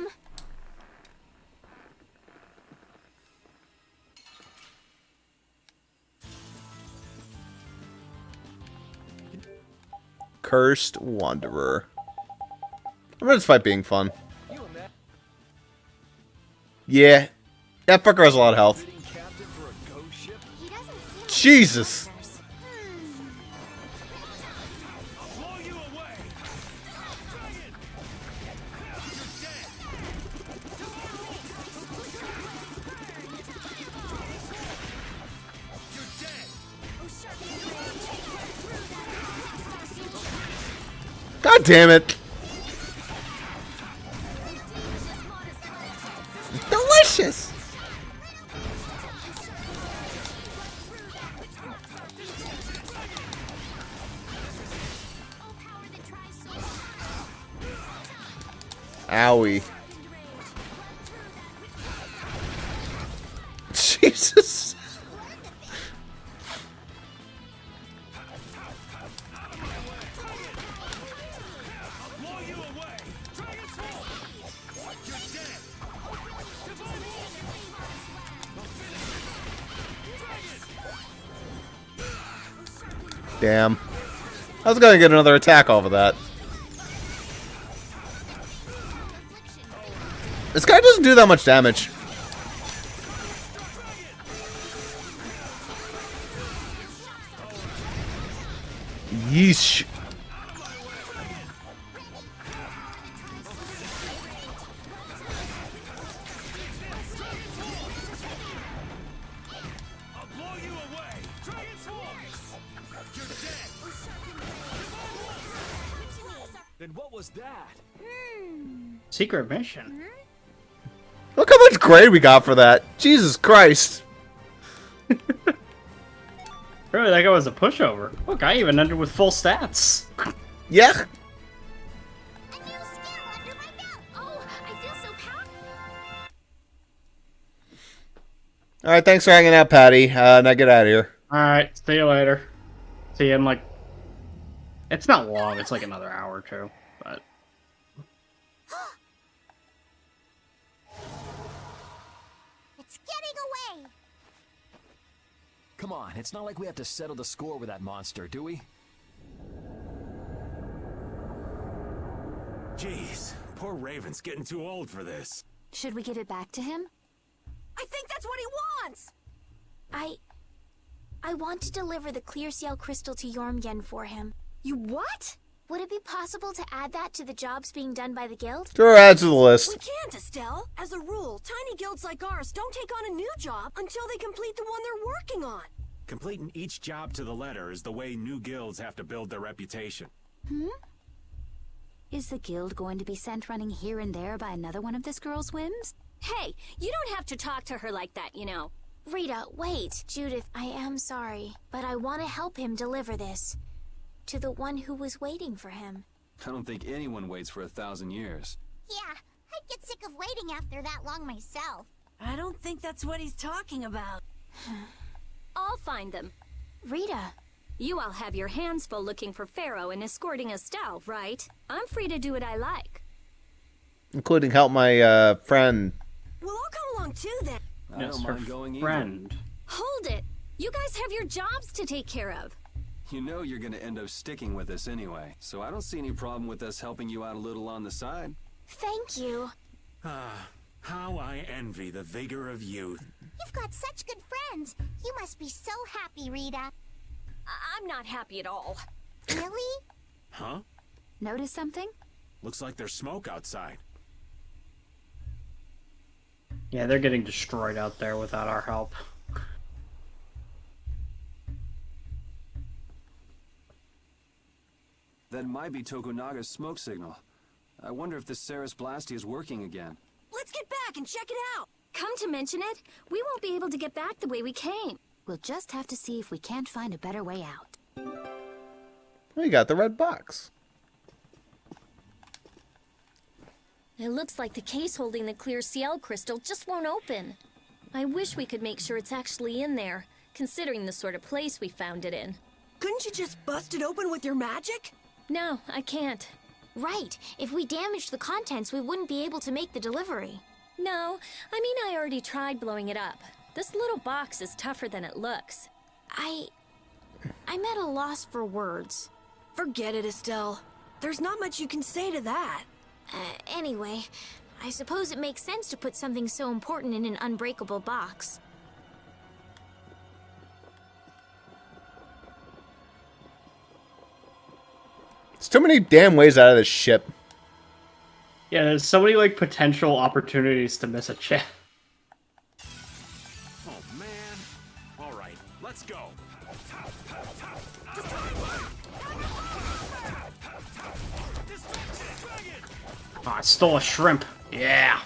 Cursed Wanderer. I remember this fight being fun. Yeah. That fucker has a lot of health. Jesus. God damn it. Delicious. Owie. Jesus. Damn. I was gonna get another attack off of that. This guy doesn't do that much damage. Yeesh. Then what was that? Secret mission. Look how much grade we got for that. Jesus Christ. Really, that guy was a pushover. Look, I even ended with full stats. Yeah. Alright, thanks for hanging out, Patty. Now get out of here. Alright, see you later. See you in like... It's not long, it's like another hour or two, but... It's getting away! Come on, it's not like we have to settle the score with that monster, do we? Jeez, poor Raven's getting too old for this. Should we give it back to him? I think that's what he wants! I want to deliver the clear seal crystal to Yormyen for him. You what? Would it be possible to add that to the jobs being done by the guild? Sure, add to the list. We can't, Estelle. As a rule, tiny guilds like ours don't take on a new job until they complete the one they're working on. Completing each job to the letter is the way new guilds have to build their reputation. Is the guild going to be sent running here and there by another one of this girl's whims? Hey, you don't have to talk to her like that, you know. Rita, wait. Judith, I am sorry, but I want to help him deliver this. To the one who was waiting for him. I don't think anyone waits for 1,000 years. Yeah, I'd get sick of waiting after that long myself. I don't think that's what he's talking about. I'll find them. Rita. You all have your hands full looking for Pharaoh and escorting Estelle, right? I'm free to do what I like. Including help my friend. We'll all come along too then. I don't mind going friend. Hold it! You guys have your jobs to take care of. You know you're gonna end up sticking with us anyway, so I don't see any problem with us helping you out a little on the side. Thank you. How I envy the vigor of youth. You've got such good friends. You must be so happy, Rita. I'm not happy at all. Really? Huh? Notice something? Looks like there's smoke outside. Yeah, they're getting destroyed out there without our help. That might be Tokunaga's smoke signal. I wonder if the Ceres Blasty is working again. Let's get back and check it out. Come to mention it, we won't be able to get back the way we came. We'll just have to see if we can't find a better way out. We got the red box. It looks like the case holding the clear CL crystal just won't open. I wish we could make sure it's actually in there, considering the sort of place we found it in. Couldn't you just bust it open with your magic? No, I can't. Right. If we damaged the contents, we wouldn't be able to make the delivery. No, I mean I already tried blowing it up. This little box is tougher than it looks. I'm at a loss for words. Forget it, Estelle. There's not much you can say to that. Anyway, I suppose it makes sense to put something so important in an unbreakable box. There's too many damn ways out of this ship. Yeah, there's so many like potential opportunities to miss a chip. Oh man. All right, let's go. Oh, I stole a shrimp. Yeah.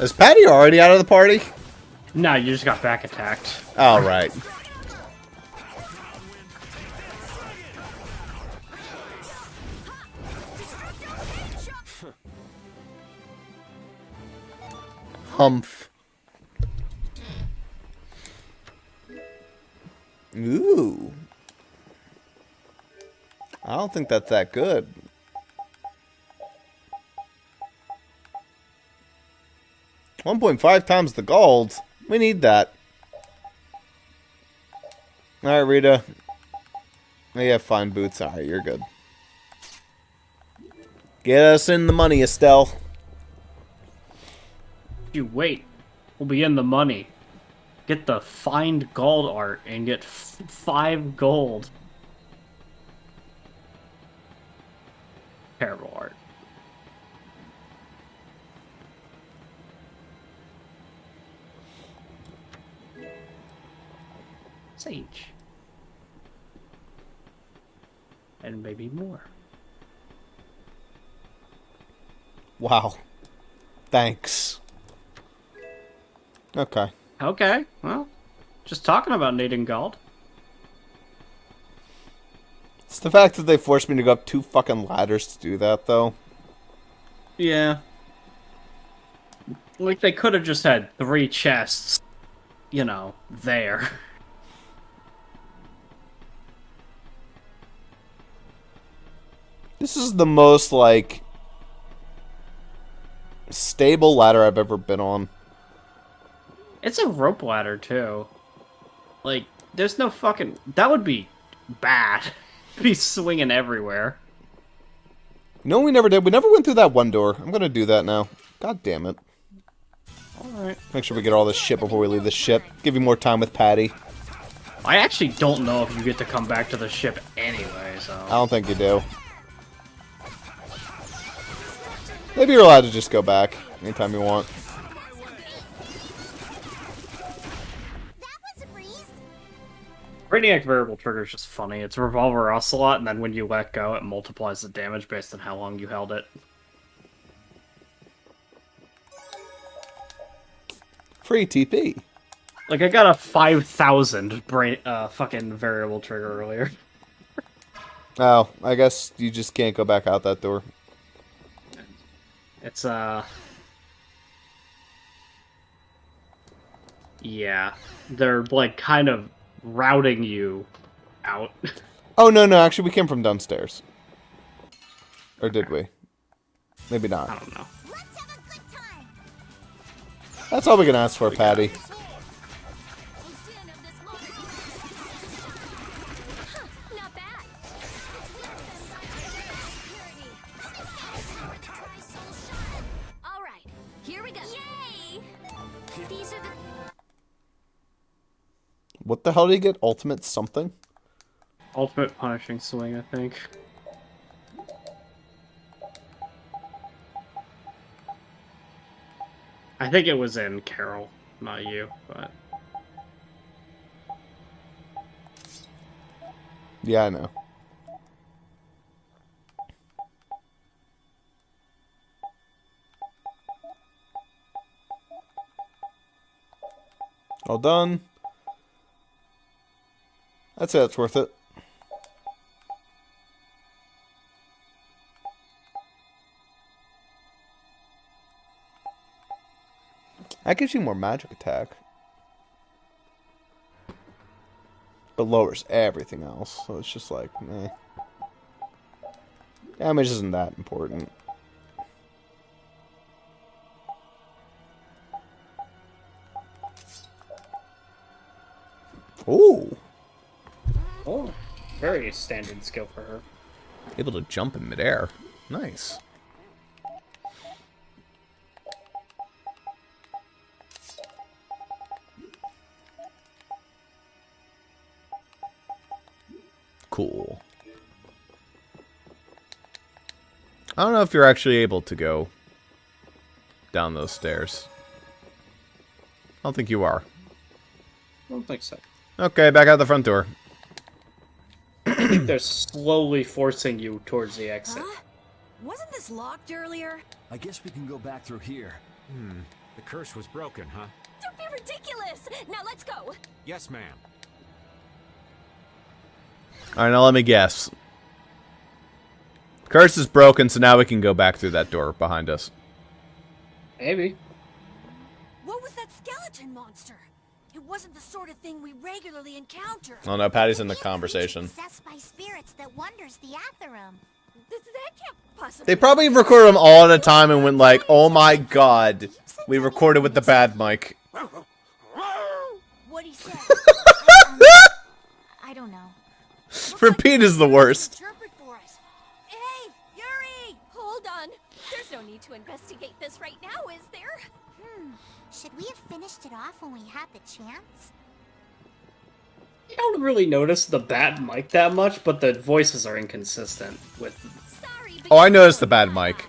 Is Patty already out of the party? No, you just got back attacked. All right. Humph. Ooh. I don't think that's that good. 1.5 times the gold. We need that. Alright, Rita. Oh, you have fine boots. Alright, you're good. Get us in the money, Estelle. You wait. We'll be in the money. Get the find gold art and get 5 gold. Terrible art. Sage. And maybe more. Wow. Thanks. Okay. Okay, well, just talking about needing gold. It's the fact that they forced me to go up 2 fucking ladders to do that, though. Yeah. Like, they could have just had 3 chests, you know, there. This is the most, like, stable ladder I've ever been on. It's a rope ladder, too. Like, there's no fucking... That would be bad. Be swinging everywhere. No, we never did. We never went through that one door. I'm gonna do that now. God damn it. Alright. Make sure we get all this shit before we leave the ship. Give you more time with Patty. I actually don't know if you get to come back to the ship anyway, so... I don't think you do. Maybe you're allowed to just go back anytime you want. Brainiac variable trigger is just funny. It's revolver ocelot, and then when you let go, it multiplies the damage based on how long you held it. Free TP. Like, I got a 5,000 fucking variable trigger earlier. Oh, I guess you just can't go back out that door. It's, yeah. They're, like, kind of routing you out. Oh, no, actually, we came from downstairs. Or did we? Maybe not. I don't know. That's all we can ask for, Patty. What the hell did he get? Ultimate something? Ultimate punishing swing, I think. I think it was in Carol, not you, but... Yeah, I know. All done. I'd say that's worth it. That gives you more magic attack. But lowers everything else, so it's just like, meh. Damage isn't that important. Ooh. Oh, very standard skill for her. Able to jump in midair. Nice. Cool. I don't know if you're actually able to go down those stairs. I don't think you are. I don't think so. Okay, back out the front door. I think they're slowly forcing you towards the exit. Huh? Wasn't this locked earlier? I guess we can go back through here. The curse was broken, huh? Don't be ridiculous! Now let's go! Yes, ma'am. Alright, now let me guess. Curse is broken, so now we can go back through that door behind us. Maybe. What was that skeleton monster? It wasn't the sort of thing we regularly encounter. Oh no, Patty's in the conversation. Possessed by spirits that wanders the Atherum. That can't possibly... They probably recorded them all at a time and went like, oh my god, we recorded with the bad mic. What'd he say? I don't know. Repeat is the worst. Hey, Yuri! Hold on. There's no need to investigate this right now, is there? Should we have finished it off when we had the chance? I don't really notice the bad mic that much, but the voices are inconsistent with... Oh, I noticed the bad mic.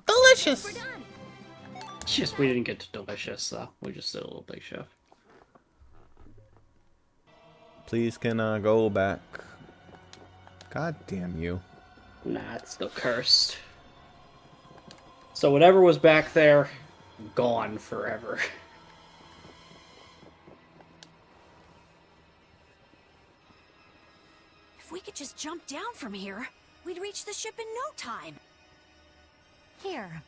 Delicious! Just we didn't get to delicious, though. We just did a little Big Chef. Please can I go back? God damn you. Nah, it's still cursed. So whatever was back there, gone forever. If we could just jump down from here, we'd reach the ship in no time. Here.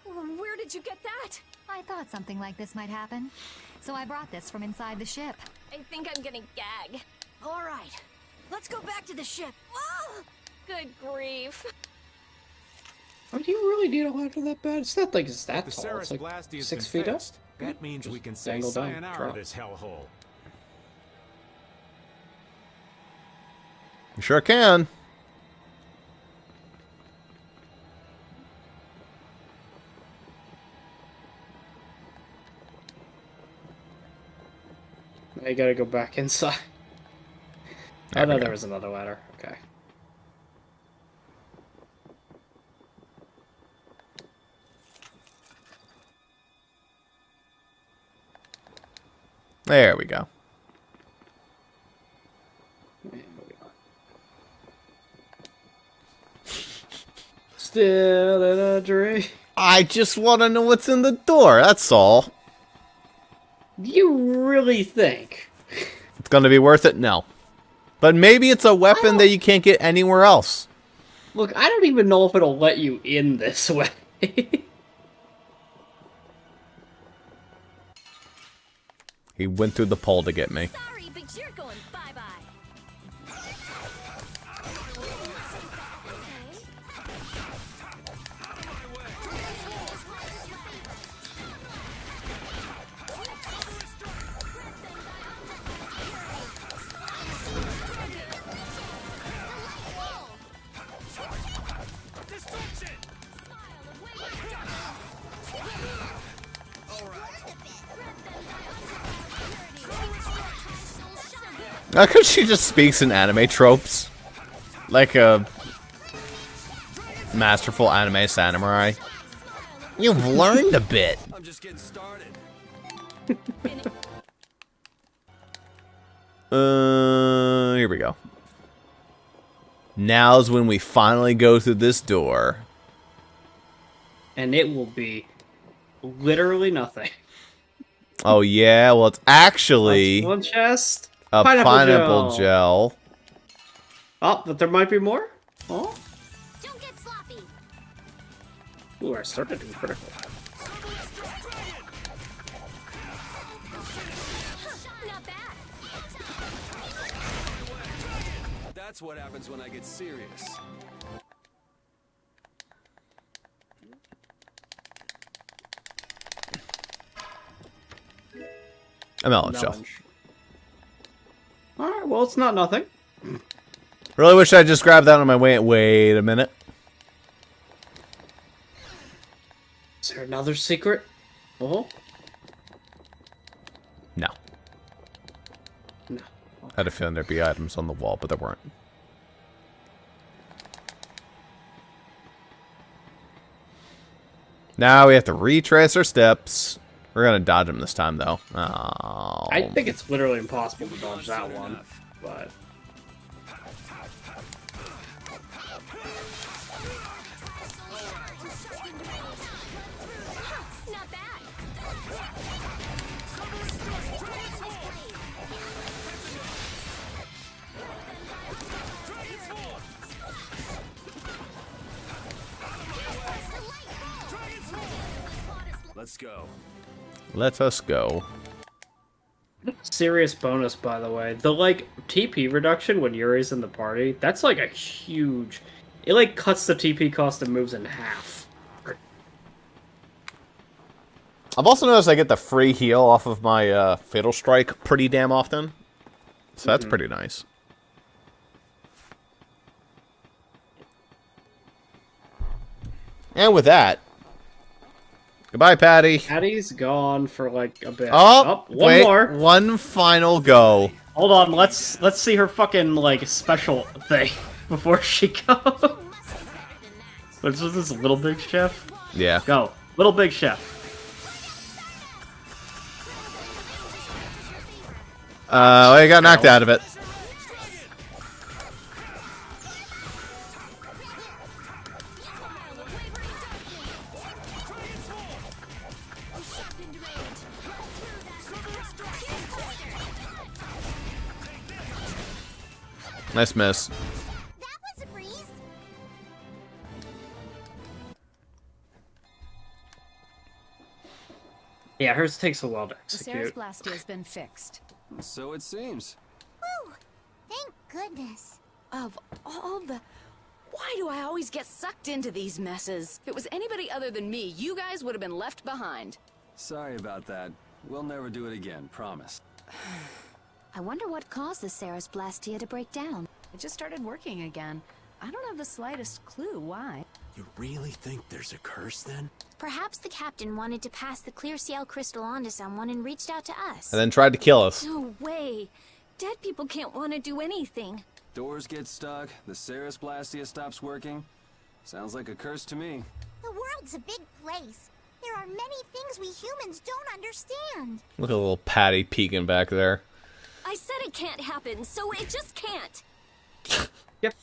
Where did you get that? I thought something like this might happen, so I brought this from inside the ship. I think I'm gonna gag. All right, let's go back to the ship. Oh, good grief. Oh, do you really need a ladder that bad? It's not like it's that The tall. Ceres It's like Blasty has 6 been feet up. fixed. That means we can Just say dangle down, sayonara drop. to this hellhole. You sure can. Now you gotta go back inside. Oh no, there was another ladder. Okay. There we go. Still in a dream. I just want to know what's in the door. That's all. You really think It's going to be worth it? No. But maybe it's a weapon that you can't get anywhere else. Look, I don't even know if it'll let you in this way. He went through the pole to get me. Sorry, but you're going bye-bye. Not because she just speaks in anime tropes. Like a masterful anime samurai. You've learned a bit. I'm just getting started. Here we go. Now's when we finally go through this door. And it will be literally nothing. Oh yeah, well it's actually One chest. a pineapple gel. Oh, but there might be more? Oh? Don't get sloppy. Ooh, I started to be critical. That's what happens when I get serious. A melon shell. Alright, well, it's not nothing. Really wish I just grabbed that on my way. Wait a minute. Is there another secret? Oh? No. No. I had a feeling there'd be items on the wall, but there weren't. Now we have to retrace our steps. We're gonna dodge them this time, though. Oh. I think it's literally impossible to dodge that one, but... Let's go. Let us go. Serious bonus, by the way. The, like, TP reduction when Yuri's in the party, that's, like, a huge... It, like, cuts the TP cost and moves in half. I've also noticed I get the free heal off of my Fatal Strike pretty damn often. So that's pretty nice. And with that, goodbye, Patty. Patty's gone for like a bit. Oh, one wait, more. One final go. Hold on, let's see her fucking like special thing before she goes. What's this, Little Big Chef? Yeah. Go, Little Big Chef. I got knocked out of it. Nice miss. Yeah, hers takes a while to The Ceres execute. Blastia has been fixed. So it seems. Whew! Thank goodness. Of all the... Why do I always get sucked into these messes? If it was anybody other than me, you guys would have been left behind. Sorry about that. We'll never do it again, promise. I wonder what caused the Ceres Blastia to break down. It just started working again. I don't have the slightest clue why. You really think there's a curse then? Perhaps the captain wanted to pass the clear CL crystal on to someone and reached out to us. And then tried to kill us. No way. Dead people can't want to do anything. Doors get stuck, the Ceres Blastia stops working. Sounds like a curse to me. The world's a big place. There are many things we humans don't understand. Look at little Patty peeking back there. I said it can't happen, so it just can't. Get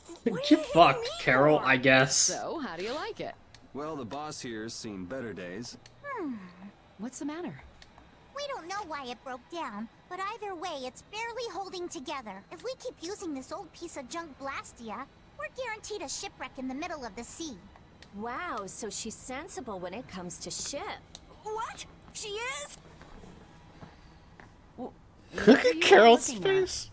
fucked, Carol, I guess. So, how do you like it? Well, the boss here's seen better days. What's the matter? We don't know why it broke down, but either way, it's barely holding together. If we keep using this old piece of junk Blastia, we're guaranteed a shipwreck in the middle of the sea. Wow, so she's sensible when it comes to ship. What? She is? Look at Carol's face.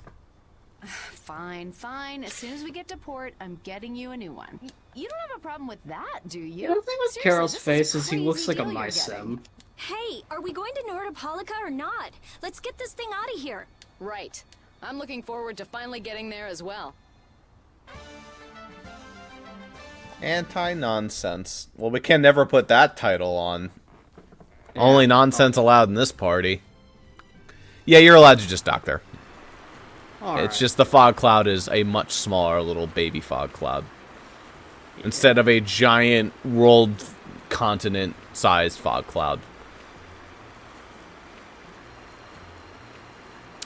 Fine, fine. As soon as we get to port, I'm getting you a new one. You don't have a problem with that, do you? The thing with Seriously, Carol's this face a is he looks crazy like a deal you're mice getting. sim. Hey, are we going to Nordopolica or not? Let's get this thing out of here. Right. I'm looking forward to finally getting there as well. Anti-nonsense. Well, we can never put that title on. Only nonsense allowed in this party. Yeah, you're allowed to just dock there. It's just the fog cloud is a much smaller little baby fog cloud. Instead of a giant world continent sized fog cloud.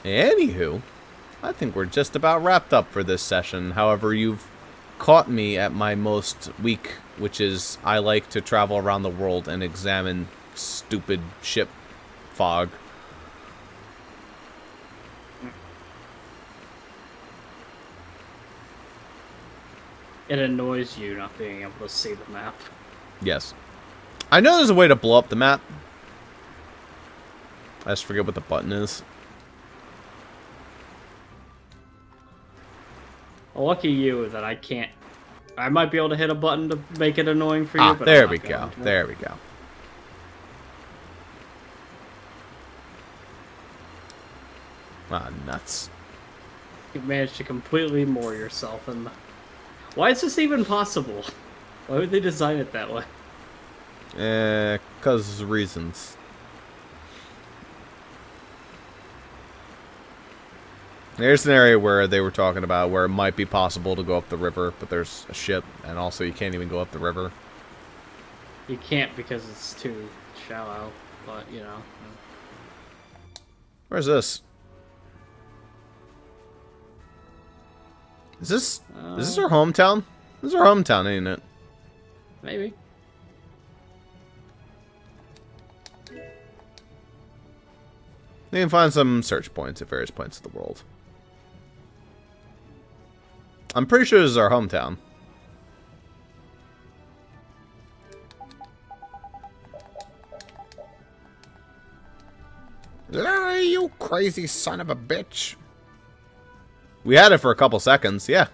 Anywho, I think we're just about wrapped up for this session. However, you've caught me at my most weak, which is I like to travel around the world and examine stupid ship fog. It annoys you not being able to see the map. Yes. I know there's a way to blow up the map. I just forget what the button is. Well, lucky you that I can't. I might be able to hit a button to make it annoying for you, but there I'm we not go. going to. There we go. Ah, nuts. You managed to completely moor yourself in the... Why is this even possible? Why would they design it that way? 'Cause reasons. There's an area where they were talking about where it might be possible to go up the river, but there's a ship, and also you can't even go up the river. You can't because it's too shallow, but, you know. Where's this? Is this our hometown? This is our hometown, ain't it? Maybe. You can find some search points at various points of the world. I'm pretty sure this is our hometown. You crazy son of a bitch. We had it for a couple seconds, yeah.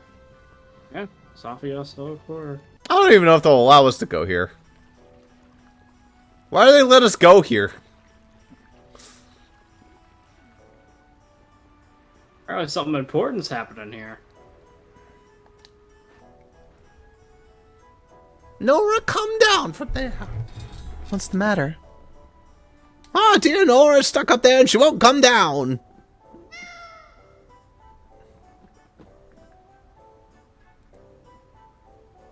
Yeah, Sophia still for. I don't even know if they'll allow us to go here. Why do they let us go here? Probably something important's happening here. Nora, come down from there. What's the matter? Oh, dear Nora's stuck up there and she won't come down.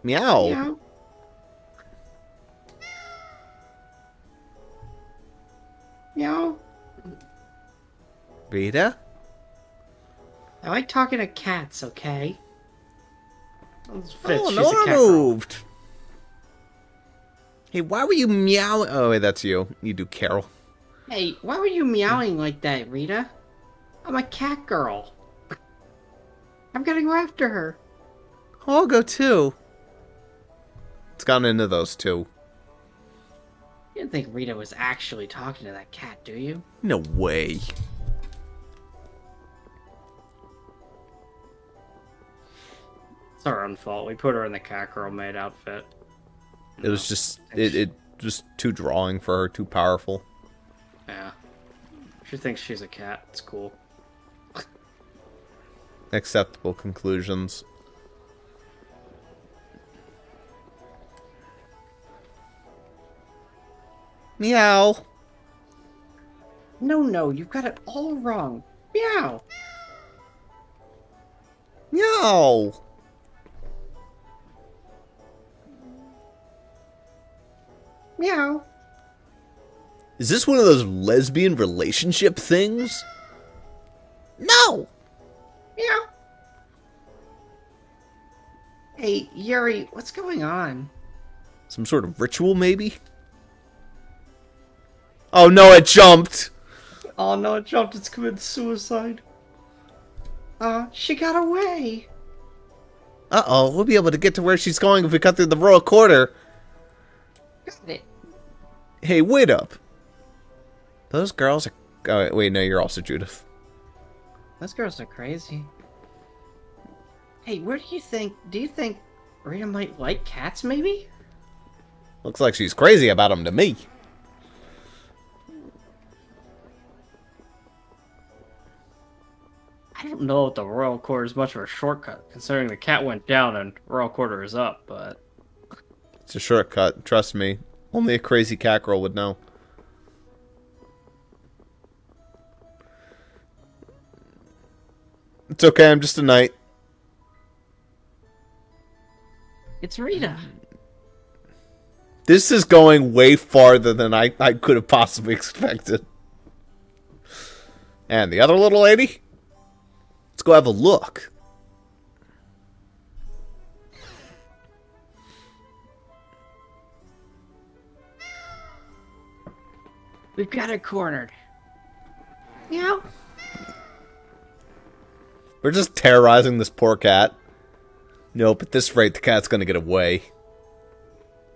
Meow. Meow. Meow. Rita? I like talking to cats, okay? Oh, Nora moved. Hey, why were you meowing? Oh, wait, that's you. You do Carol. Hey, why were you meowing like that, Rita? I'm a cat girl. I'm gonna go after her. I'll go too. It's gotten into those two. You didn't think Rita was actually talking to that cat, do you? No way. It's our own fault. We put her in the cat girl maid outfit. It was just it just too drawing for her, too powerful. Yeah. She thinks she's a cat. It's cool. Acceptable conclusions. Meow. No, you've got it all wrong. Meow. Meow. Meow. Is this one of those lesbian relationship things? No. Meow. Hey, Yuri, what's going on? Some sort of ritual, maybe? Oh no, it jumped! Oh no, it jumped. It's committed suicide. She got away. Uh-oh, we'll be able to get to where she's going if we cut through the royal quarter. Got it. Hey, wait up. Those girls are... Oh, wait, no, you're also Judith. Those girls are crazy. Hey, where do you think Rita might like cats, maybe? Looks like she's crazy about them to me. I don't know if the royal quarter is much of a shortcut, considering the cat went down and royal quarter is up, but... It's a shortcut, trust me. Only a crazy cat girl would know. It's okay, I'm just a knight. It's Rita. This is going way farther than I could have possibly expected. And the other little lady? Let's go have a look. We've got it cornered. Meow. We're just terrorizing this poor cat. Nope, at this rate, the cat's gonna get away.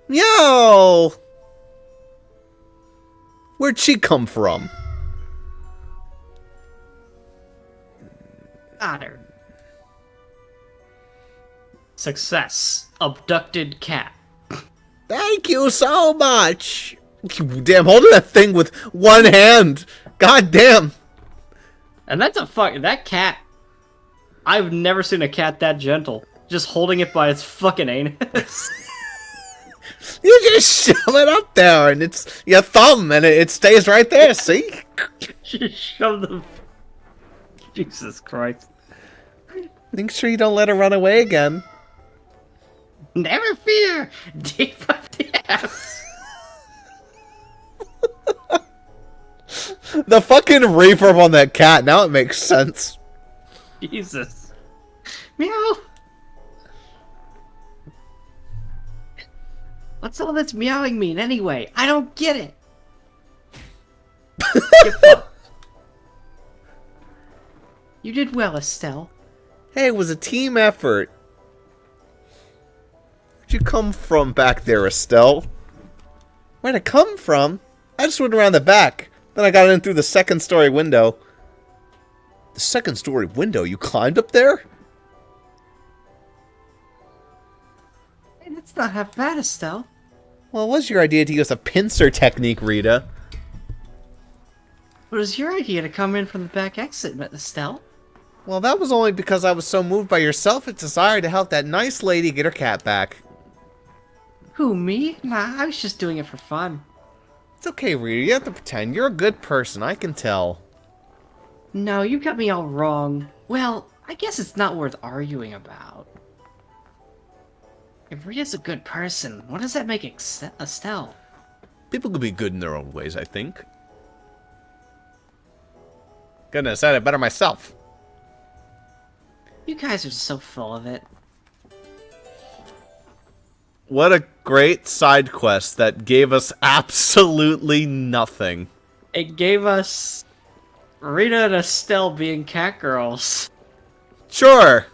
Yo! Where'd she come from? Got her. Success. Abducted cat. Thank you so much! Damn, holding that thing with one hand! God damn! And that's that cat. I've never seen a cat that gentle. Just holding it by its fucking anus. You just shove it up there and it's your thumb and it stays right there, see? Just shove the... Jesus Christ. Make sure you don't let her run away again. Never fear! Deep up the ass! The fucking reverb on that cat, now it makes sense. Jesus. Meow! What's all this meowing mean anyway? I don't get it! Get fucked. You did well, Estelle. Hey, it was a team effort. Where'd you come from back there, Estelle? Where'd it come from? I just went around the back. Then I got in through the second-story window. The second-story window? You climbed up there? Hey, that's not half bad, Estelle. Well, it was your idea to use a pincer technique, Rita. It was your idea to come in from the back exit, Estelle. Well, that was only because I was so moved by your selfish desire to help that nice lady get her cat back. Who, me? Nah, I was just doing it for fun. It's okay, Rita. You have to pretend. You're a good person. I can tell. No, you got me all wrong. Well, I guess it's not worth arguing about. If Rita's a good person, what does that make Estelle? People can be good in their own ways, I think. Goodness, I said it better myself. You guys are so full of it. What a great side quest that gave us absolutely nothing. It gave us Rita and Estelle being cat girls. Sure.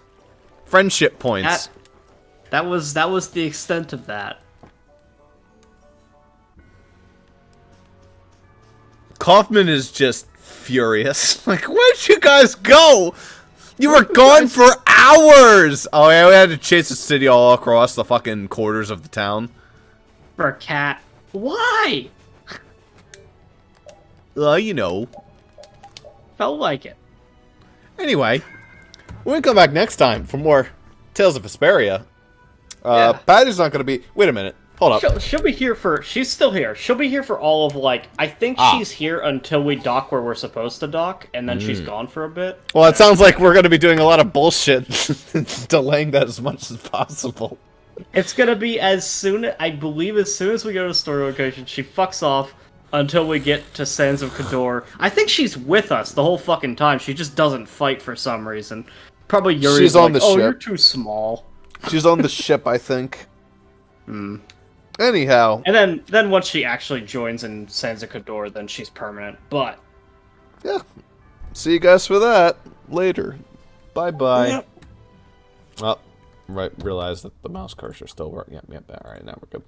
Friendship points. That was the extent of that. Kaufman is just furious. Like, where'd you guys go? You were gone for hours! Oh yeah, we had to chase the city all across the fucking quarters of the town. For a cat. Why? You know. Felt like it. Anyway, we're gonna come back next time for more Tales of Vesperia. Yeah. Patty's not gonna be... Wait a minute. Hold up. She'll be here for... She's still here. She'll be here for all of, like... I think she's here until we dock where we're supposed to dock, and then she's gone for a bit. Well, it sounds like we're gonna be doing a lot of bullshit, delaying that as much as possible. It's gonna be as soon... I believe as soon as we go to the story location, she fucks off until we get to Sands of Cador. I think she's with us the whole fucking time. She just doesn't fight for some reason. Probably Yuri's She's on like, the ship. you're too small. She's on the ship, I think. Anyhow. And then once she actually joins in Sands of Cador, then she's permanent. But yeah. See you guys for that later. Bye-bye. Yep. Oh, right, realize that the mouse cursor still works. Yep, alright, now we're good.